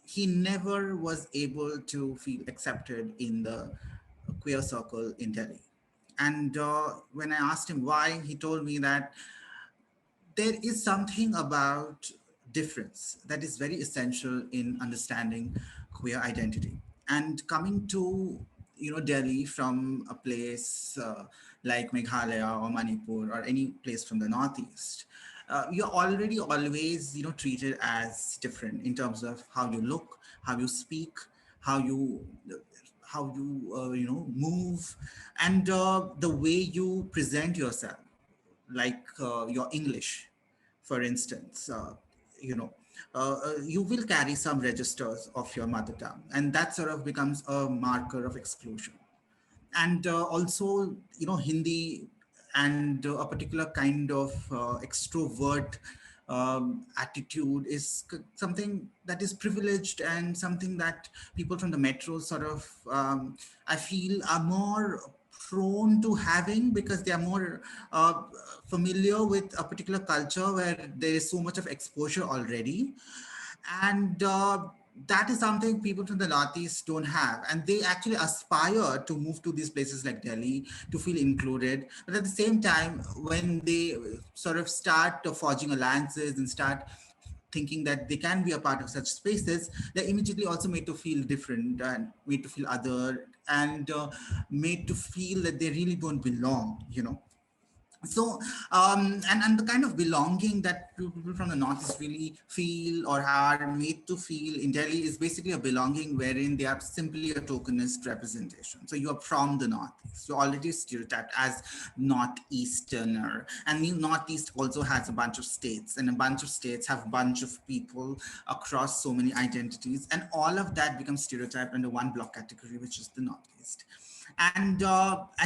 he never was able to feel accepted in the queer circle in Delhi. And when I asked him why, he told me that there is something about difference that is very essential in understanding queer identity. And coming to Delhi from a place like Meghalaya or Manipur or any place from the Northeast, you're already always treated as different in terms of how you look, how you speak, how you move, and the way you present yourself, like your English, for instance. You will carry some registers of your mother tongue, and that sort of becomes a marker of exclusion. And also, Hindi and a particular kind of extrovert attitude is something that is privileged, and something that people from the metro sort of, I feel, are more prone to having, because they are more familiar with a particular culture where there is so much of exposure already. And that is something people from the Northeast don't have. And they actually aspire to move to these places like Delhi to feel included. But at the same time, when they sort of start forging alliances and start thinking that they can be a part of such spaces, they're immediately also made to feel different and made to feel other, and made to feel that they really don't belong. So and the kind of belonging that people from the Northeast really feel or are made to feel in Delhi is basically a belonging wherein they are simply a tokenist representation. So you are from the Northeast, you're already stereotyped as Northeasterner, and the Northeast also has a bunch of states, and a bunch of states have a bunch of people across so many identities, and all of that becomes stereotyped under one block category, which is the Northeast. And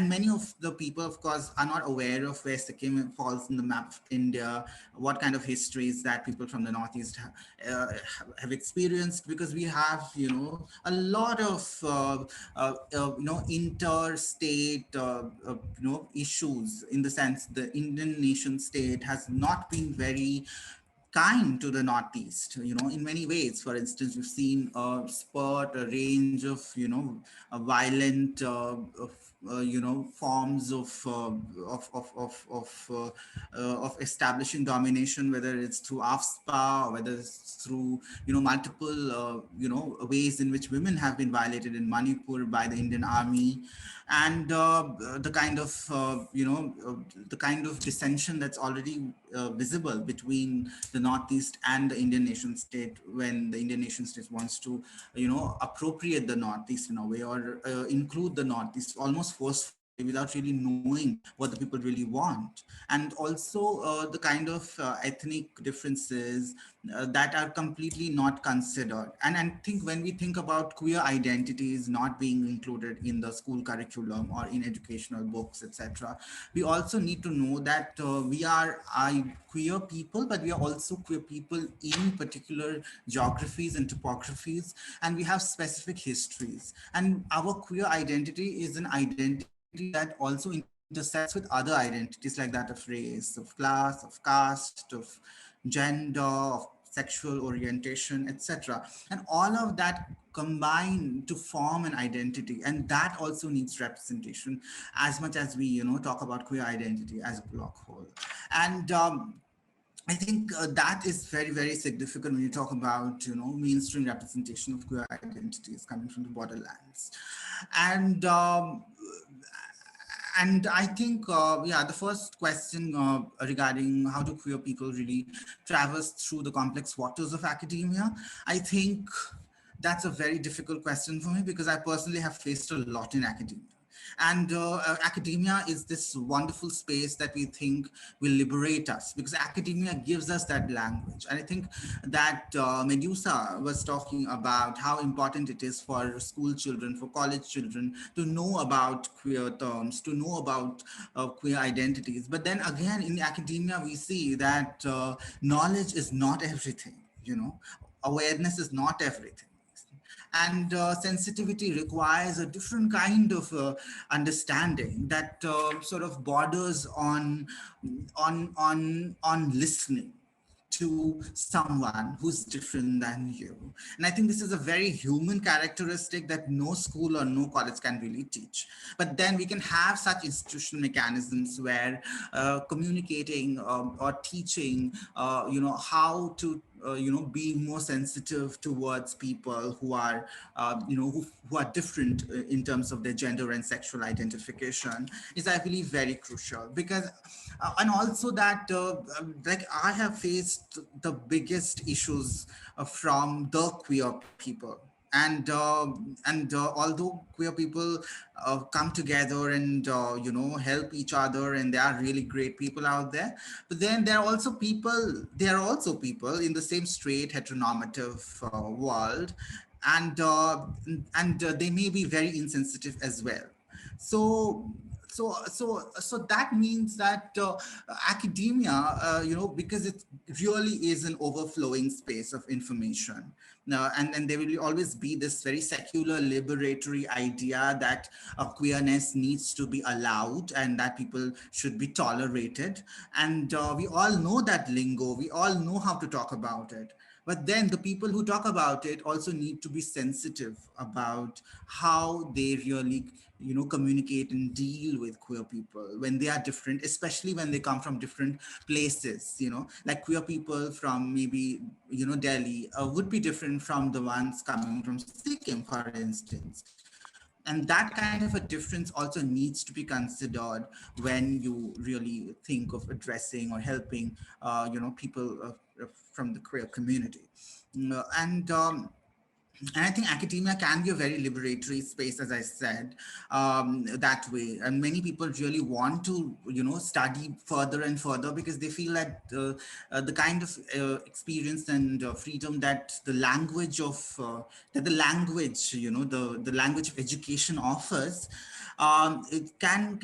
many of the people, of course, are not aware of where Sikkim falls in the map of India, what kind of histories that people from the Northeast have experienced, because we have, a lot of, interstate, issues, in the sense the Indian nation state has not been very kind to the Northeast, in many ways. For instance, we've seen a range of, violent, forms of establishing domination, whether it's through AFSPA, or whether it's through, multiple, ways in which women have been violated in Manipur by the Indian Army, and the kind of, the kind of dissension that's already visible between the Northeast and the Indian nation state, when the Indian nation state wants to, appropriate the Northeast in a way, or include the Northeast almost forcefully without really knowing what the people really want. And also the kind of ethnic differences that are completely not considered. And I think when we think about queer identities not being included in the school curriculum or in educational books, etc., we also need to know that we are queer people, but we are also queer people in particular geographies and topographies, and we have specific histories. And our queer identity is an identity that also intersects with other identities like that of race, of class, of caste, of gender, of sexual orientation, etc. And all of that combine to form an identity, and that also needs representation as much as we, talk about queer identity as a block whole. And I think that is very, very significant when you talk about, mainstream representation of queer identities coming from the borderlands. And and I think, yeah, the first question regarding how do queer people really traverse through the complex waters of academia, I think that's a very difficult question for me because I personally have faced a lot in academia. And academia is this wonderful space that we think will liberate us because academia gives us that language. And I think that Medusa was talking about how important it is for school children, for college children to know about queer terms, to know about queer identities. But then again, in academia, we see that knowledge is not everything, awareness is not everything. And sensitivity requires a different kind of understanding that sort of borders on listening to someone who's different than you. And I think this is a very human characteristic that no school or no college can really teach. But then we can have such institutional mechanisms where communicating or teaching, how to be more sensitive towards people who are, who are different in terms of their gender and sexual identification is, I believe, very crucial. Because, and also that, like I have faced the biggest issues from the queer people. And although queer people come together and help each other, and there are really great people out there, but then there are also people in the same straight heteronormative world, and they may be very insensitive as well. So so so so that means that academia, because it really is an overflowing space of information. And there will always be this very secular liberatory idea that queerness needs to be allowed and that people should be tolerated. And we all know that lingo, we all know how to talk about it. But then the people who talk about it also need to be sensitive about how they really, communicate and deal with queer people when they are different, especially when they come from different places, like queer people from maybe, Delhi would be different from the ones coming from Sikkim, for instance. And that kind of a difference also needs to be considered when you really think of addressing or helping, people from the queer community. And I think academia can be a very liberatory space, as I said, that way. And many people really want to, study further and further because they feel that the kind of experience and freedom that the language the language of education offers, it can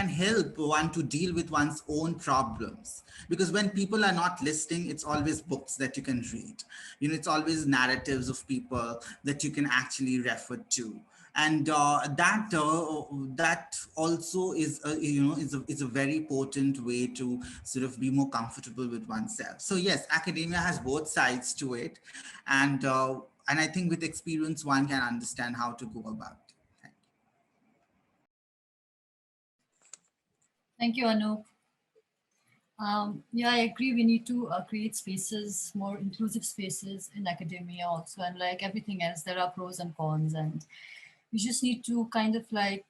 help one to deal with one's own problems. Because when people are not listening, it's always books that you can read. It's always narratives of people that you can actually refer to. And that also is a very potent way to sort of be more comfortable with oneself. So yes, academia has both sides to it, and I think with experience one can understand how to go about it. Thank you, Anup. Yeah, I agree. We need to create spaces, more inclusive spaces in academia also. And like everything else, there are pros and cons. And we just need to kind of like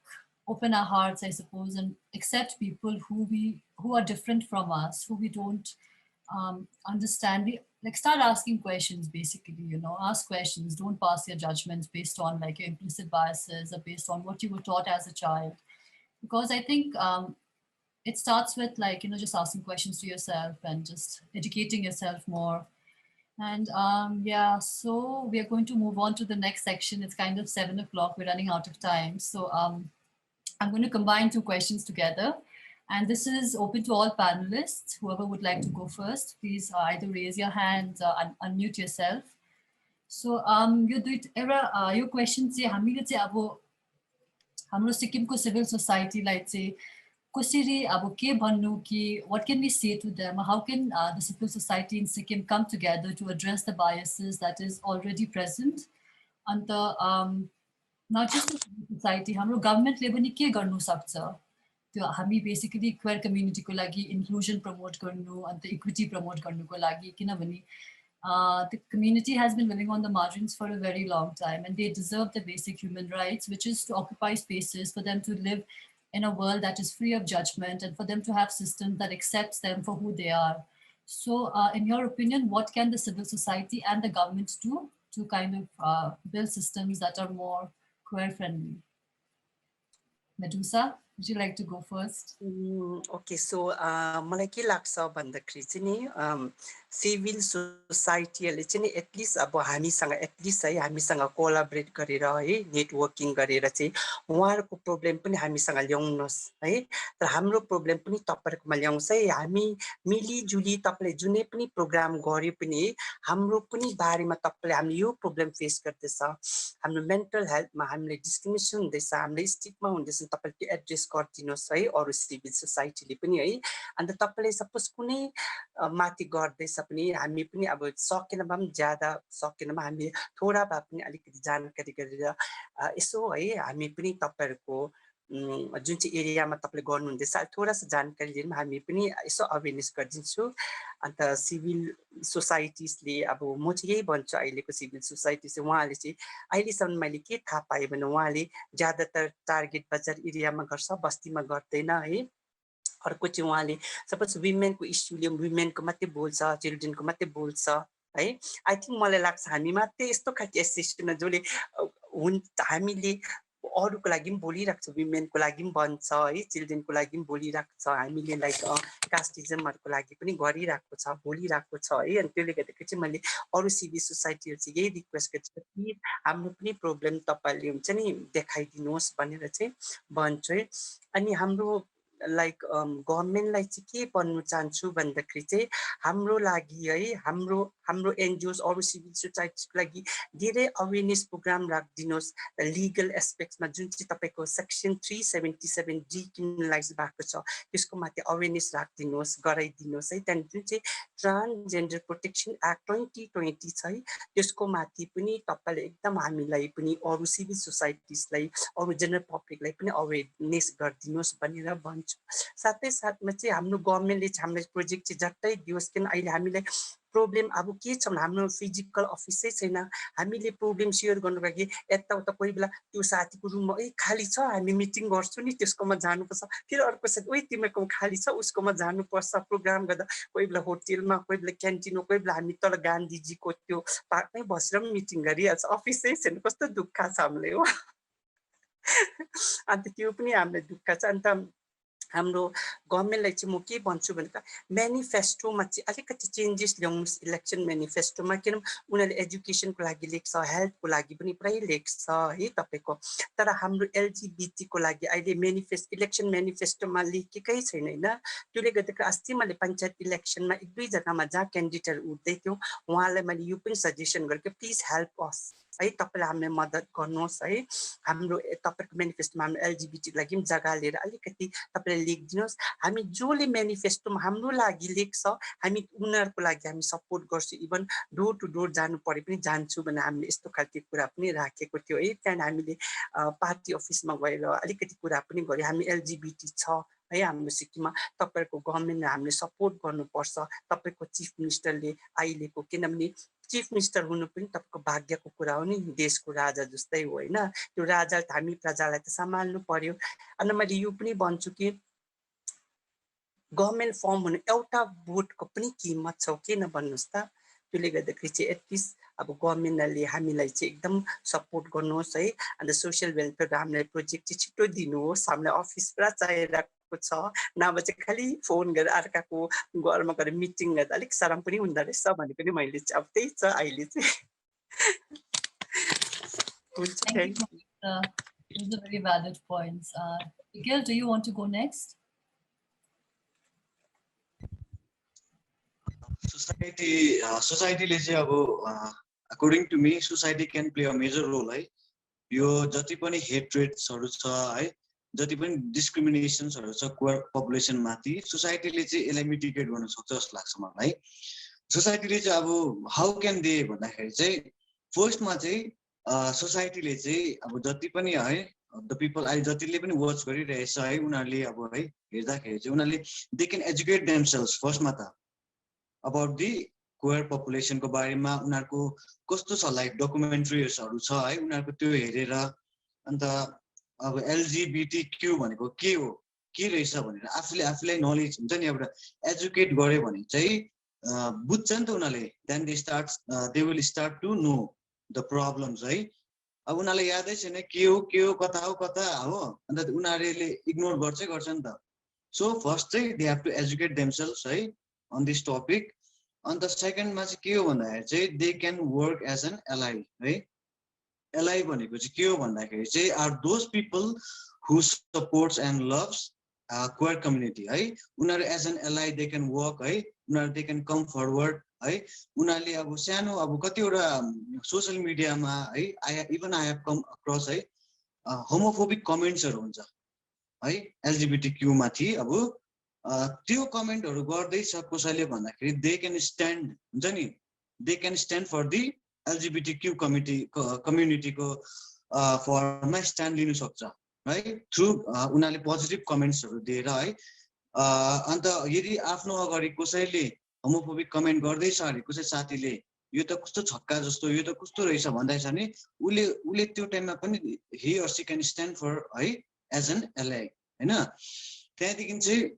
open our hearts, I suppose, and accept people who are different from us, who we don't understand. like start asking questions basically, you know, ask questions, don't pass your judgments based on like your implicit biases or based on what you were taught as a child. Because I think it starts with like, you know, just asking questions to yourself and just educating yourself more. And yeah, so we are going to move on to the next section. It's kind of 7 o'clock, we're running out of time. So I'm going to combine two questions together. And this is open to all panelists. Whoever would like to go first, please either raise your hand, unmute yourself. So your question चाहिँ हामीले चाहिँ अब हाम्रो सिक्किमको civil सोसाइटीलाई चाहिँ कसरी अब के भन्नु कि what can we say to them? How can the civil society in Sikkim come together to address the biases that is already present? And not just the civil society, हाम्रो गभर्नमेन्टले पनि के गर्नु सक्छ? त्यो हामी बेसिकली क्वेयर कम्युनिटीको लागि inclusion promote गर्नु अन्त इक्विटी प्रमोट गर्नुको लागि किनभने the community has been living on the margins for a very long time and they deserve the basic human rights, which is to occupy spaces for them to live in a world that is free of judgment and for them to have systems that accepts them for who they are. So in your opinion, what can the civil society and the government do to kind of build systems that are more queer friendly? Medusa, would you like to go first? Okay, so मलाई के लाग्छ भन्दाखेरि चाहिँ नि civil सोसाइटीले चाहिँ नि at least अब हामीसँग एटलिस्ट है हामीसँग कोलाबरेट गरेर है नेटवर्किङ गरेर चाहिँ उहाँहरूको प्रब्लम पनि हामीसँग ल्याउनुहोस् है तर हाम्रो प्रब्लम पनि तपाईहरुकोमा ल्याउँछ है हामी मिलिजुली तपाईले जुनै पनि प्रोग्राम गरे पनि हाम्रो पनि बारेमा तपाईले हामीले यो प्रब्लम फेस गर्दैछ हाम्रो मेन्टल हेल्थमा हामीले डिस्क्रिमिनेसन हुँदैछ हामीले स्टिग्मा हुँदैछ तपाईले एड्रेस गरिदिनुहोस् है अरु सिभिल सोसाइटीले पनि है अन्त तपाईले सपोज कुनै माथि गर्दैछ पनि हामी पनि अब सकेन भए पनि ज्यादा सकेन भए हामी थोडा भए पनि अलिकति जानकारी गरेर यसो है हामी पनि तपाईहरुको जुन चाहिँ एरियामा तपाईले गर्नुहुँदैछ थोडा सा जानकारी लिएर हामी पनि यसो अवेयरनेस गरिदिन्छु अन्त सिभिल सोसाइटिजले अब म चाहिँ यही भन्छु अहिलेको सिभिल सोसाइटी चाहिँ उहाँले चाहिँ अहिलेसम्म मैले के थाहा पाएँ भने उहाँले ज्यादातर टार्गेट बजार एरियामा गर्छ बस्तीमा गर्दैन है अर्को चाहिँ उहाँले सपोज वुमेनको इस्युले वुमेनको मात्रै बोल्छ चिल्ड्रेनको मात्रै बोल्छ है आई थिंक मलाई लाग्छ हामी मात्रै यस्तो खालको एसोसिएसन जसले हामीले अरूको लागि पनि बोलिरहेको छ वुमेनको लागि पनि भन्छ है चिल्ड्रेनको लागि पनि बोलिरहेको छ हामीले लाइक कास्टिजमहरुको लागि पनि गरिरहेको छ बोलिरहेको छ है अनि त्यसले गर्दाखेरि चाहिँ मैले अरू सिभिल सोसाइटीहरु चाहिँ यही रिक्वेस्ट गर्छु कि हाम्रो पनि प्रब्लम तपाईले हुन्छ नि देखाइदिनुहोस् भनेर चाहिँ भन्छु है अनि हाम्रो लाइक गभर्नमेन्टलाई चाहिँ के भन्नु चाहन्छु भन्दाखेरि चाहिँ हाम्रो लागि है हाम्रो एनजीओस अरु सिभिल सोसाइटीको लागि धेरै अवेयरनेस प्रोग्राम राखिदिनुहोस् लिगल एस्पेक्ट्समा जुन चाहिँ तपाईको सेक्सन 377 डी क्रिमिनलाइज भएको छ त्यसको माथि अवेयरनेस राखिदिनुहोस् गराइदिनुहोस् है त्यहाँदेखि जुन चाहिँ ट्रान्सजेन्डर प्रोटेक्सन एक्ट 2020 छ है त्यसको माथि पनि तपाईले एकदम हामीलाई पनि अरु सिभिल सोसाइटिजलाई अरु जनरल पब्लिकलाई पनि अवेयरनेस गरिदिनुहोस् भनेर भन्छु साथै साथमा चाहिँ हाम्रो गभर्नमेन्टले हामीलाई प्रोजेक्ट चाहिँ झट्टै दियोस् किन अहिले हामीलाई प्रब्लम अब के छ भने हाम्रो फिजिकल अफिसै छैन हामीले प्रब्लम शेयर गर्नुको लागि यताउता कोही बेला त्यो साथीको रुममा ए खाली छ हामी मिटिङ गर्छौं नि त्यसकोमा जानुपर्छ फेरि अर्को साथी ओइ तिमीको खाली छ उसकोमा जानुपर्छ प्रोग्राम गर्दा कोही बेला होटलमा कोही बेला क्यान्टिनमा कोही बेला हामी तल गान्धीजीको त्यो पार्कमै बसेर मिटिङ गरिहाल्छ अफिसै छैन कस्तो दुःख छ हामीलाई हो अन्त त्यो पनि हामीलाई दुःख छ अन्त हाम्रो गभर्नमेन्टलाई चाहिँ म के भन्छु भने म्यानिफेस्टोमा चाहिँ अलिकति चेन्जेस ल्याउनुस् इलेक्सन म्यानिफेस्टोमा किन उनीहरूले एजुकेसनको लागि लेख्छ हेल्थको लागि पनि पुरै लेख्छ है तपाईको तर हाम्रो एलजीबीटी को लागि अहिले इलेक्सन म्यानिफेस्टोमा लेखेकै छैन हैन त्यसले गर्दा अस्ति मैले पञ्चायत इलेक्सनमा एक दुई जग्गामा जहाँ क्यान्डिडेट उठ्दै थियो उहाँलाई मैले यो पनि सजेसन गरेको प्लिज हेल्प अस है तपाईले हामीलाई मद्दत गर्नुहोस् है हाम्रो तपाईको म्यानिफेस्टोमा हाम्रो एलजीबीटी को लागि जग्गा लिएर अलिकति तपाईले लेखिदिनुहोस् हामी जोले म्यानिफेस्टोमा हाम्रो लागि लेख्छ हामी उनीहरुको लागि हामी सपोर्ट गर्छौं इभन डोर टु डोर जानु परे पनि जान्छु भने हामीले यस्तो खालको कुरा पनि राखेको थियो है त्यहाँ हामीले पार्टी अफिसमा गएर अलिकति कुरा पनि गर्यो हामी एलजीबीटी छ है हाम्रो सिक्किममा तपाईको गभर्नमेन्टले हामीले सपोर्ट गर्नुपर्छ तपाईको चिफ मिनिस्टरले अहिलेको किनभने चिफ मिनिस्टर हुनु पनि तपाईको भाग्यको कुरा हो नि देशको राजा जस्तै हो हैन त्यो राजा हामी प्रजालाई त सम्हाल्नु पर्यो अनि मैले यो पनि भन्छु कि गभर्नमेन्ट फर्म हुनु एउटा भोटको पनि कीमत छ के न भन्नुस् त त्यसले गर्दाखेरि चाहिँ एटलिस्ट अब गभर्नमेन्टले हामीलाई चाहिँ एकदम सपोर्ट गर्नुहोस् है अन्त सोसियल वेलफेयरको हामीलाई प्रोजेक्ट चाहिँ छिटो दिनुहोस् हामीलाई अफिस पुरा चाहिरहेको छ नभए चाहिँ खालि फोन गरेर अर्काको घरमा गएर मिटिङ गर्दा अलिक शरम पनि हुँदो रहेछ भने पनि मैले चाहिँ अब त्यही छ अहिले चाहिँ हुन्छ Thank you. Those are very valid points. Nikhil, do you want to go next? सोसाइटीले चाहिँ अब according to me society can play a major role है यो जति पनि हेट्रेट्सहरु छ है जति पनि डिस्क्रिमिनेसन्सहरु छ क्वेयर पपुलेसन माथि सोसाइटीले चाहिँ यसलाई मिटिगेट गर्न सक्छ जस्तो लाग्छ मलाई सोसाइटीले चाहिँ अब हाउ क्यान दे भन्दाखेरि चाहिँ फर्स्टमा चाहिँ सोसाइटीले चाहिँ अब जति पनि है द पिपल अहिले जतिले पनि वाच गरिरहेछ है उनीहरूले अब है हेर्दाखेरि चाहिँ उनीहरूले दे क्यान एजुकेट देमसेल्भ्स फर्स्टमा त अबाउट दि क्वेयर पपुलेसनको बारेमा उनीहरूको कस्तो छ लाइक डकुमेन्ट्रीजहरु छ है उनीहरूको त्यो हेरेर अन्त अब एलजीबीटीक्यू भनेको के हो के रहेछ भनेर आफूलाई नलेज हुन्छ नि एउटा एजुकेट गरे भने चाहिँ बुझ्छ नि त उनीहरूले then they will start to know the problems है अब उनीहरूलाई यादै छैन के हो कता हो अन्त उनीहरूले इग्नोर गर्छ नि त सो फर्स्ट चाहिँ they have to educate themselves है on this topic and the second ma चाहिँ के हो भन्दाखेरि चाहिँ they can work as an ally है ally भनेको चाहिँ के हो भन्दाखेरि चाहिँ are those people who supports and loves queer community है उनीहरु as an ally they can work है उनीहरु they can come forward है उनीहरुले अब सानो अब कतिवटा सोशल मिडियामा है even I have come across है homophobic commentsहरु हुन्छ है LGBTQ माथि अब त्यो कमेन्टहरु गर्दैछ कसैले भन्दाखेरि दे क्यान स्ट्यान्ड हुन्छ नि दे क्यान स्ट्यान्ड फर दि एलजीबीटीक्यू कम्युनिटीको फरमा स्ट्यान्ड लिन सक्छ है थ्रु उनीहरूले पोजिटिभ कमेन्ट्सहरु दिएर है अन्त यदि आफ्नो अगाडि कसैले होमोफोबिक कमेन्ट गर्दैछ अरे कसै साथीले यो त कस्तो छक्का जस्तो यो त कस्तो रहेछ भन्दैछ नि उले त्यो टाइममा पनि he or she can stand for है एज एन एलाई हैन त्यहाँदेखि चाहिँ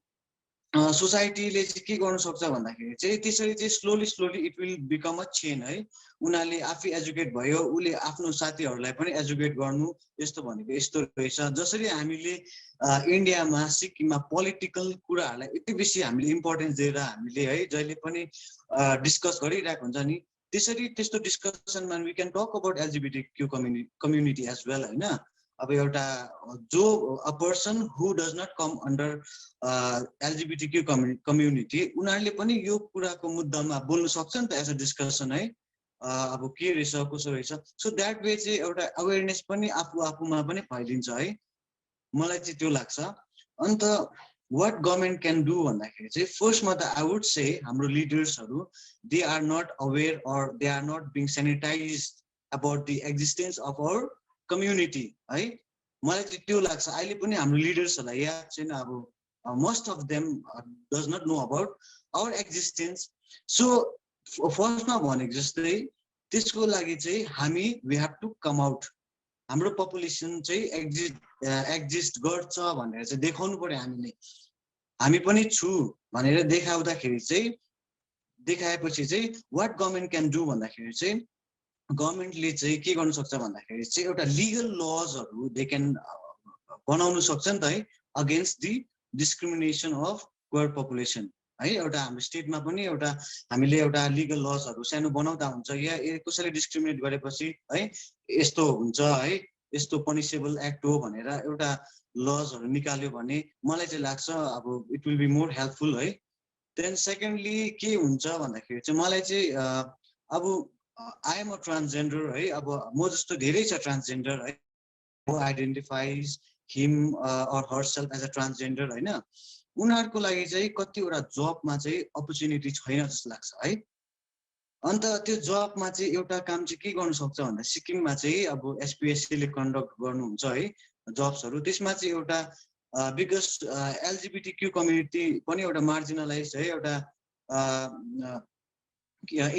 सोसाइटीले चाहिँ के गर्न सक्छ भन्दाखेरि चाहिँ त्यसरी चाहिँ slowly it will become a chain है उनीहरूले आफै एजुकेट भयो उले आफ्नो साथीहरूलाई पनि एजुकेट गर्नु यस्तो भनेको यस्तो रहेछ जसरी हामीले इन्डियामा सिक्किममा पोलिटिकल कुराहरूलाई यति बेसी हामीले इम्पोर्टेन्स दिएर हामीले है जहिले पनि डिस्कस गरिरहेको हुन्छ नि त्यसरी त्यस्तो डिस्कसनमा we can talk about LGBTQ community as well हैन अब एउटा जो a person who does not come under LGBTQ community उनीहरूले पनि यो कुराको मुद्दामा बोल्न सक्छ नि त एज अ डिस्कसन है अब के रहेछ कसो रहेछ सो द्याट वे चाहिँ एउटा अवेरनेस पनि आफूमा पनि फैलिन्छ है मलाई चाहिँ त्यो लाग्छ अन्त what government can do भन्दाखेरि चाहिँ फर्स्टमा त आई वुड से हाम्रो लिडर्सहरु they are not aware or they are not being sanitized about the existence of our community है मलाई चाहिँ त्यो लाग्छ अहिले पनि हाम्रो लिडर्सहरुलाई याद छैन अब most of them does not know about our existence so फर्स्टमा भनेको जस्तै त्यसको लागि चाहिँ हामी we have to come out हाम्रो पपुलेसन चाहिँ एक्जिस्ट गर्छ भनेर चाहिँ देखाउनु पर्यो हामी पनि छु भनेर देखाउँदाखेरि चाहिँ देखाएपछि चाहिँ व्हाट गभर्नमेन्ट क्यान डु भन्दाखेरि चाहिँ गभर्नमेन्टले चाहिँ के गर्न सक्छ भन्दाखेरि चाहिँ एउटा लिगल लजहरु दे क्यान बनाउन सक्छ नि त है against the discrimination of queer population है एउटा हाम्रो स्टेटमा पनि एउटा हामीले एउटा लिगल लजहरु सानो बनाउँदा हुन्छ या कसैले डिस्क्रिमिनेट गरेपछि है यस्तो हुन्छ है यस्तो पनिसेबल एक्ट हो भनेर एउटा लजहरु निकाल्यो भने मलाई चाहिँ लाग्छ अब it will be more helpful है देन सेकेन्डली के हुन्छ भन्दाखेरि चाहिँ मलाई चाहिँ अब आई एम अ ट्रान्सजेन्डर है अब म जस्तो धेरै छ ट्रान्सजेन्डर है who identifies him or herself as a transgender हैन उनीहरुको लागि चाहिँ कतिवटा जबमा चाहिँ अपर्च्युनिटी छैन जस्तो लाग्छ है अन्त त्यो जबमा चाहिँ एउटा काम चाहिँ के गर्न सक्छ भन्दा सिक्किममा चाहिँ अब एसपीएससी ले कन्डक्ट गर्नुहुन्छ है जब्सहरु त्यसमा चाहिँ एउटा बिकज एलजीबीटीक्यू कम्युनिटी पनि एउटा मार्जिनलाइज है एउटा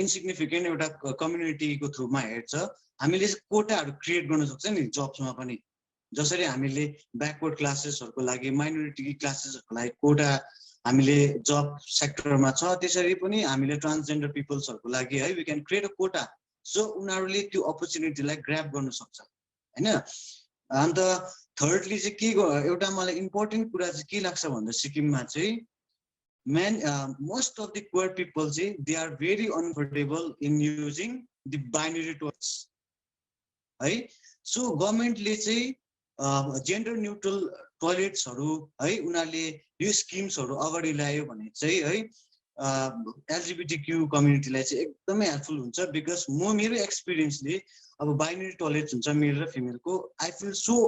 इन्सिग्निफिकेन्ट एउटा कम्युनिटीको थ्रुमा हेर्छ हामीले कोटाहरु क्रिएट गर्न सक्छ नि जब्समा पनि जसरी हामीले ब्याकवर्ड क्लासेसहरुको लागि माइनोरिटी क्लासेसहरुको लागि कोटा हामीले जब सेक्टरमा छ त्यसरी पनि हामीले ट्रान्सजेन्डर पिपल्सहरुको लागि है we can create a quota so उनीहरूले त्यो अपर्च्युनिटीलाई ग्र्याब गर्न सक्छ हैन अन्त थर्डली चाहिँ के एउटा मलाई इम्पोर्टेन्ट कुरा चाहिँ के लाग्छ भन्दा सिक्किममा चाहिँ most of the queer people they are very uncomfortable in using the binary toilets है सो गभर्नमेन्टले चाहिँ जेन्डर न्युट्रल टोयलेट्सहरु है उनीहरूले यो स्किम्सहरु अगाडि ल्यायो भने चाहिँ है एलजीबीटीक्यू कम्युनिटीलाई चाहिँ एकदमै हेल्पफुल हुन्छ बिकज मेरो एक्सपिरियन्सले अब बाइनरी टोयलेट्स हुन्छ मेल र फिमेलको I feel so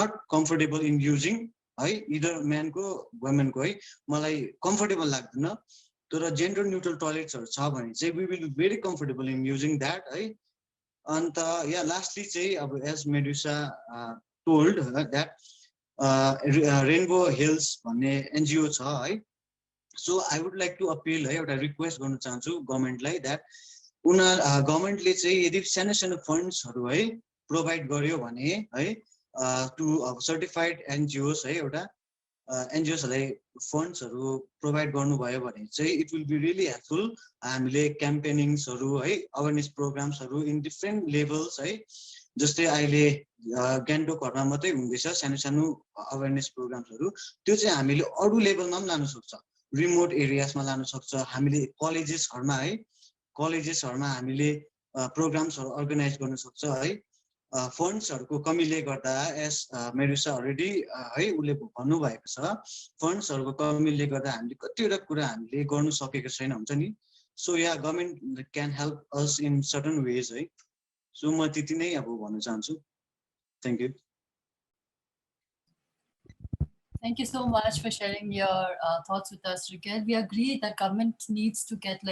not comfortable in using है इदर म्यानको वुमेनको है मलाई कम्फर्टेबल लाग्दैन तर जेन्डर न्युट्रल टोयलेट्सहरु छ भने चाहिँ we will be very comfortable in using that है अन्त या लास्टली चाहिँ अब as Medusa told that Rainbow Hills भन्ने एनजिओ छ है so I would like to appeal है एउटा रिक्वेस्ट गर्न चाहन्छु गभर्नमेन्टलाई द्याट गभर्नमेन्टले चाहिँ यदि सानो सानो फन्ड्सहरु है प्रोभाइड गर्यो भने है टु सर्टिफाइड एनजिओस है एउटा एनजिओसहरुलाई फन्ड्सहरु प्रोभाइड गर्नुभयो भने चाहिँ it will be really helpful हामीले क्याम्पेनिङ्सहरु है अवेरनेस प्रोग्राम्सहरु इन डिफ्रेन्ट लेभल्स है जस्तै अहिले गान्तोकहरुमा मात्रै हुँदैछ सानो सानो अवेरनेस प्रोग्राम्सहरु त्यो चाहिँ हामीले अरु लेभलमा पनि लान सक्छ रिमोट एरियासमा लान सक्छ हामीले कलेजेसहरुमा है कलेजेसहरुमा हामीले प्रोग्राम्सहरु अर्गनाइज गर्न सक्छ है फन्ड्सहरुको कमीले गर्दा एस मेडुसा अलरेडी है उले भन्नु भएको छ फन्ड्सहरुको कमीले गर्दा हामीले कतिवटा कुरा हामीले गर्न सकेको छैन हुन्छ नि सो या government can help us in certain veg है सो म त्यति नै अब भन्न चाहन्छु thank you Thank you so much for sharing your thoughts with us, Rikel. We agree that government needs to get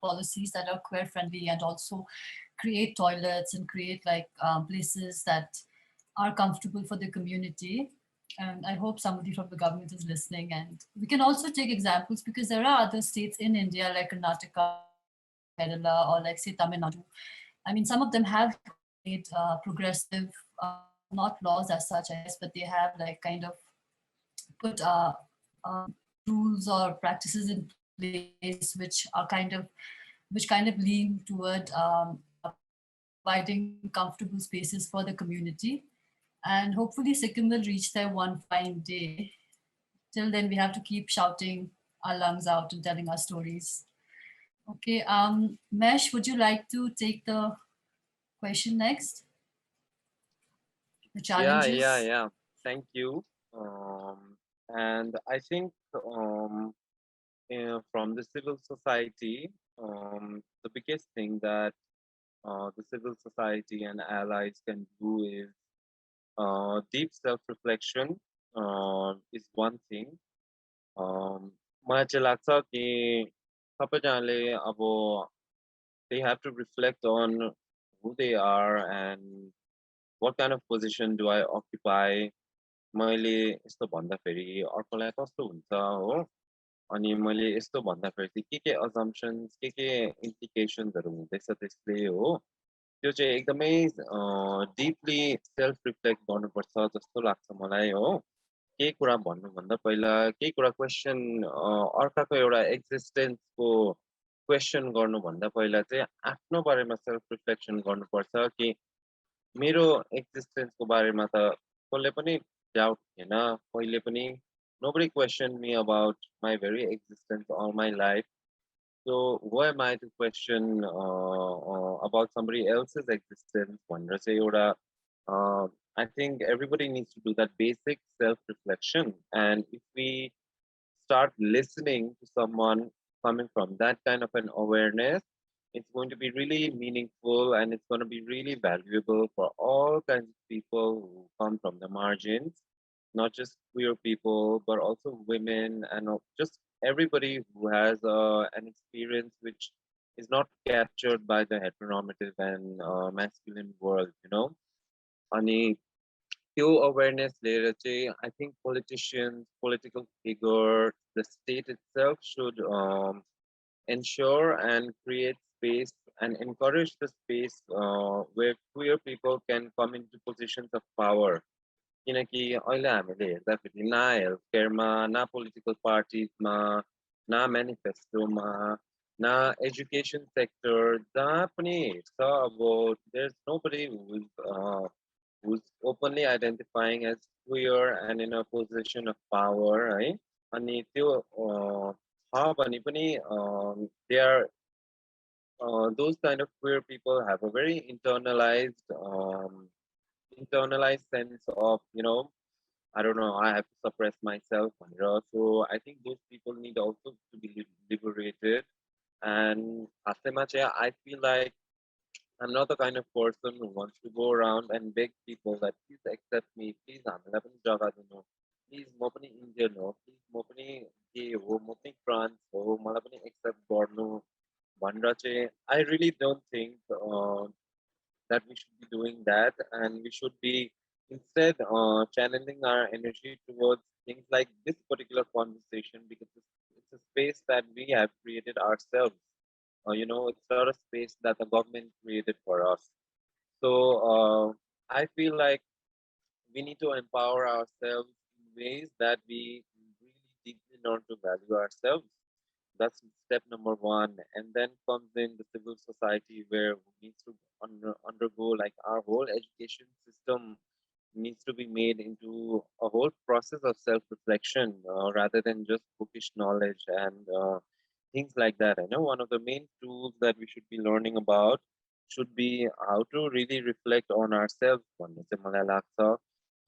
policies that are queer friendly and also create toilets and create places that are comfortable for the community. And I hope somebody from the government is listening. And we can also take examples because there are other states in India like Karnataka, Kerala, or say Tamil Nadu. I mean, some of them have made progressive, not laws as such, but they have kind of put rules or practices in place which are kind of lean toward providing comfortable spaces for the community. And hopefully Sikkim will reach there one fine day. Till then, we have to keep shouting our lungs out and telling our stories. Okay, Mesh, would you like to take the question next? The challenges? Yeah. Thank you. And I think from the civil society, the biggest thing that the civil society and allies can do is deep self-reflection is one thing. मलाई चाहिँ लाग्छ कि सबैजनाले अब they have to reflect on who they are and what kind of position do I occupy. मैले यस्तो भन्दाखेरि अर्कोलाई कस्तो हुन्छ हो अनि मैले यस्तो भन्दाखेरि के assumptions के implications-हरु हुँदैछ त्यसले हो त्यो चाहिँ एकदमै डीपली सेल्फ रिफ्लेक्ट गर्नुपर्छ जस्तो लाग्छ मलाई हो केही कुरा भन्नुभन्दा पहिला केही कुरा क्वेशन अर्काको एउटा एक्जिस्टेन्सको क्वेशन गर्नुभन्दा पहिला चाहिँ आफ्नो बारेमा सेल्फ रिफ्लेक्सन गर्नुपर्छ कि मेरो एक्जिस्टेन्सको बारेमा त कसले पनि डाउट थिएन कहिले पनि nobody questioned me about my very existence all my life so who am I to question about somebody else's existence भनेर चाहिँ एउटा I think everybody needs to do that basic self-reflection and if we start listening to someone coming from that kind of an awareness it's going to be really meaningful and it's going to be really valuable for all kinds of people who come from the margins not just queer people but also women and just everybody who has an experience which is not captured by the heteronormative and masculine world you know अनि त्यो awareness लिएर चाहिँ I think politicians political figures the state itself should ensure and create space and encourage the space where queer people can come into positions of power किनकि अहिले हामीले हेर्दाखेरि न health केयरमा न पोलिटिकल पार्टिजमा न म्यानिफेस्टोमा न एजुकेसन सेक्टर जहाँ पनि हेर्छ अब there is nobody who's openly identifying as queer and in a position of power है अनि त्यो छ भने पनि they are those kind of queer people have a very internalized sense of, you know, I don't know, I have to suppress myself. So I think those people need also to be liberated. And I feel like I'm not the kind of person who wants to go around and beg people that please accept me, please हामीलाई पनि जग्गा दिनु, please म पनि Indian हो, please म पनि gay हो, म पनि trans हो, मलाई पनि accept गर्नु भनेर चाहिँ I really don't think that we should be doing that, and we should be instead channeling our energy towards things like this particular conversation, because it's a space that we have created ourselves. You know, it's not a space that the government created for us. So I feel like we need to empower ourselves in ways that we really deeply learn to value ourselves. That's step number one. And then comes in the civil society, where we need to undergo, like, our whole education system needs to be made into a whole process of self-reflection, rather than just bookish knowledge and things like that. I know one of the main tools that we should be learning about should be how to really reflect on ourselves.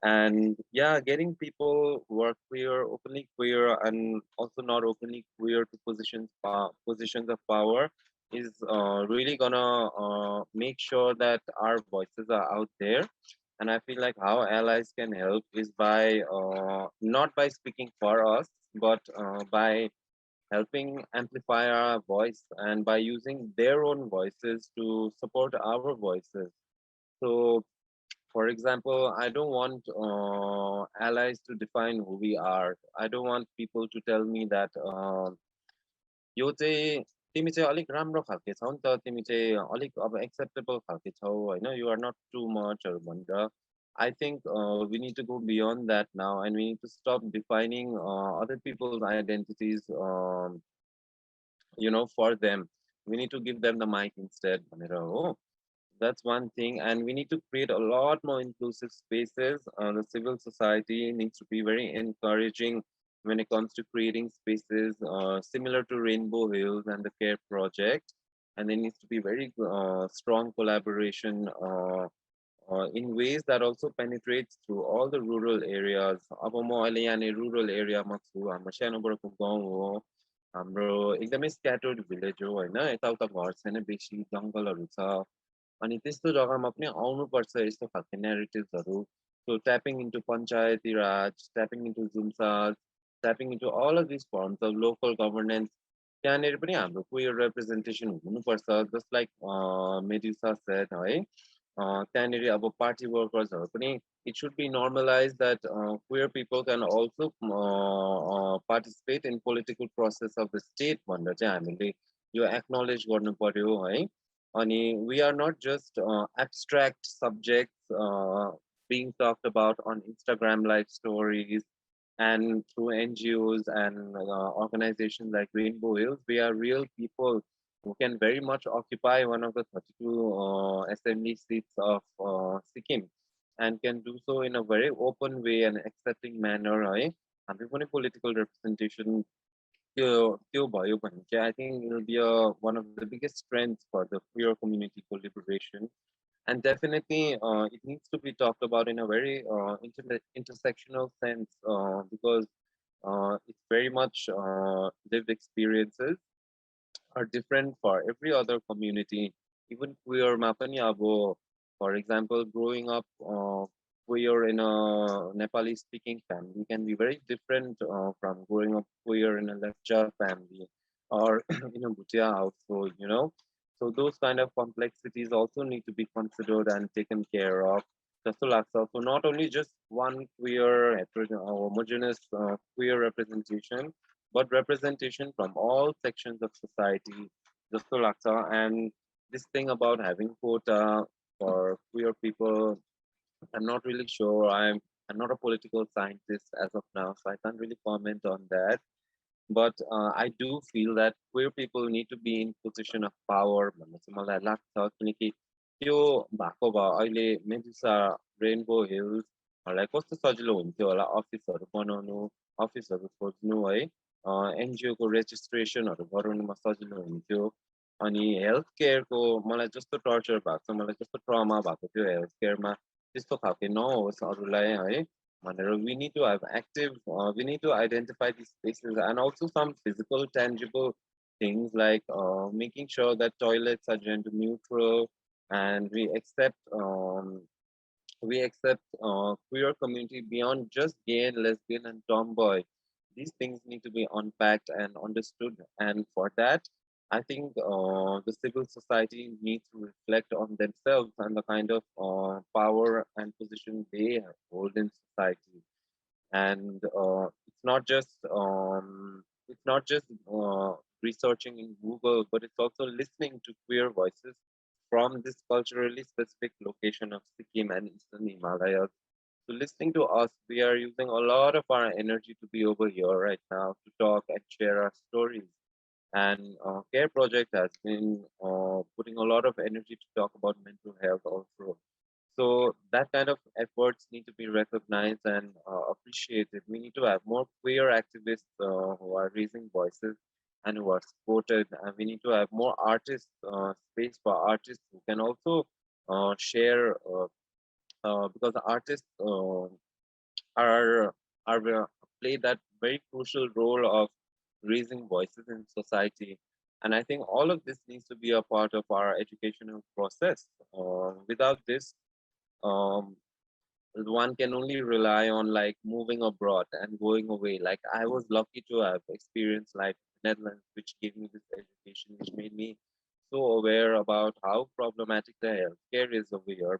And yeah, getting people who are queer, openly queer, and also not openly queer to positions of power is really gonna make sure that our voices are out there. And I feel like how allies can help is by not by speaking for us, but by helping amplify our voice and by using their own voices to support our voices. So, for example, I don't want allies to define who we are. I don't want people to tell me that यो चाहिँ तिमी चाहिँ अलिक राम्रो खालके छौ नि त, तिमी चाहिँ अलिक अब एक्सेप्टेबल खालके छौ हैन, यु आर नट टु मचहरु भनेर. I think we need to go beyond that now, and we need to stop defining other people's identities, you know, for them. We need to give them the mic instead. भनेर हो. That's one thing, and we need to create a lot more inclusive spaces. The civil society needs to be very encouraging when it comes to creating spaces similar to Rainbow Hills and the CARE project. And there needs to be very strong collaboration in ways that also penetrates through all the rural areas. अब म अहिले यहाँ rural area मा छु, हाम्रो सानोबडेको गाउँ हो, हाम्रो एकदमै scattered village हो हैन, यताउता घर छैन, बेसी जङ्गलहरू छ. अनि त्यस्तो जग्गामा पनि आउनुपर्छ यस्तो खालको न्यारेटिभ्सहरू. So tapping into Panchayati Raj, tapping into Zumsas, tapping into all of these forms of local governance. त्यहाँनिर पनि हाम्रो queer representation हुनुपर्छ, just like Medusa said है. त्यहाँनिर अब party workersहरू पनि, it should be normalized that queer people can also participate in political process of the state भनेर चाहिँ हामीले यो acknowledge गर्नु पर्यो है. And we are not just abstract subjects being talked about on Instagram live stories and through NGOs and organizations like Rainbow Hills. We are real people who can very much occupy one of the 32 assembly seats of Sikkim, and can do so in a very open way and accepting manner. Right? Political representation, I think it will be one of the biggest strengths for the queer community for liberation. And definitely, it needs to be talked about in a very intersectional sense, because it's very much lived experiences are different for every other community. Even queer mapani abo, for example, growing up queer in a Nepali speaking family can be very different from growing up queer in a Lepcha family or in a Bhutia household, you know. So those kind of complexities also need to be considered and taken care of. So not only just one queer homogeneous queer representation, but representation from all sections of society. And this thing about having quota for queer people, I'm not really sure. I'm not a political scientist as of now, so I can't really comment on that. But I do feel that queer people need to be in position of power भन्ने चाहिँ मलाई लाग्छ किनकि त्यो भएको भए अहिले Medusa rainbow हिल्सहरूलाई कस्तो सजिलो हुन्थ्यो होला अफिसहरू बनाउनु अफिसहरू खोज्नु है एनजिओको रेजिस्ट्रेसनहरू गराउनुमा सजिलो हुन्थ्यो अनि हेल्थ केयरको मलाई जस्तो टर्चर भएको छ मलाई जस्तो ट्रमा भएको थियो हेल्थ केयरमा त्यस्तो खालके नहोस् अरूलाई है we need to have active, we need to identify these spaces and also some physical, tangible things like making sure that toilets are gender neutral and we accept queer community beyond just gay and lesbian and tomboy. These things need to be unpacked and understood, and for that, I think the civil society needs to reflect on themselves and the kind of power and position they hold in society. And it's not just researching in Google, but it's also listening to queer voices from this culturally specific location of Sikkim and Eastern Himalayas. So listening to us, we are using a lot of our energy to be over here right now to talk and share our stories. And Care Project has been putting a lot of energy to talk about mental health also. So that kind of efforts need to be recognized and appreciated. We need to have more queer activists who are raising voices and who are supported. And we need to have more artists, space for artists who can also share because artists are play that very crucial role of raising voices in society. And I think all of this needs to be a part of our educational process. Without this, one can only rely on like moving abroad and going away. Like I was lucky to have experienced life in the Netherlands, which gave me this education, which made me so aware about how problematic the healthcare is over here.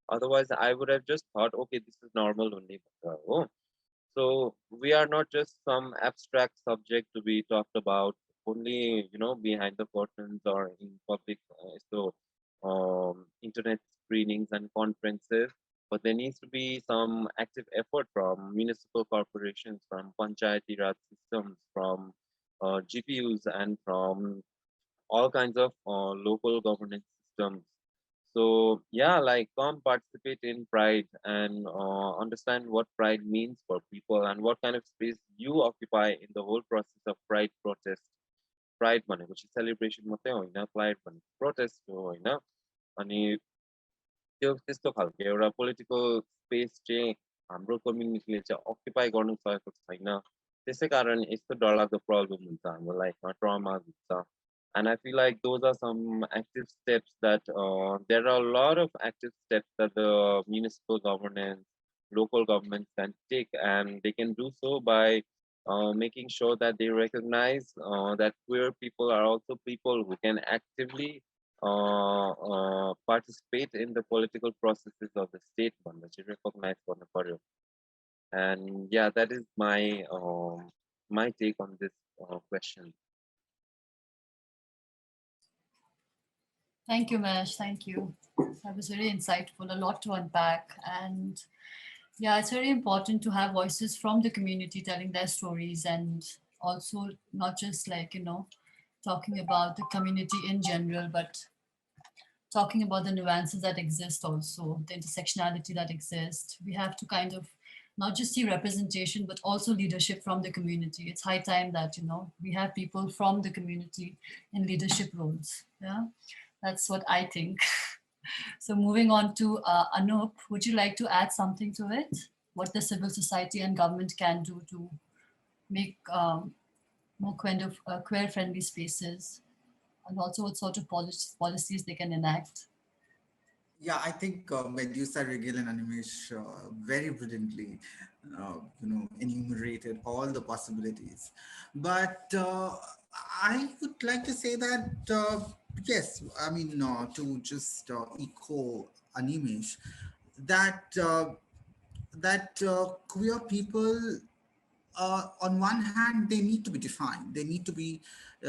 Otherwise, I would have just thought, okay, this is normal only. Oh. So we are not just some abstract subject to be talked about only, behind the curtains or in public. Internet screenings and conferences, but there needs to be some active effort from municipal corporations, from panchayati raj systems, from GPUs, and from all kinds of local governance systems. So yeah, like come participate in Pride and understand what Pride means for people and what kind of space you occupy in the whole process of Pride protest. Pride भनेको चाहिँ celebration मात्रै होइन, Pride भनेको protest हो होइन, अनि त्यो त्यस्तो खालको एउटा पोलिटिकल स्पेस चाहिँ हाम्रो कम्युनिटीले चाहिँ अक्युपाई गर्नु सकेको छैन, त्यसै कारण यस्तो डरलाग्दो प्रब्लम हुन्छ हाम्रो लाइफमा, ट्रमा हुन्छ. And I feel like those are some active steps that there are a lot of active steps that the municipal governance, local governments can take, and they can do so by making sure that they recognize that queer people are also people who can actively participate in the political processes of the state. Recognize. And yeah, that is my my take on this question. Thank you, Mesh. Thank you. That was very insightful, a lot to unpack. And yeah, it's very important to have voices from the community telling their stories, and also not just like, talking about the community in general, but talking about the nuances that exist also, the intersectionality that exists. We have to kind of not just see representation, but also leadership from the community. It's high time that, we have people from the community in leadership roles. Yeah. That's what I think. So moving on to Anup, would you like to add something to it? What the civil society and government can do to make more kind of queer-friendly spaces, and also what sort of policies they can enact? Yeah, I think Medusa, Regal, and Animesh very brilliantly, enumerated all the possibilities. But I would like to say that, yes, I mean, to just echo Animesh, that queer people, on one hand, they need to be defined. They need to be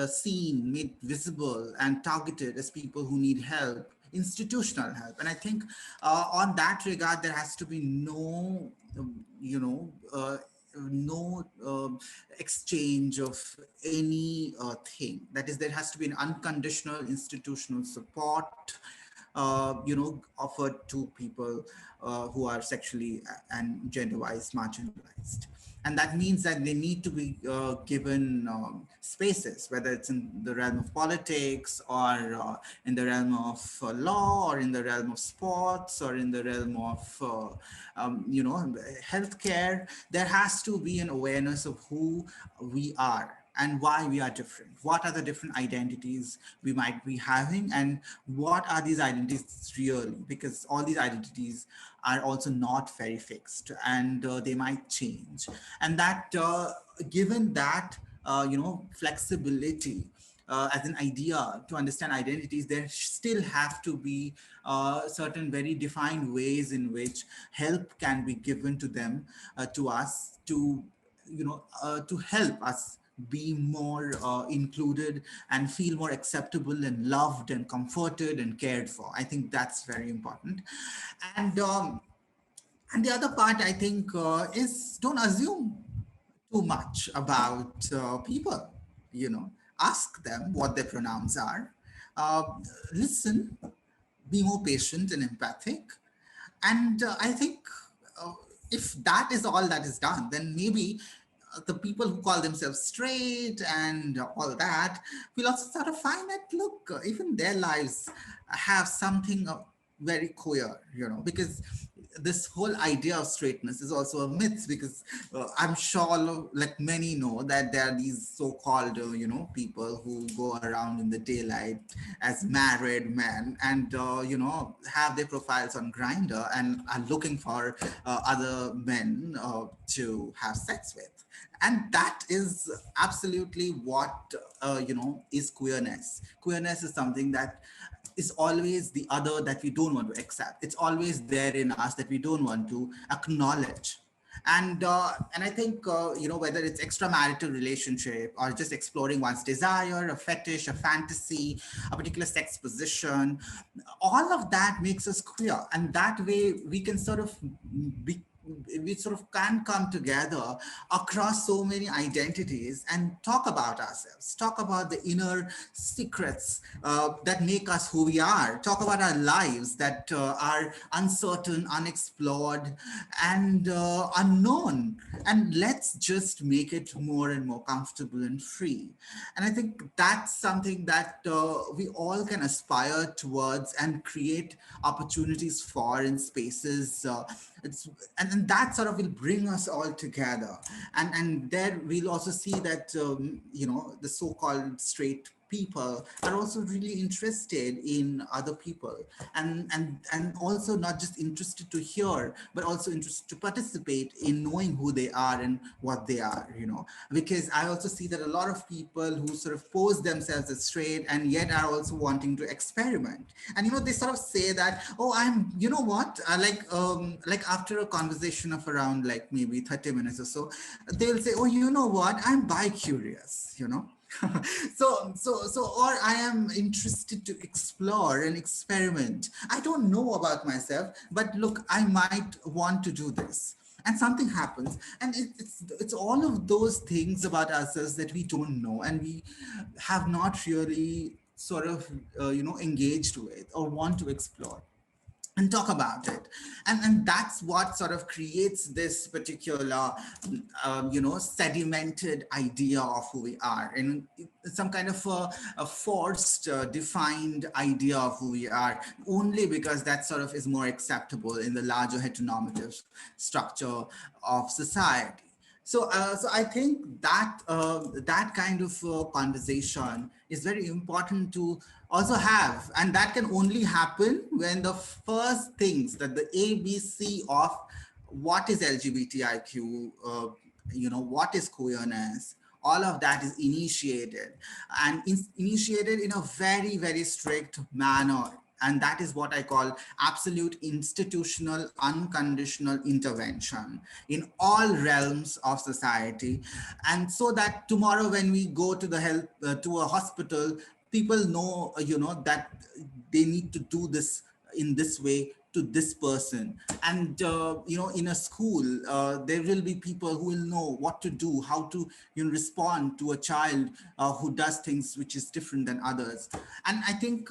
seen, made visible, and targeted as people who need help institutional help. And I think on that regard, there has to be no, you know, no exchange of any thing. That is, there has to be an unconditional institutional support, you know, offered to people who are sexually and gender-wise marginalized. And that means that they need to be given spaces, whether it's in the realm of politics or in the realm of law, or in the realm of sports, or in the realm of, you know, healthcare. There has to be an awareness of who we are and why we are different. What are the different identities we might be having, and what are these identities really? Because all these identities are also not very fixed, and they might change. And that given that, you know, flexibility as an idea to understand identities, there still have to be certain very defined ways in which help can be given to them, to us, to, you know, to help us be more included and feel more acceptable and loved and comforted and cared for. I think that's very important. And and the other part, I think, is don't assume too much about people. You know, ask them what their pronouns are. Uh, Listen, be more patient and empathic. And I think uh, if that is all that is done, then maybe the people who call themselves straight and all that will also sort of find that, look, even their lives have something very queer, you know, because this whole idea of straightness is also a myth, because I'm sure, like many know, that there are these so-called, you know, people who go around in the daylight as married men and, you know, have their profiles on Grindr and are looking for other men to have sex with. And that is absolutely what, you know, is queerness. Queerness is something that is always the other that we don't want to accept. It's always there in us that we don't want to acknowledge. And I think, you know, whether it's extramarital relationship or just exploring one's desire, a fetish, a fantasy, a particular sex position, all of that makes us queer. And that way we can sort of be, we sort of can come together across so many identities and talk about ourselves, talk about the inner secrets that make us who we are, talk about our lives that are uncertain, unexplored, and unknown. And let's just make it more and more comfortable and free. And I think that's something that we all can aspire towards and create opportunities for in spaces. And that sort of will bring us all together. And there we'll also see that, you know, the so-called straight people are also really interested in other people, and also not just interested to hear, but also interested to participate in knowing who they are and what they are, you know. Because I also see that a lot of people who sort of pose themselves as straight and yet are also wanting to experiment. And, you know, they sort of say that, oh, I'm, you know what, like after a conversation of around like maybe 30 minutes or so, they'll say, oh, you know what, I'm bi-curious, you know. Or I am interested to explore and experiment. I don't know about myself, but look, I might want to do this. And something happens, and it's all of those things about ourselves that we don't know and we have not really sort of you know, engaged with or want to explore and talk about it. And that's what sort of creates this particular you know, sedimented idea of who we are, and some kind of a forced defined idea of who we are, only because that sort of is more acceptable in the larger heteronormative structure of society. So I think that that kind of conversation is very important to also have, and that can only happen when the first things, that the ABC of what is LGBTIQ, you know, what is queerness, all of that is initiated, and initiated in a very, very strict manner. And that is what I call absolute institutional, unconditional intervention in all realms of society. And so that tomorrow when we go to the health, to a hospital, people know, that they need to do this in this way to this person. And, in a school, there will be people who will know what to do, how to respond to a child who does things which is different than others. And I think,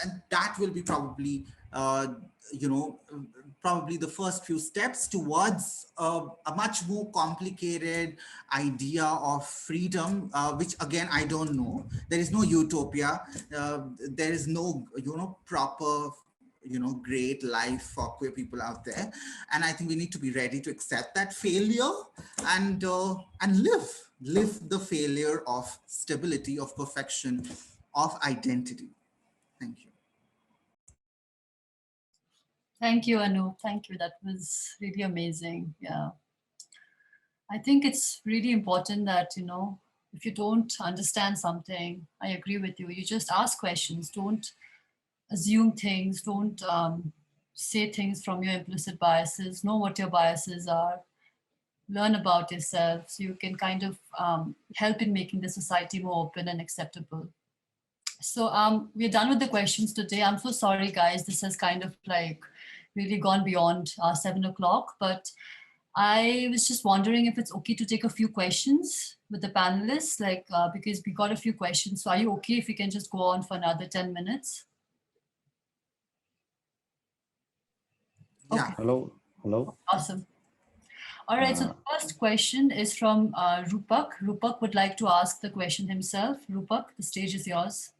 and that will be probably, you know, probably the first few steps towards a much more complicated idea of freedom, which again, I don't know. There is no utopia. There is no, proper, great life for queer people out there. And I think we need to be ready to accept that failure and live the failure of stability, of perfection, of identity. Thank you. Thank you, Anu. Thank you. That was really amazing. Yeah. I think it's really important that, if you don't understand something, I agree with you. You just ask questions. Don't assume things. Don't say things from your implicit biases. Know what your biases are. Learn about yourself so you can kind of help in making the society more open and acceptable. So we're done with the questions today. I'm so sorry, guys. This has kind of like really gone beyond 7 o'clock, but I was just wondering if it's okay to take a few questions with the panelists, like because we got a few questions. So are you okay if we can just go on for another 10 minutes? Yeah. Okay. Hello. Awesome. All right, so the first question is from Rupak. Rupak would like to ask the question himself. Rupak, the stage is yours.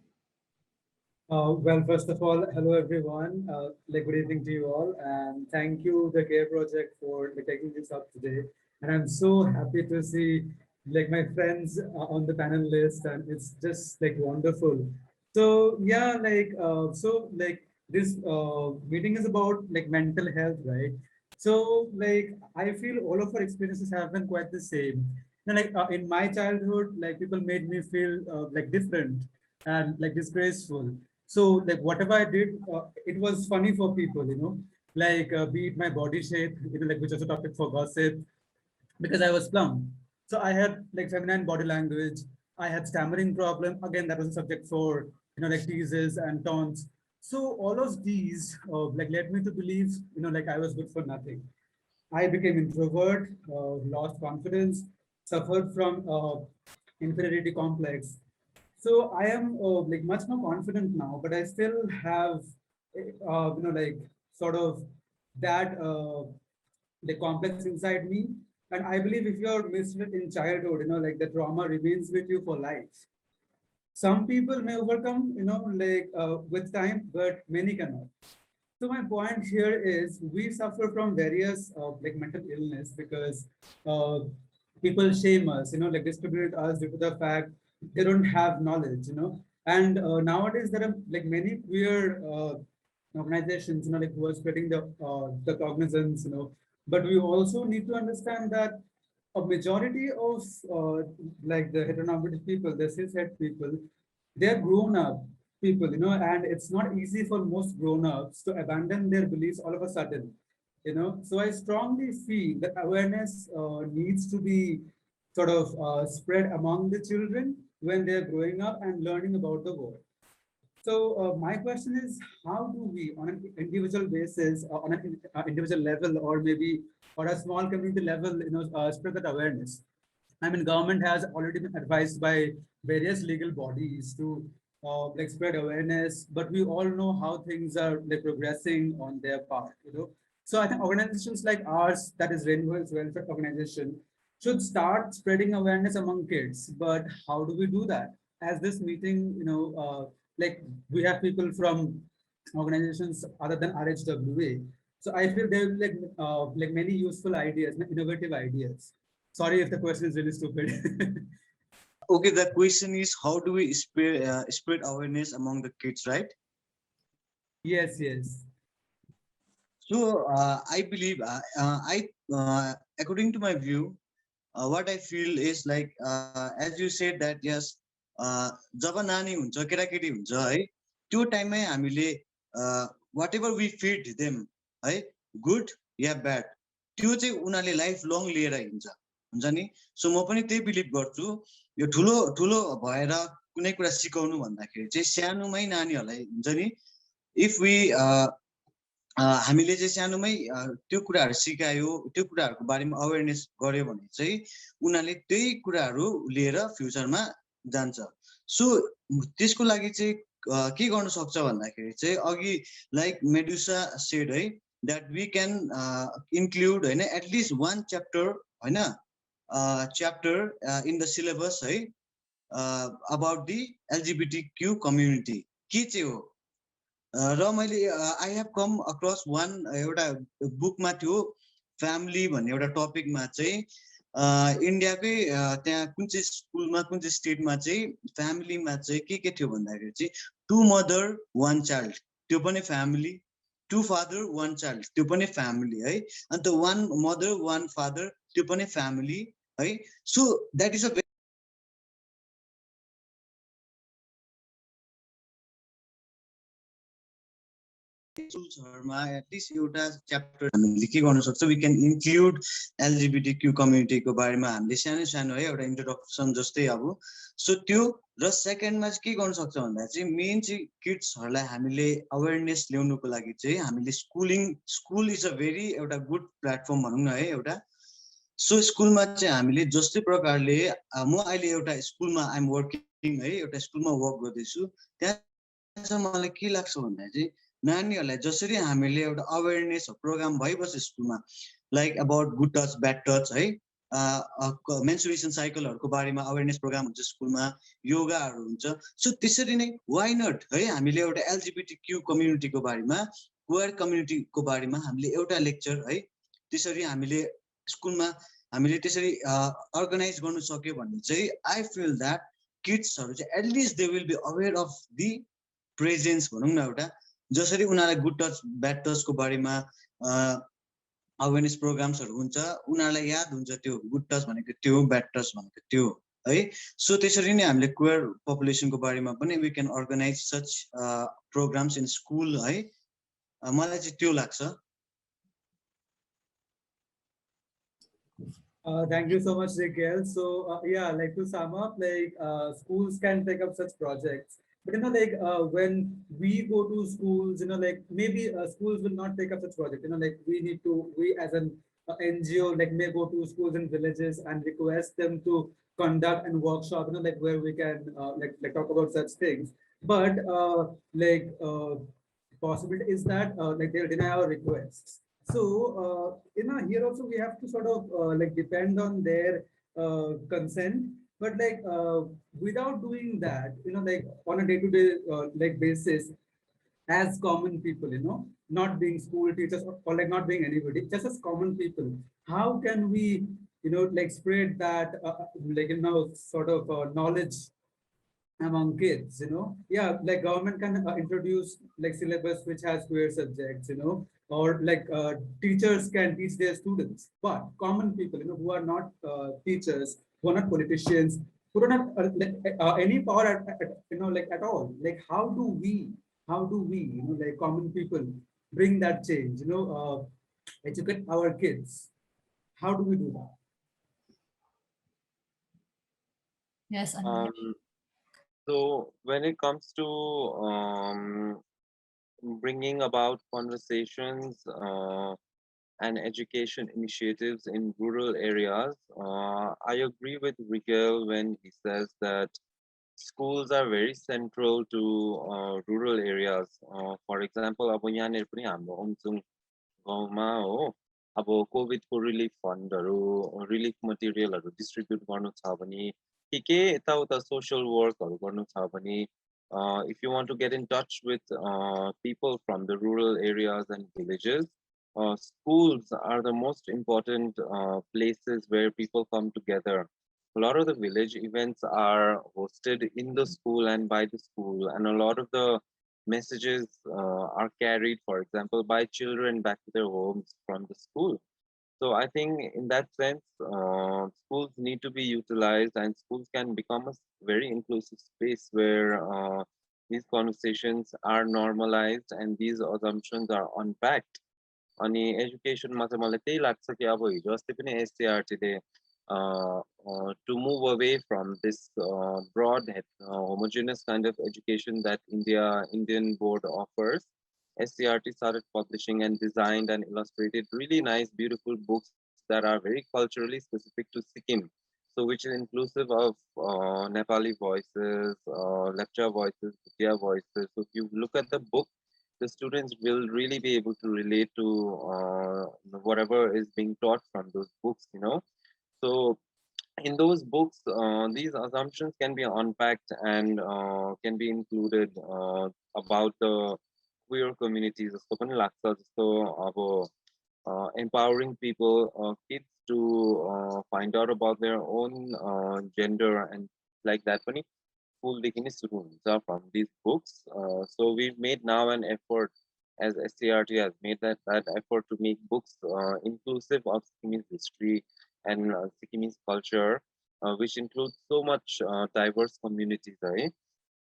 Well, first of all, hello everyone. Good evening to you all, and thank you, the CARE project, for taking this up today. And I'm so happy to see my friends on the panel list, and it's just wonderful. So yeah, this meeting is about mental health, right? So I feel all of our experiences have been quite the same. In my childhood, people made me feel different and disgraceful. So whatever I did, it was funny for people, be it my body shape, which was a topic for gossip, because I was plump. So I had feminine body language. I had stammering problem. Again, that was a subject for teases and taunts. So all of these led me to believe I was good for nothing. I became introvert, lost confidence, suffered from inferiority complex. So I am much more confident now, but I still have sort of that the complex inside me. And I believe if you're mistreated in childhood, the trauma remains with you for life. Some people may overcome, with time, but many cannot. So my point here is we suffer from various mental illness because people shame us, discriminate us due to the fact they don't have knowledge, And nowadays there are many queer organizations, who are spreading the cognizance, But we also need to understand that a majority of the heteronormative people, the cishet people, they're grown up people, and it's not easy for most grown-ups to abandon their beliefs all of a sudden, So I strongly feel that awareness needs to be sort of spread among the children when they're growing up and learning about the world. So my question is, how do we, on an individual basis, on an individual level, or maybe on a small community level, spread that awareness? I mean, government has already been advised by various legal bodies to spread awareness, but we all know how things are progressing on their part, So I think organizations like ours, that is Rainbow's Welfare Organization, should start spreading awareness among kids. But how do we do that? As this meeting, we have people from organizations other than RHWA. So I feel there are many useful ideas, innovative ideas. Sorry if the question is really stupid. Okay, the question is, how do we spread awareness among the kids, right? Yes, yes. So I believe, according to my view, what I feel is as you said that yes, जब नानी हुन्छ केटाकेटी हुन्छ है त्यो टाइममै हामीले whatever we feed them है good या bad त्यो चाहिँ उनीहरूले लाइफ लङ लिएर हिँड्छ हुन्छ नि सो म पनि त्यही बिलिभ गर्छु यो ठुलो ठुलो भएर कुनै कुरा सिकाउनु भन्दाखेरि चाहिँ सानोमै नानीहरूलाई हुन्छ नि इफ वी हामीले चाहिँ सानोमै त्यो कुराहरू सिकायो त्यो कुराहरूको बारेमा अवेरनेस गर्यो भने चाहिँ उनीहरूले त्यही कुराहरू लिएर फ्युचरमा जान्छ सो त्यसको लागि चाहिँ के गर्नु सक्छ भन्दाखेरि चाहिँ अघि लाइक मेडुसा सेड है द्याट वी क्यान इन्क्लुड होइन एटलिस्ट 1 च्याप्टर होइन च्याप्टर इन द सिलेबस है अबाउट दि एलजिबिटिक्यू कम्युनिटी के चाहिँ हो र मैले आई हेभ कम अक्रस वान एउटा बुकमा थियो फ्यामिली भन्ने एउटा टपिकमा चाहिँ इन्डियाकै त्यहाँ कुन चाहिँ स्कुलमा कुन चाहिँ स्टेटमा चाहिँ फ्यामिलीमा चाहिँ के थियो भन्दाखेरि चाहिँ 2 मदर 1 चाइल्ड त्यो पनि फ्यामिली 2 फादर 1 चाइल्ड त्यो पनि फ्यामिली है अन्त 1 मदर 1 फादर त्यो पनि फ्यामिली है सो द्याट इज अ स्कुल्सहरुमा एटलिस्ट एउटा च्याप्टर हामीले के गर्न सक्छ वी क्यान इन्क्लुड एलजिबिटिक्यू कम्युनिटीको बारेमा हामीले सानो सानो है एउटा इन्ट्रोडक्सन जस्तै अब सो त्यो र सेकेन्डमा चाहिँ के गर्न सक्छ भन्दा चाहिँ मेन चाहिँ किड्सहरूलाई हामीले अवेरनेस ल्याउनुको लागि चाहिँ हामीले स्कुल इज अ भेरी एउटा गुड प्लेटफर्म भनौँ न है एउटा सो स्कुलमा चाहिँ हामीले जस्तै प्रकारले म अहिले एउटा स्कुलमा आइएम वर्किङ है एउटा स्कुलमा वर्क गर्दैछु त्यहाँ चाहिँ मलाई के लाग्छ भन्दा चाहिँ नानीहरूलाई जसरी हामीले एउटा अवेरनेस प्रोग्राम भइबस्छ स्कुलमा like about good touch bad touch है मेन्सुरेसन साइकलहरूको बारेमा अवेरनेस प्रोग्राम हुन्छ स्कुलमा योगाहरू हुन्छ सो त्यसरी नै वाइ नट है हामीले एउटा एलजिबिटिक्यू कम्युनिटीको बारेमा क्वेयर कम्युनिटीको बारेमा हामीले एउटा लेक्चर है त्यसरी हामीले स्कुलमा हामीले त्यसरी अर्गनाइज गर्नु सक्यो भने चाहिँ आई फिल द्याट किड्सहरू चाहिँ at least they will be aware of the presence भनौँ न एउटा जसरी उनीहरूलाई गुड टच ब्याड टचको बारेमा अवेरनेस प्रोग्राम्सहरू हुन्छ उनीहरूलाई याद हुन्छ त्यो गुड टच भनेको त्यो ब्याड टच भनेको त्यो है सो त्यसरी नै हामीले क्वेयर पपुलेसनको बारेमा पनि we can organise such programmes in school है मलाई चाहिँ त्यो लाग्छ Thank you so much, Raquel. So yeah, like to sum up, like schools can take up such projects, but like when we go to schools, like maybe schools will not take up such project. Like we as an NGO, like may go to schools and villages and request them to conduct and workshop. Like where we can like talk about such things. But possibility is that like they'll deny our requests. So, here also we have to sort of like depend on their consent, but like without doing that, like on a day-to-day like basis, as common people, not being school teachers or like not being anybody, just as common people, how can we, like spread that like sort of knowledge among kids, yeah, like government can introduce like syllabus which has queer subjects, or like teachers can teach their students, but common people, who are not teachers, who are not politicians, who don't have any power like at all, like how do we like common people bring that change, educate our kids? How do we do that? Yes. So when it comes to bringing about conversations and education initiatives in rural areas, I agree with Rigel when he says that schools are very central to rural areas. For example, अब यहाँनिर पनि हाम्रो ओमचुङ गाउँमा हो अब कोभिडको relief फन्डहरू relief मटेरियलहरू distribute गर्नु छ भने के यताउता सोशल वर्कहरू गर्नु छ भने if you want to get in touch with people from the rural areas and villages, schools are the most important places where people come together. A lot of the village events are hosted in the school and by the school, and a lot of the messages are carried, for example, by children back to their homes from the school. So I think in that sense, schools need to be utilized, and schools can become a very inclusive space where these conversations are normalized and these assumptions are unpacked. अनि एजुकेसनमा चाहिँ मलाई त्यही लाग्छ कि अब हिजो अस्ति पनि एससीआरटीले to move away from this broad homogeneous kind of education that Indian board offers. SCRT started publishing and designed and illustrated really nice, beautiful books that are very culturally specific to Sikkim. So, which is inclusive of Nepali voices, lecture voices, Bhutia voices. So, if you look at the book, the students will really be able to relate to whatever is being taught from those books, you know. So in those books, these assumptions can be unpacked and can be included about the queer communities. So, empowering people, kids to find out about their own gender and like that. Full students are from these books. So we've made now an effort as SCRT has made that effort to make books inclusive of Sikkimese history and Sikkimese culture, which includes so much diverse communities, right?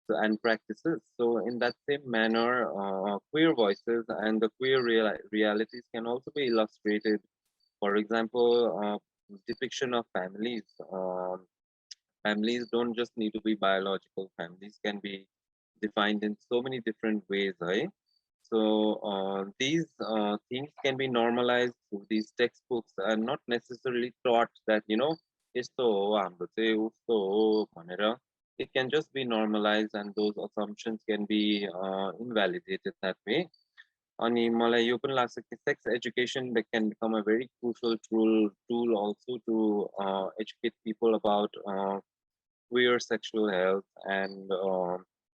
So, and practices. So in that same manner, queer voices and the queer realities can also be illustrated. For example, depiction of families. Families don't just need to be biological. Families can be defined in so many different ways, right? So these things can be normalized through these textbooks and not necessarily taught that, you know, "Yesto ho, hamro चाहिँ usto ho," भनेर. It can just be normalized and those assumptions can be invalidated that way. अनि मलाई यो पनि लाग्छ कि sex education that can become a very crucial tool also to educate people about queer sexual health and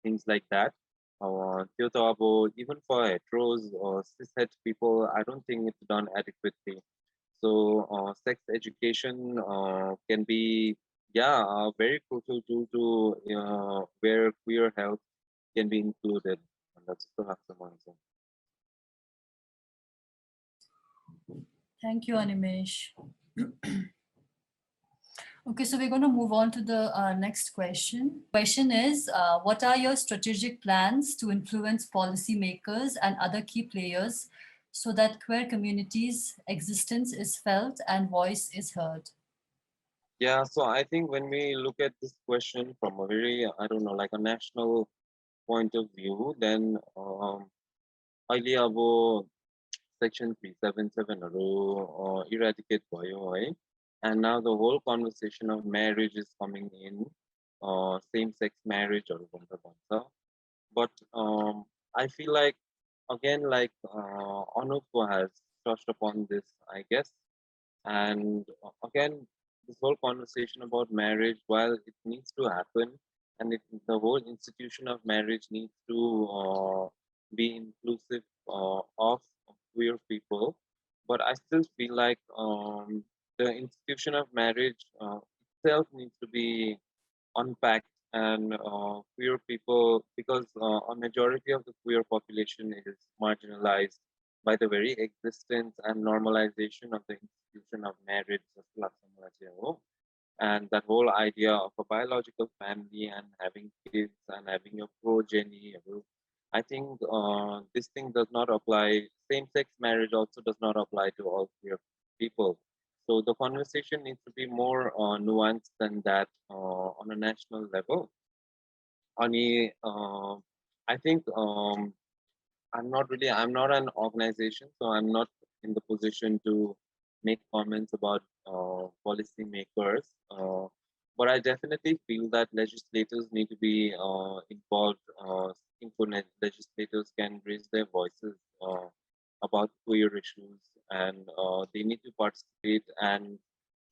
things like that. त्यो त अब even for heteros or cishet people, I don't think it's done adequately. So sex education can be, yeah, a very crucial tool to where queer health can be included. And that's the answer. Thank you, Animesh. Okay, so we're going to move on to the next question. Question is, what are your strategic plans to influence policymakers and other key players so that queer communities' existence is felt and voice is heard? Yeah, so I think when we look at this question from a very, I don't know, like a national point of view, then अहिले अब Section 377 eradicate भयो है. And now the whole conversation of marriage is coming in, same-sex marriage or whatever. But I feel like, again, like Anup has touched upon this, I guess. And again, this whole conversation about marriage, while it needs to happen, and the whole institution of marriage needs to be inclusive of queer people, but I still feel like the institution of marriage itself needs to be unpacked and queer people, because a majority of the queer population is marginalized by the very existence and normalization of the institution of marriage. And that whole idea of a biological family and having kids and having your progeny. I think this thing does not apply. Same-sex marriage also does not apply to all queer people. So the conversation needs to be more nuanced than that on a national level. I think I'm not an organization, so I'm not in the position to make comments about policy makers. But I definitely feel that legislators need to be involved. Legislators can raise their voices about queer issues, and they need to participate and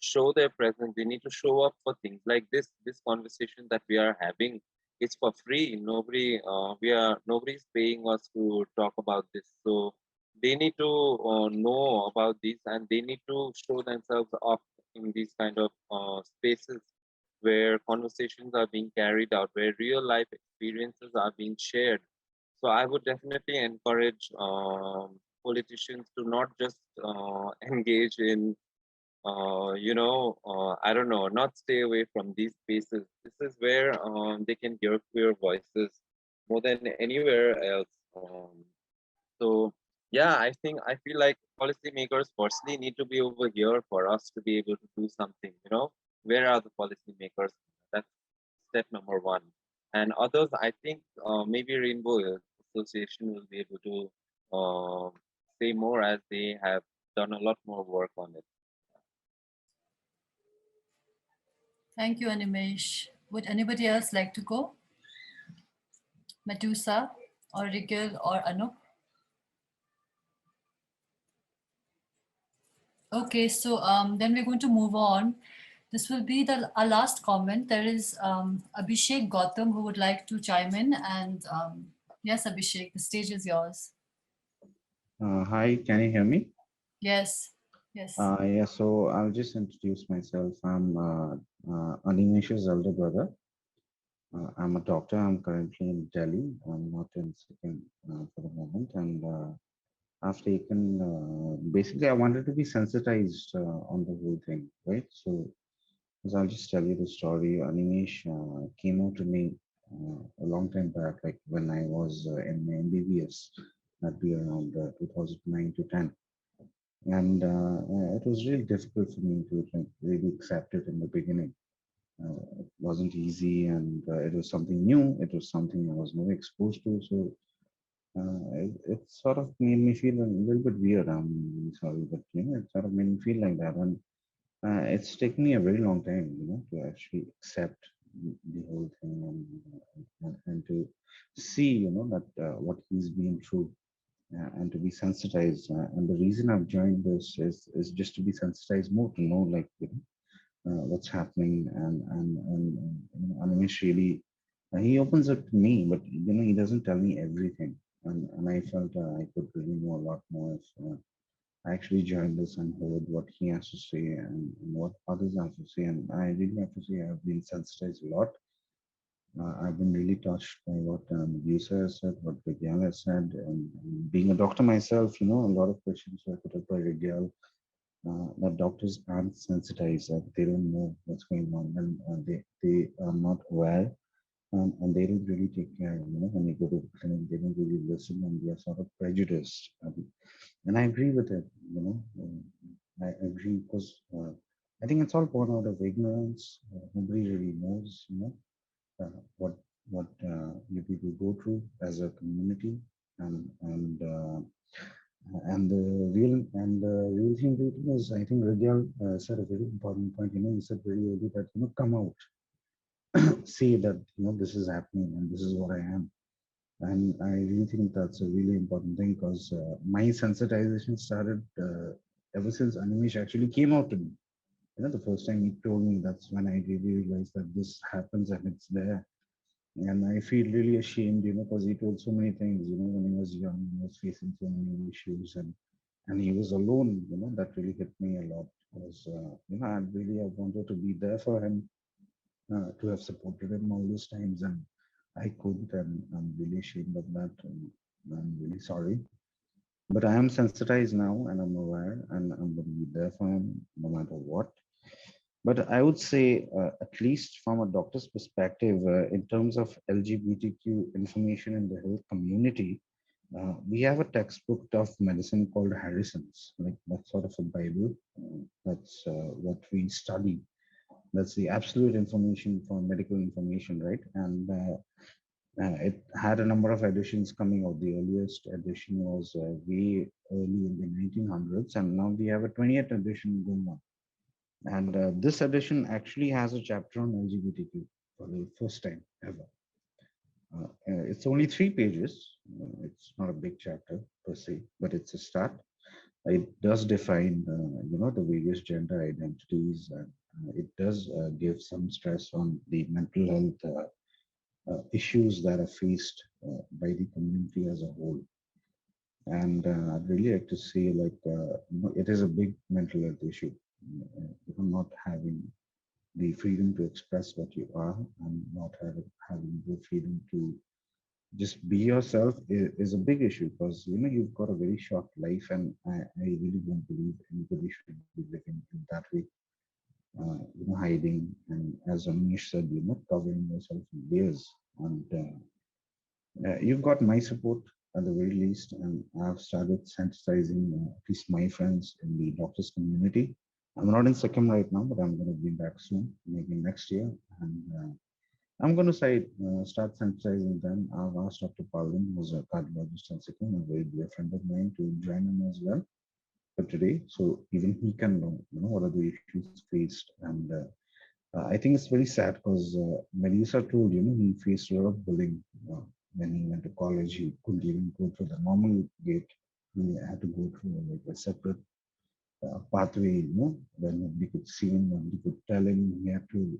show their presence. They need to show up for things like this. This conversation that we are having, it's for free. Nobody's paying us to talk about this. So they need to know about this, and they need to show themselves up in these kind of spaces where conversations are being carried out, where real life experiences are being shared. So I would definitely encourage politicians to not just engage in I don't know, not stay away from these spaces. This is where they can hear queer voices more than anywhere else. So Yeah, I feel like policymakers firstly need to be over here for us to be able to do something. Where are the policymakers? That's step number one. And others, I think maybe Rainbow Association will be able to say more, as they have done a lot more work on it. Thank you, Animesh. Would anybody else like to go? Medusa or Rigel or Anup? Okay, so then we're going to move on. This will be our last comment. There is Abhishek Gautam who would like to chime in. And yes, Abhishek, the stage is yours. Hi, can you hear me? Yes, yes. Yeah, so I'll just introduce myself. I'm Animesh's elder brother. I'm a doctor. I'm currently in Delhi. I'm not in Sikkim for the moment. And I've taken, basically, I wanted to be sensitized on the whole thing, right? So, I'll just tell you the story. Animesh came out to me a long time back, like when I was in my MBBS. That'd be around 2009 to 10. And it was really difficult for me to like, really accept it in the beginning. It wasn't easy, and it was something new. It was something I was never exposed to. So it sort of made me feel a little bit weird. I'm really sorry, but it sort of made me feel like that. And it's taken me a very long time, to actually accept the whole thing and to see, that what he's been through and to be sensitized. And the reason I've joined this is just to be sensitized more, to know like what's happening. And Animesh really he opens up to me, but he doesn't tell me everything. And I felt I could really know a lot more if I actually joined this and heard what he has to say and what others have to say. And I really have to say I've been sensitized a lot. I've been really touched by what Yusa has said, what Vigyal has said, and being a doctor myself, a lot of questions were put up by Vigyal that doctors aren't sensitized, that they don't know what's going on, and they are not aware, and they don't really take care. When they go to the clinic, they don't really listen, and they are sort of prejudiced. And I agree with it. I agree because I think it's all born out of ignorance. Nobody really knows, what you people go through as a community, and the real thing is, I think Ragyal said a very important point. He said very early that come out, see that this is happening and this is what I am, and I really think that's a really important thing because my sensitization started ever since Animesh actually came out to me. The first time he told me, that's when I really realized that this happens and it's there. And I feel really ashamed, because he told so many things, when he was young, he was facing so many issues, and he was alone, that really hit me a lot. Because, I wanted to be there for him, to have supported him all those times, and I couldn't, and I'm really ashamed of that, and I'm really sorry. But I am sensitized now, and I'm aware, and I'm going to be there for him no matter what. But I would say, at least from a doctor's perspective, in terms of LGBTQ information in the health community, we have a textbook of medicine called Harrison's, like that's sort of a Bible. That's what we study. That's the absolute information for medical information, right? And it had a number of editions coming out. The earliest edition was way early in the 1900s, and now we have a 20th edition going on. And this edition actually has a chapter on LGBTQ for the first time ever. It's only 3 pages. It's not a big chapter per se, but it's a start. It does define, the various gender identities, and it does give some stress on the mental health issues that are faced by the community as a whole. And I'd really like to say, like, it is a big mental health issue. Not having the freedom to express what you are and not having the freedom to just be yourself is a big issue, because you've got a very short life, and I really don't believe anybody should be living in that way, hiding, and as Amish said, covering yourself in layers. And you've got my support. at the very least, and I've started sensitizing at least my friends in the doctors community. I'm not in Sikkim right now, but I'm going to be back soon, maybe next year, and I'm going to start sensitizing them. I've asked Dr. Palvin, who's a cardiologist in Sikkim, a very dear friend of mine, to join in as well for today, so even he can know, what are the issues faced. And I think it's very sad because Melissa told, he faced a lot of bullying when he went to college. He couldn't even go through the normal gate. He had to go through like a separate pathway, where nobody could see him, nobody could tell him. He had to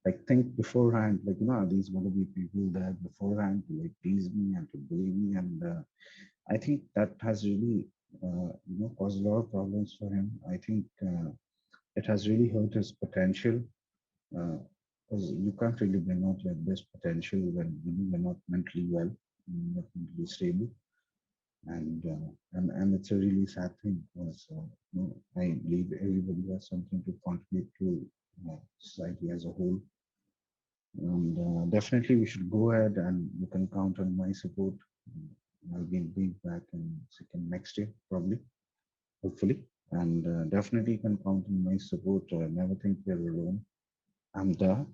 like think beforehand, like, are these going to be people there beforehand to like tease me and to bully me? And I think that has really, caused a lot of problems for him. I think it has really hurt his potential, because you can't really bring out your best potential when you're not mentally well, not mentally stable. And it's a really sad thing, because I believe everybody has something to contribute to society as a whole. And definitely we should go ahead, and you can count on my support. I'll be back in Sikkim next year, probably, hopefully. And definitely you can count on my support. Never think you're alone. I'm there.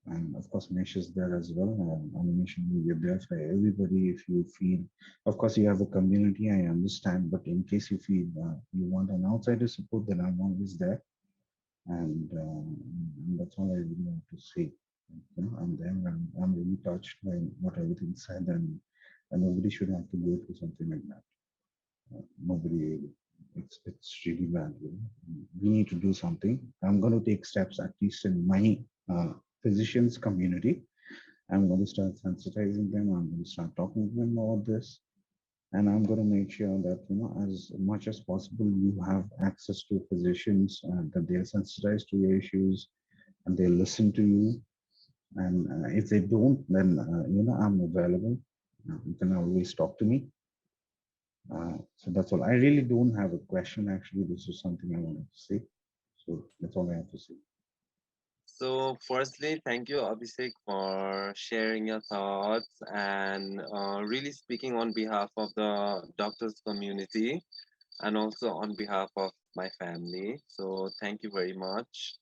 And of course, Mesh is there as well. Animation will be there for everybody. If you feel, of course, you have a community, I understand. But in case you feel you want an outsider support, then I'm always there. And that's all I really want to say. I'm there. I'm really touched by what everything said, and nobody should have to go through something like that. Nobody. It's really bad. We need to do something. I'm going to take steps, at least in my physicians community. I'm going to start sensitizing them. I'm going to start talking to them about this, and I'm going to make sure that as much as possible you have access to physicians, that they're sensitized to your issues and they listen to you. And if they don't, then I'm available. You can always talk to me. So that's all. I really don't have a question. Actually, this is something I wanted to say. So that's all I have to say. So, firstly, thank you, Abhishek, for sharing your thoughts and really speaking on behalf of the doctors community and also on behalf of my family. So, thank you very much.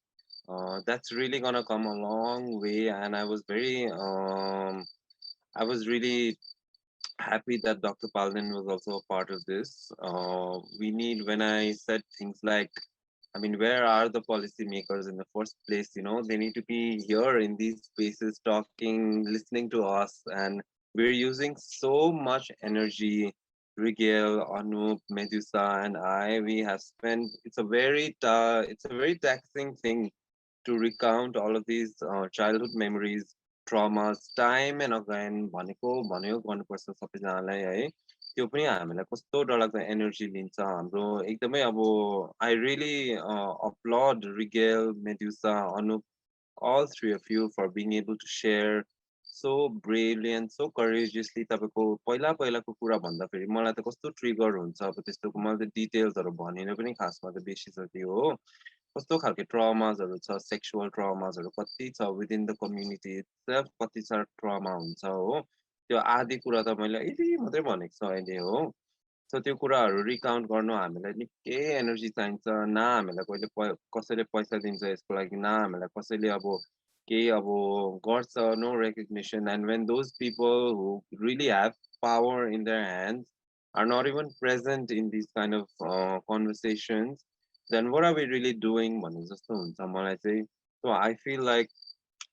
That's really gonna come a long way, and I was really happy that Dr. Palden was also a part of this. We need, when I said things like, I mean, where are the policymakers in the first place? They need to be here in these spaces, talking, listening to us, and we're using so much energy. Rigel, Anup, Medusa, and I, we have spent. It's a very taxing thing to recount all of these childhood memories, traumas, time and again भनेको भन्यो गर्नुपर्छ सबैजनालाई है त्यो पनि हामीलाई कस्तो डरलाग्दो एनर्जी लिन्छ हाम्रो एकदमै अब I really applaud Rigel, Medusa, Anup, all three of you for being able to share so bravely and so courageously तपाईँको पहिला पहिलाको कुरा भन्दाखेरि मलाई त कस्तो ट्रिगर हुन्छ अब त्यस्तोको मैले त डिटेल्सहरू भनिन पनि खासमा त बेसी छ त्यो हो कस्तो खालको ट्रमाजहरू छ सेक्सुअल ट्रमाजहरू कति छ विदिन द कम्युनिटी इटसेल्फ कति साह्रो ट्रमा हुन्छ हो त्यो आधी कुरा त मैले यति मात्रै भनेको छु अहिले हो सो त्यो कुराहरू रिकाउन्ट गर्नु हामीलाई निकै एनर्जी चाहिन्छ न हामीलाई कहिले कसैले पैसा दिन्छ यसको लागि न हामीलाई कसैले अब केही अब गर्छ no recognition and when those people who really have power in their hands are not even present in these kind of conversations, then what are we really doing? So I feel like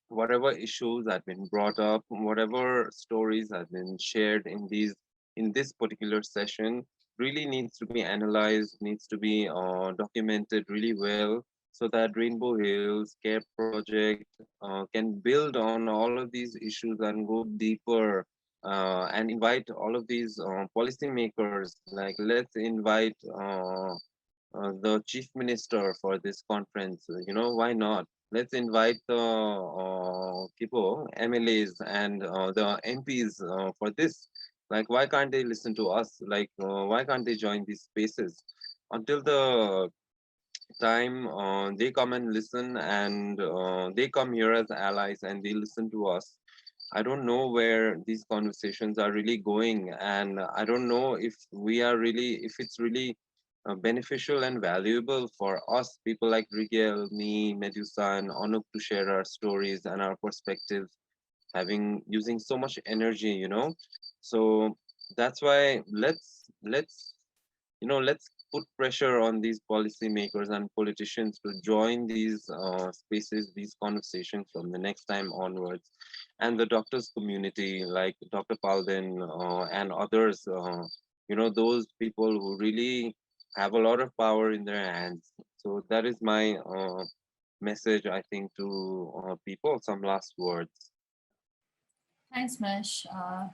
whatever issues have been brought up, whatever stories have been shared in this particular session, really needs to be analyzed, needs to be documented really well, so that Rainbow Hills Care Project can build on all of these issues and go deeper and invite all of these policymakers. Like let's invite the chief minister for this conference. Why not? Let's invite the people, MLAs and the MPs for this. Like, why can't they listen to us? Like, why can't they join these spaces? Until the time they come and listen and they come here as allies and they listen to us. I don't know where these conversations are really going, and I don't know if it's really beneficial and valuable for us, people like Rigel, me, Medusa, and Anup to share our stories and our perspectives, using so much energy, So that's why let's put pressure on these policymakers and politicians to join these spaces, these conversations from the next time onwards. And the doctors community, like Dr. Palden and others, those people who really have a lot of power in their hands. So that is my message, I think, to people. Some last words. Thanks, Mesh.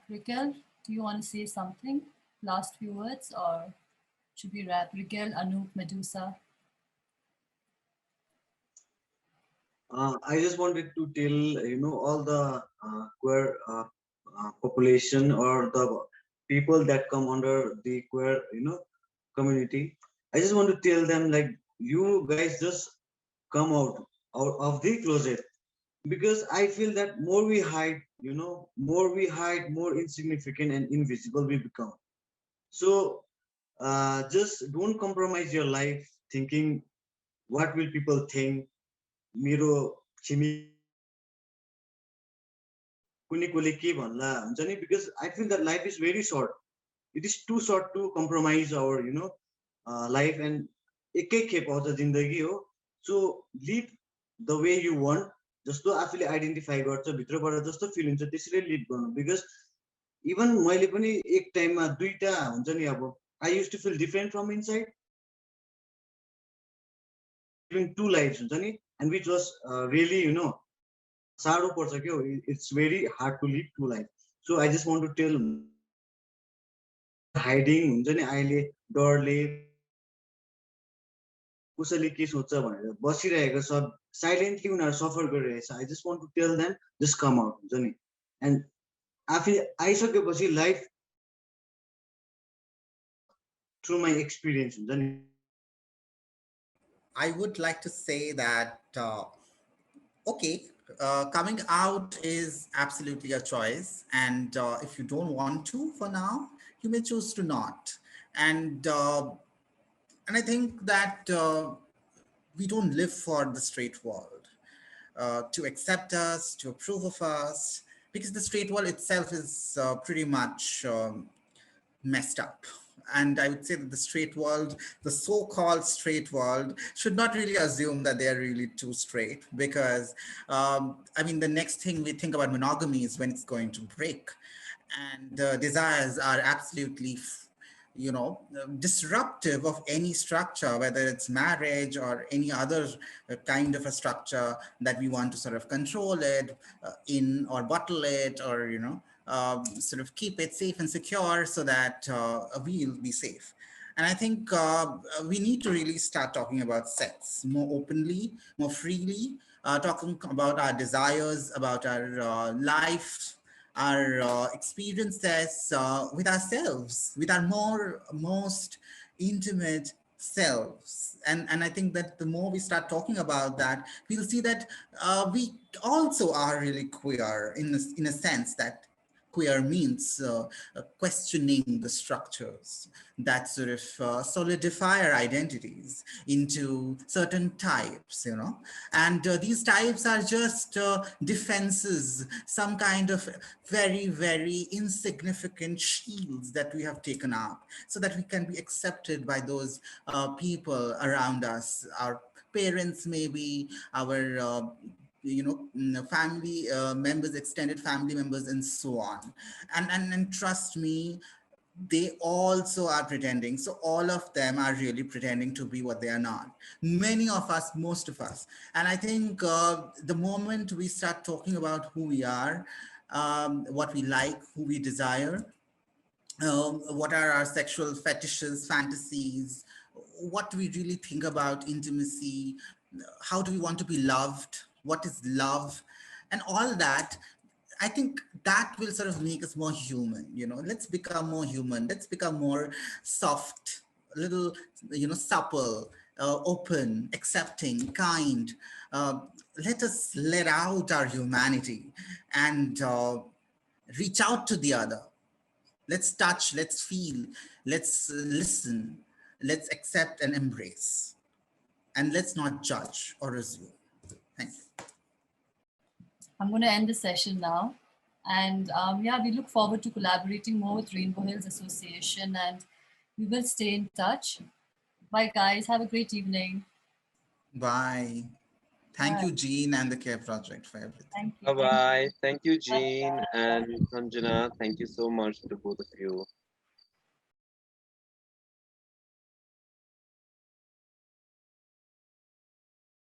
Raquel, do you want to say something? Last few words, or should we wrap? Raquel, Anoop, Medusa. I just wanted to tell, all the queer population or the people that come under the queer, community. I just want to tell them, like, you guys just come out of the closet, because I feel that more we hide, more insignificant and invisible we become. So just don't compromise your life thinking what will people think. मेरो छिमेकी कुनै कोले के भन्ला हुन्छ नि, because I feel that life is very short. It is too short to compromise our life, and एकै खेप आउँछ जिन्दगी हो. So live the way you want, जस्तो आफूले आइडेन्टिफाई गर्छ भित्रबाट जस्तो फिल हुन्छ त्यसरी लिभ गर्नु. बिकज इभन मैले पनि एक टाइममा दुईटा हुन्छ नि, अब I use to feel different from inside, living two lives हुन्छ नि, and which was really साह्रो पर्छ क्या. It's very hard to live two lives. So I just want to tell, hiding हुन्छ नि अहिले डरले कसैले के सोच्छ भनेर बसिरहेको छ, साइलेन्टली उनीहरू सफर गरिरहेछ. I just want to tell them, just come out हुन्छ नि. And आफै आइसकेपछि लाइफ through my experience हुन्छ नि. I would like to say that, okay, coming out is absolutely a choice. And if you don't want to for now, you may choose to not. And I think that we don't live for the straight world to accept us, to approve of us, because the straight world itself is pretty much messed up. And I would say that the straight world, the so-called straight world, should not really assume that they are really too straight, because I mean, the next thing we think about monogamy is when it's going to break. And desires are absolutely disruptive of any structure, whether it's marriage or any other kind of a structure that we want to sort of control it in, or bottle it, or sort of keep it safe and secure so that we'll be safe. And I think we need to really start talking about sex more openly, more freely, talking about our desires, about our life, our experiences with ourselves, with our most intimate selves. And I think that the more we start talking about that, we'll see that we also are really queer in a sense that queer means questioning the structures that sort of solidify our identities into certain types, and these types are just defenses, some kind of very, very insignificant shields that we have taken up so that we can be accepted by those people around us, our parents, maybe our family members, extended family members, and so on. And trust me, they also are pretending. So all of them are really pretending to be what they are not. Many of us, most of us. And I think the moment we start talking about who we are, what we like, who we desire, what are our sexual fetishes, fantasies, what do we really think about intimacy, how do we want to be loved, what is love, and all that, I think that will sort of make us more human. Let's become more human. Let's become more soft, a little, supple, open, accepting, kind. Let us let out our humanity and reach out to the other. Let's touch, let's feel, let's listen, let's accept and embrace. And let's not judge or assume. Thank you. I'm going to end the session now. And yeah, we look forward to collaborating more with Rainbow Hills Association, and we will stay in touch. Bye, guys. Have a great evening. Bye. Thank you, Jean and the CARE Project for everything. Thank you. Bye-bye. Thank you, Jean and Sanjana. Thank you so much to both of you.